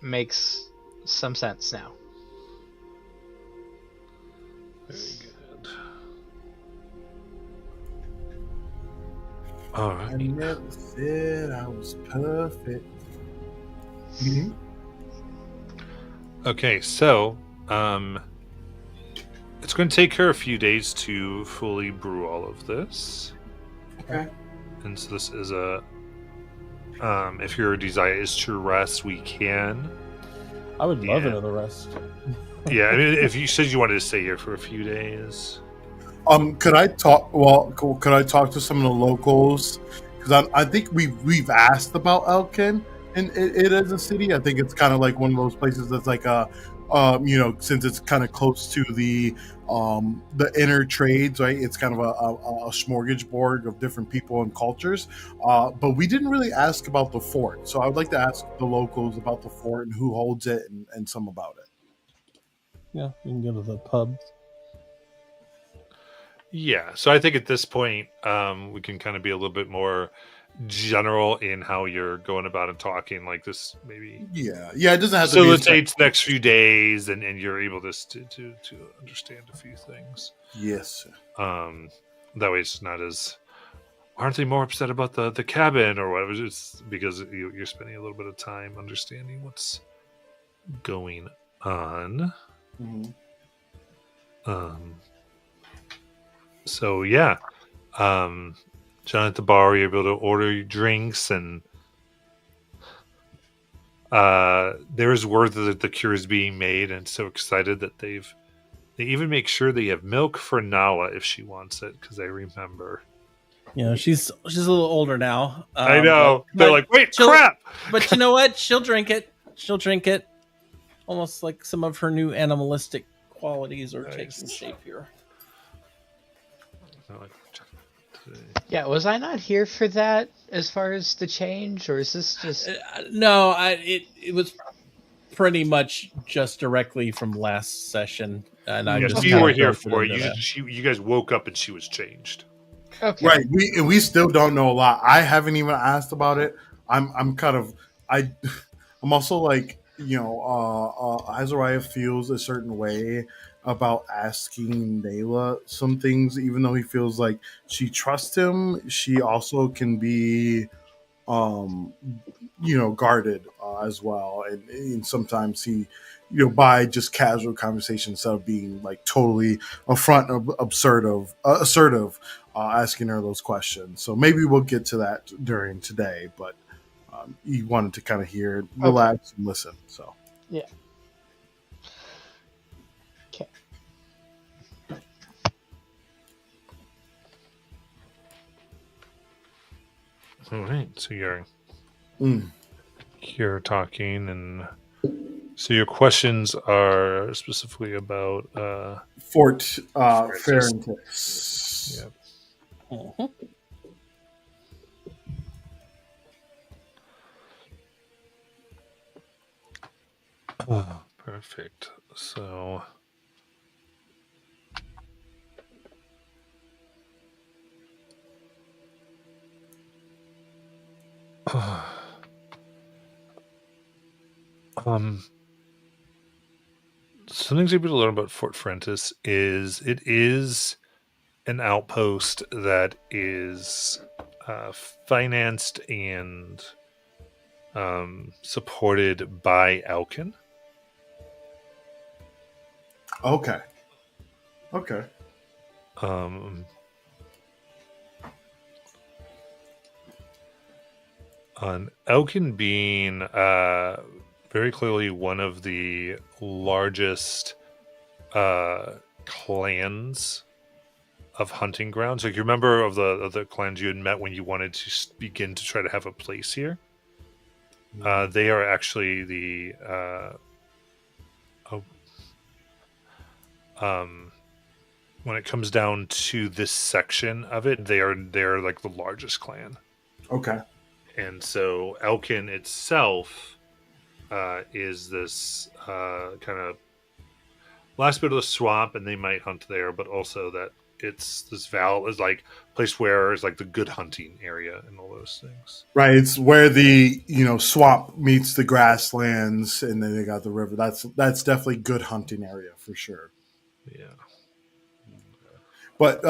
makes some sense now. Very good. All I right. never said I was perfect. Mhm. Okay, so it's going to take her a few days to fully brew all of this. Okay. And so this is a if your desire is to rest, we can. I would love Yeah. another rest. Yeah, I mean, if you said you wanted to stay here for a few days. Could I talk? Well, could I talk to some of the locals? Because I think we've asked about Elkin, and it is a city. I think it's kind of like one of those places that's like a, since it's kind of close to the inner trades, right? It's kind of a smorgasbord of different people and cultures. But we didn't really ask about the fort, so I would like to ask the locals about the fort and who holds it and some about it. Yeah, we can go to the pub. Yeah, so I think at this point, we can kind of be a little bit more general in how you're going about and talking. Like this, maybe Yeah, it doesn't have to be. facilitates the next few days, and you're able to understand a few things. Yes. That way it's not as. Aren't they more upset about the cabin or whatever? It's because you're spending a little bit of time understanding what's going on. Mhm. So yeah, John at the bar, you're able to order your drinks, and there's word that the cure is being made, and so excited that they even make sure they have milk for Nala if she wants it, because they remember. You know, she's a little older now. I know. but They're like, wait, she'll- crap! But you know what? She'll drink it. Almost like some of her new animalistic qualities are Nice. taking shape here. They're like, Yeah, was I not here for that as far as the change, or is this just No, it was pretty much just directly from last session, and I yeah, just so you kinda were here filtered for it. into that. You guys woke up and she was changed. okay? Right. We still don't know a lot. I haven't even asked about it. I'm kind of I'm also like, Azariah feels a certain way about asking Nayla some things, even though he feels like she trusts him. She also can be guarded as well, and sometimes he, by just casual conversation instead of being like totally assertive, asking her those questions. So maybe we'll get to that during today, but he wanted to kind of hear, relax, and listen. So Yeah. Okay. All right, so Mm. you're talking, and so your questions are specifically about Fort Francis. Farentis. Yep. Mhm. Oh, perfect. So some things you're able to learn about Fort Francis is it is an outpost that is financed and supported by Elkin. Okay. On Elkin being very clearly one of the largest clans of hunting grounds. Like you remember of the clans you had met when you wanted to begin to try to have a place here. They are actually the when it comes down to this section of it, they're like the largest clan. Okay. And so Elkin itself is this kind of last bit of the swamp, and they might hunt there, but also that it's this Val is like place where is like the good hunting area and all those things. Right. It's where the swamp meets the grasslands, and then they got the river. That's definitely good hunting area for sure. Yeah. But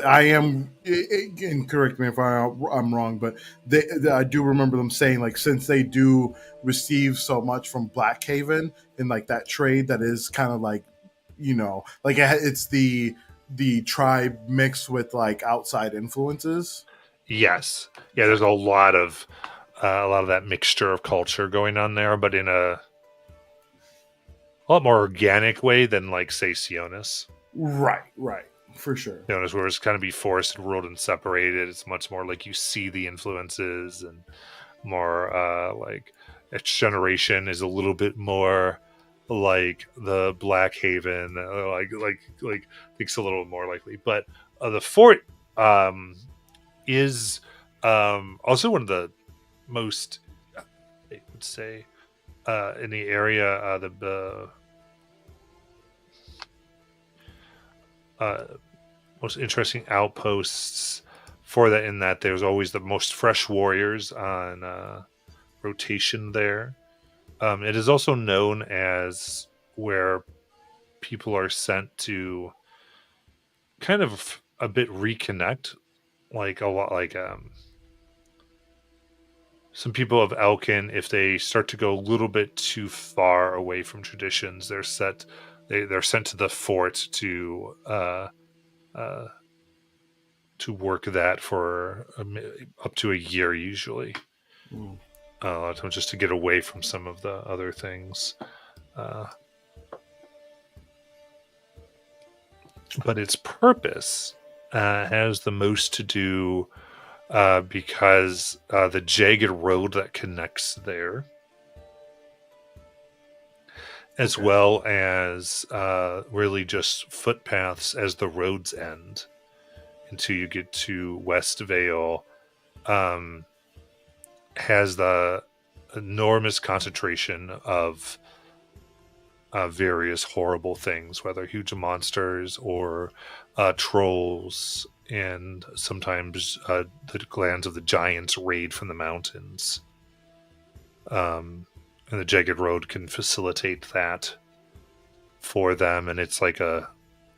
I am, and correct me if I'm wrong, but I do remember them saying, like, since they do receive so much from Blackhaven in like that trade, that is kind of like, like it's the tribe mixed with like outside influences. Yes. Yeah. There's a lot of that mixture of culture going on there, but in a lot more organic way than like say Sionis. Right. For sure. Sionis, where it's kind of be forced and ruled and separated. It's much more like you see the influences and more like each generation is a little bit more like the Blackhaven, like thinks a little more likely. But the fort is also one of the most, I would say, in the area, the most interesting outposts for that, in that there's always the most fresh warriors on rotation there. It is also known as where people are sent to kind of a bit reconnect, like a lot like some people of Elkin, if they start to go a little bit too far away from traditions, they're sent to the fort to work that for up to a year usually. A lot of times just to get away from some of the other things. But its purpose has the most to do because the jagged road that connects there, as well as really just footpaths as the roads end until you get to West Vale, has the enormous concentration of various horrible things, whether huge monsters or trolls, and sometimes the clans of the giants raid from the mountains. And the jagged road can facilitate that for them, and it's like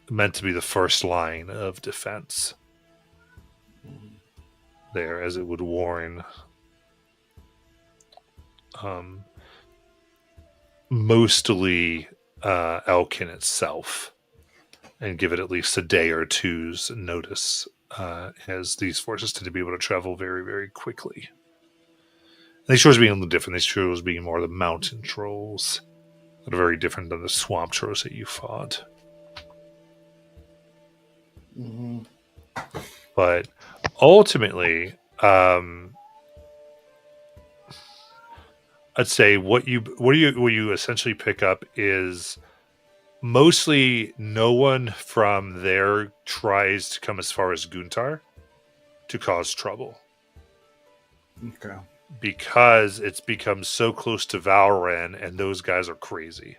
meant to be the first line of defense there, as it would warn mostly Elkin itself, and give it at least a day or two's notice, as these forces tend to be able to travel very, very quickly. And these trolls being a little different. These trolls being more the mountain trolls that are very different than the swamp trolls that you fought. Mm-hmm. But ultimately, I'd say what you essentially pick up is mostly no one from there tries to come as far as Guntar to cause trouble. Okay. Because it's become so close to Valren, and those guys are crazy.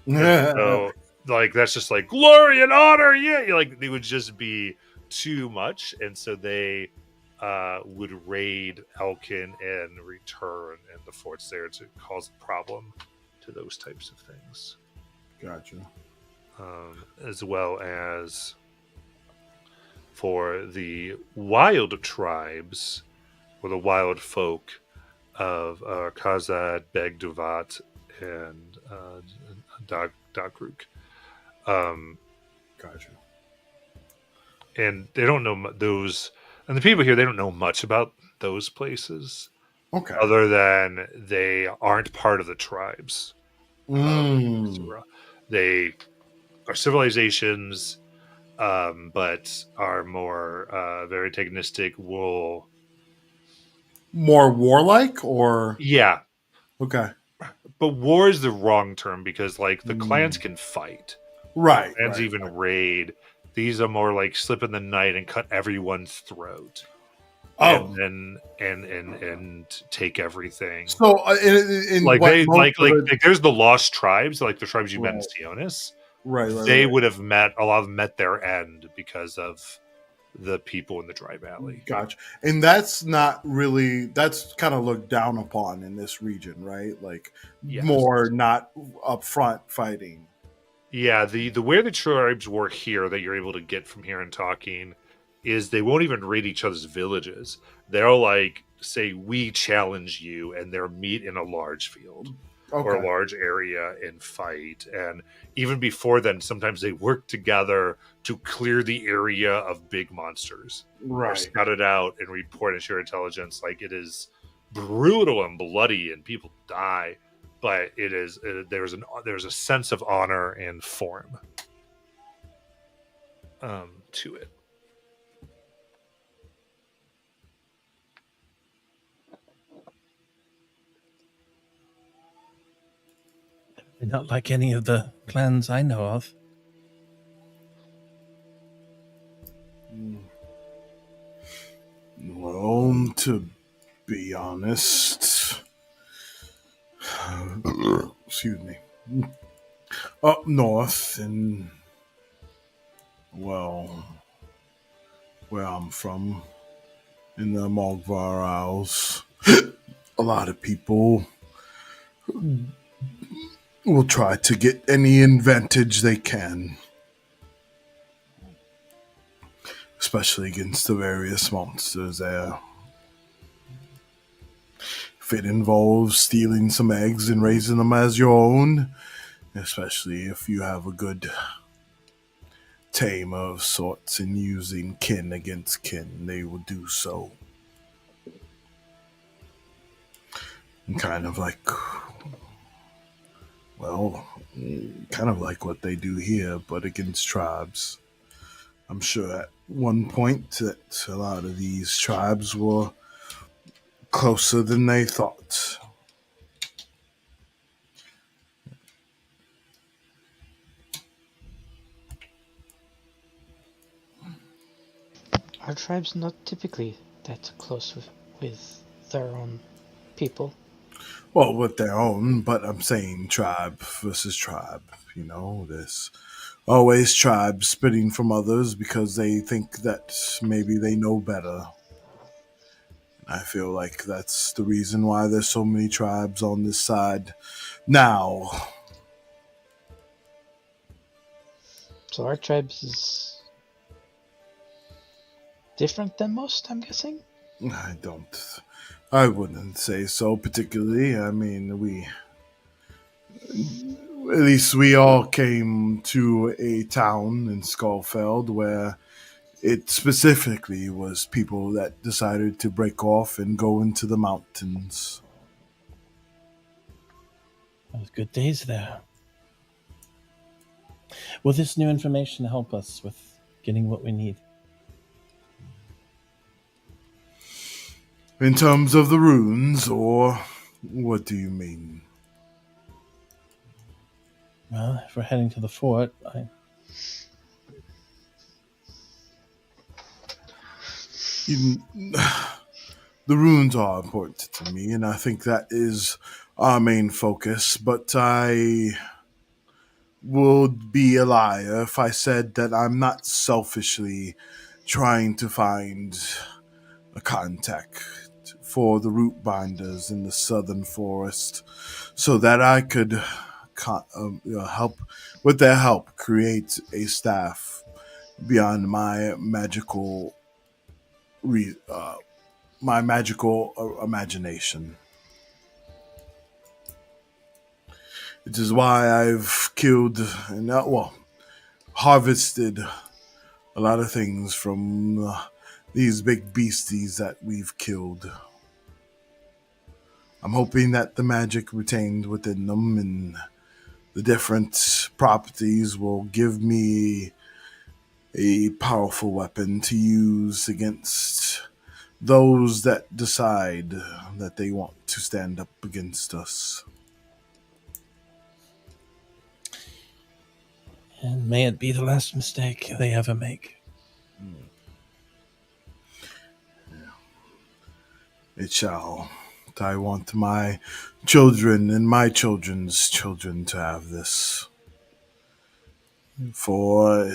So, like, that's just like glory and honor, yeah. Like, they would just be too much, and so they would raid Elkin and return, and the fort's there to cause a problem to those types of things. Gotcha. As well as for the wild tribes, or the wild folk of Khazad, Begduvat, and Dagruk. Gotcha. And they don't know those, and the people here, they don't know much about those places. Okay. other than they aren't part of the tribes. Mm. They are civilizations, but are more very antagonistic. Will More warlike, or yeah, okay. but war is the wrong term because like the clans Mm. can fight. Right. Clans Right. even raid. These are more like slip in the night and cut everyone's throat, Oh, and then and take everything. so in Like what they most of it? like there's the lost tribes, like the tribes you met in Right. Sionis. Right. Right. They Right. would have met a lot of them met their end because of the people in the Dry Valley. Gotcha. And that's not really, that's kind of looked down upon in this region, right? Like Yes. more not upfront fighting. Yeah, the where the tribes were here that you're able to get from here and talking is they won't even raid each other's villages. They'll like say we challenge you and they'll meet in a large field or a Okay. large area and fight. And even before then, sometimes they work together to clear the area of big monsters. Or Right. scout it out and report and share intelligence. Like it is brutal and bloody and people die, but there's a sense of honor and form to it. Not like any of the clans I know of. Well, to be honest, excuse me, up north and, well, where I'm from, in the Mogvar Isles, a lot of people will try to get any advantage they can, especially against the various monsters there. If it involves stealing some eggs and raising them as your own, especially if you have a good tamer of sorts and using kin against kin, they will do so. And kind of like, well, kind of like what they do here, but against tribes. I'm sure at one point that a lot of these tribes were closer than they thought. Are tribes not typically that close with their own people? Well, with their own, but I'm saying tribe versus tribe. You know, there's always tribes spitting from others because they think that maybe they know better. I feel like that's the reason why there's so many tribes on this side now. So our tribes is different than most, I'm guessing? I wouldn't say so particularly. I mean, at least we all came to a town in Skullfeld where it specifically was people that decided to break off and go into the mountains. Those good days there. Will this new information help us with getting what we need? In terms of the runes, or what do you mean? Well, if we're heading to the fort, The runes are important to me, and I think that is our main focus, but I would be a liar if I said that I'm not selfishly trying to find a contact for the root binders in the southern forest so that I could help, with their help, create a staff beyond my magical imagination. It is why I've killed and harvested a lot of things from these big beasties that we've killed. I'm hoping that the magic retained within them and the different properties will give me a powerful weapon to use against those that decide that they want to stand up against us. And may it be the last mistake they ever make. It shall. I want my children and my children's children to have this. For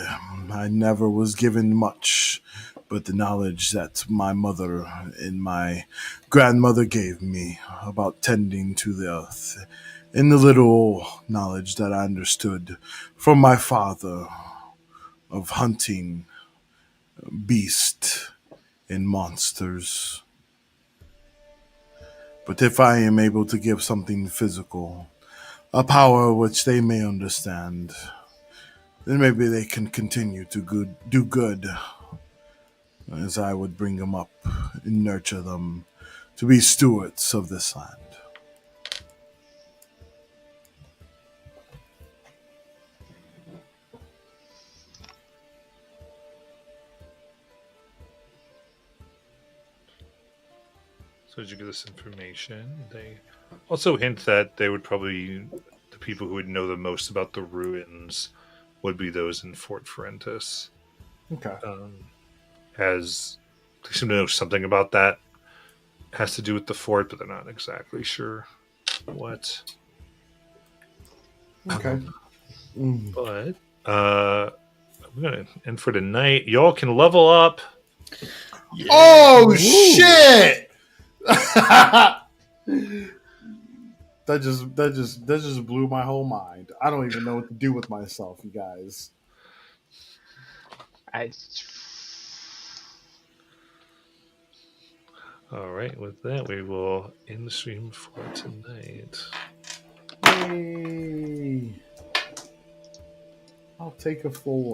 I never was given much but the knowledge that my mother and my grandmother gave me about tending to the earth, and the little knowledge that I understood from my father of hunting beasts and monsters. But if I am able to give something physical, a power which they may understand, then maybe they can continue to do good, as I would bring them up and nurture them to be stewards of this land. So did you get this information? They also hint that they would probably, the people who would know the most about the ruins would be those in Fort Forentis. Okay. As they seem to know something about that. Has to do with the fort, but they're not exactly sure what. Okay. But I'm gonna end for tonight. Y'all can level up. Oh shit! that just blew my whole mind. I don't even know what to do with myself, you guys. All right, with that, we will end the stream for tonight. Hey, I'll take a 4.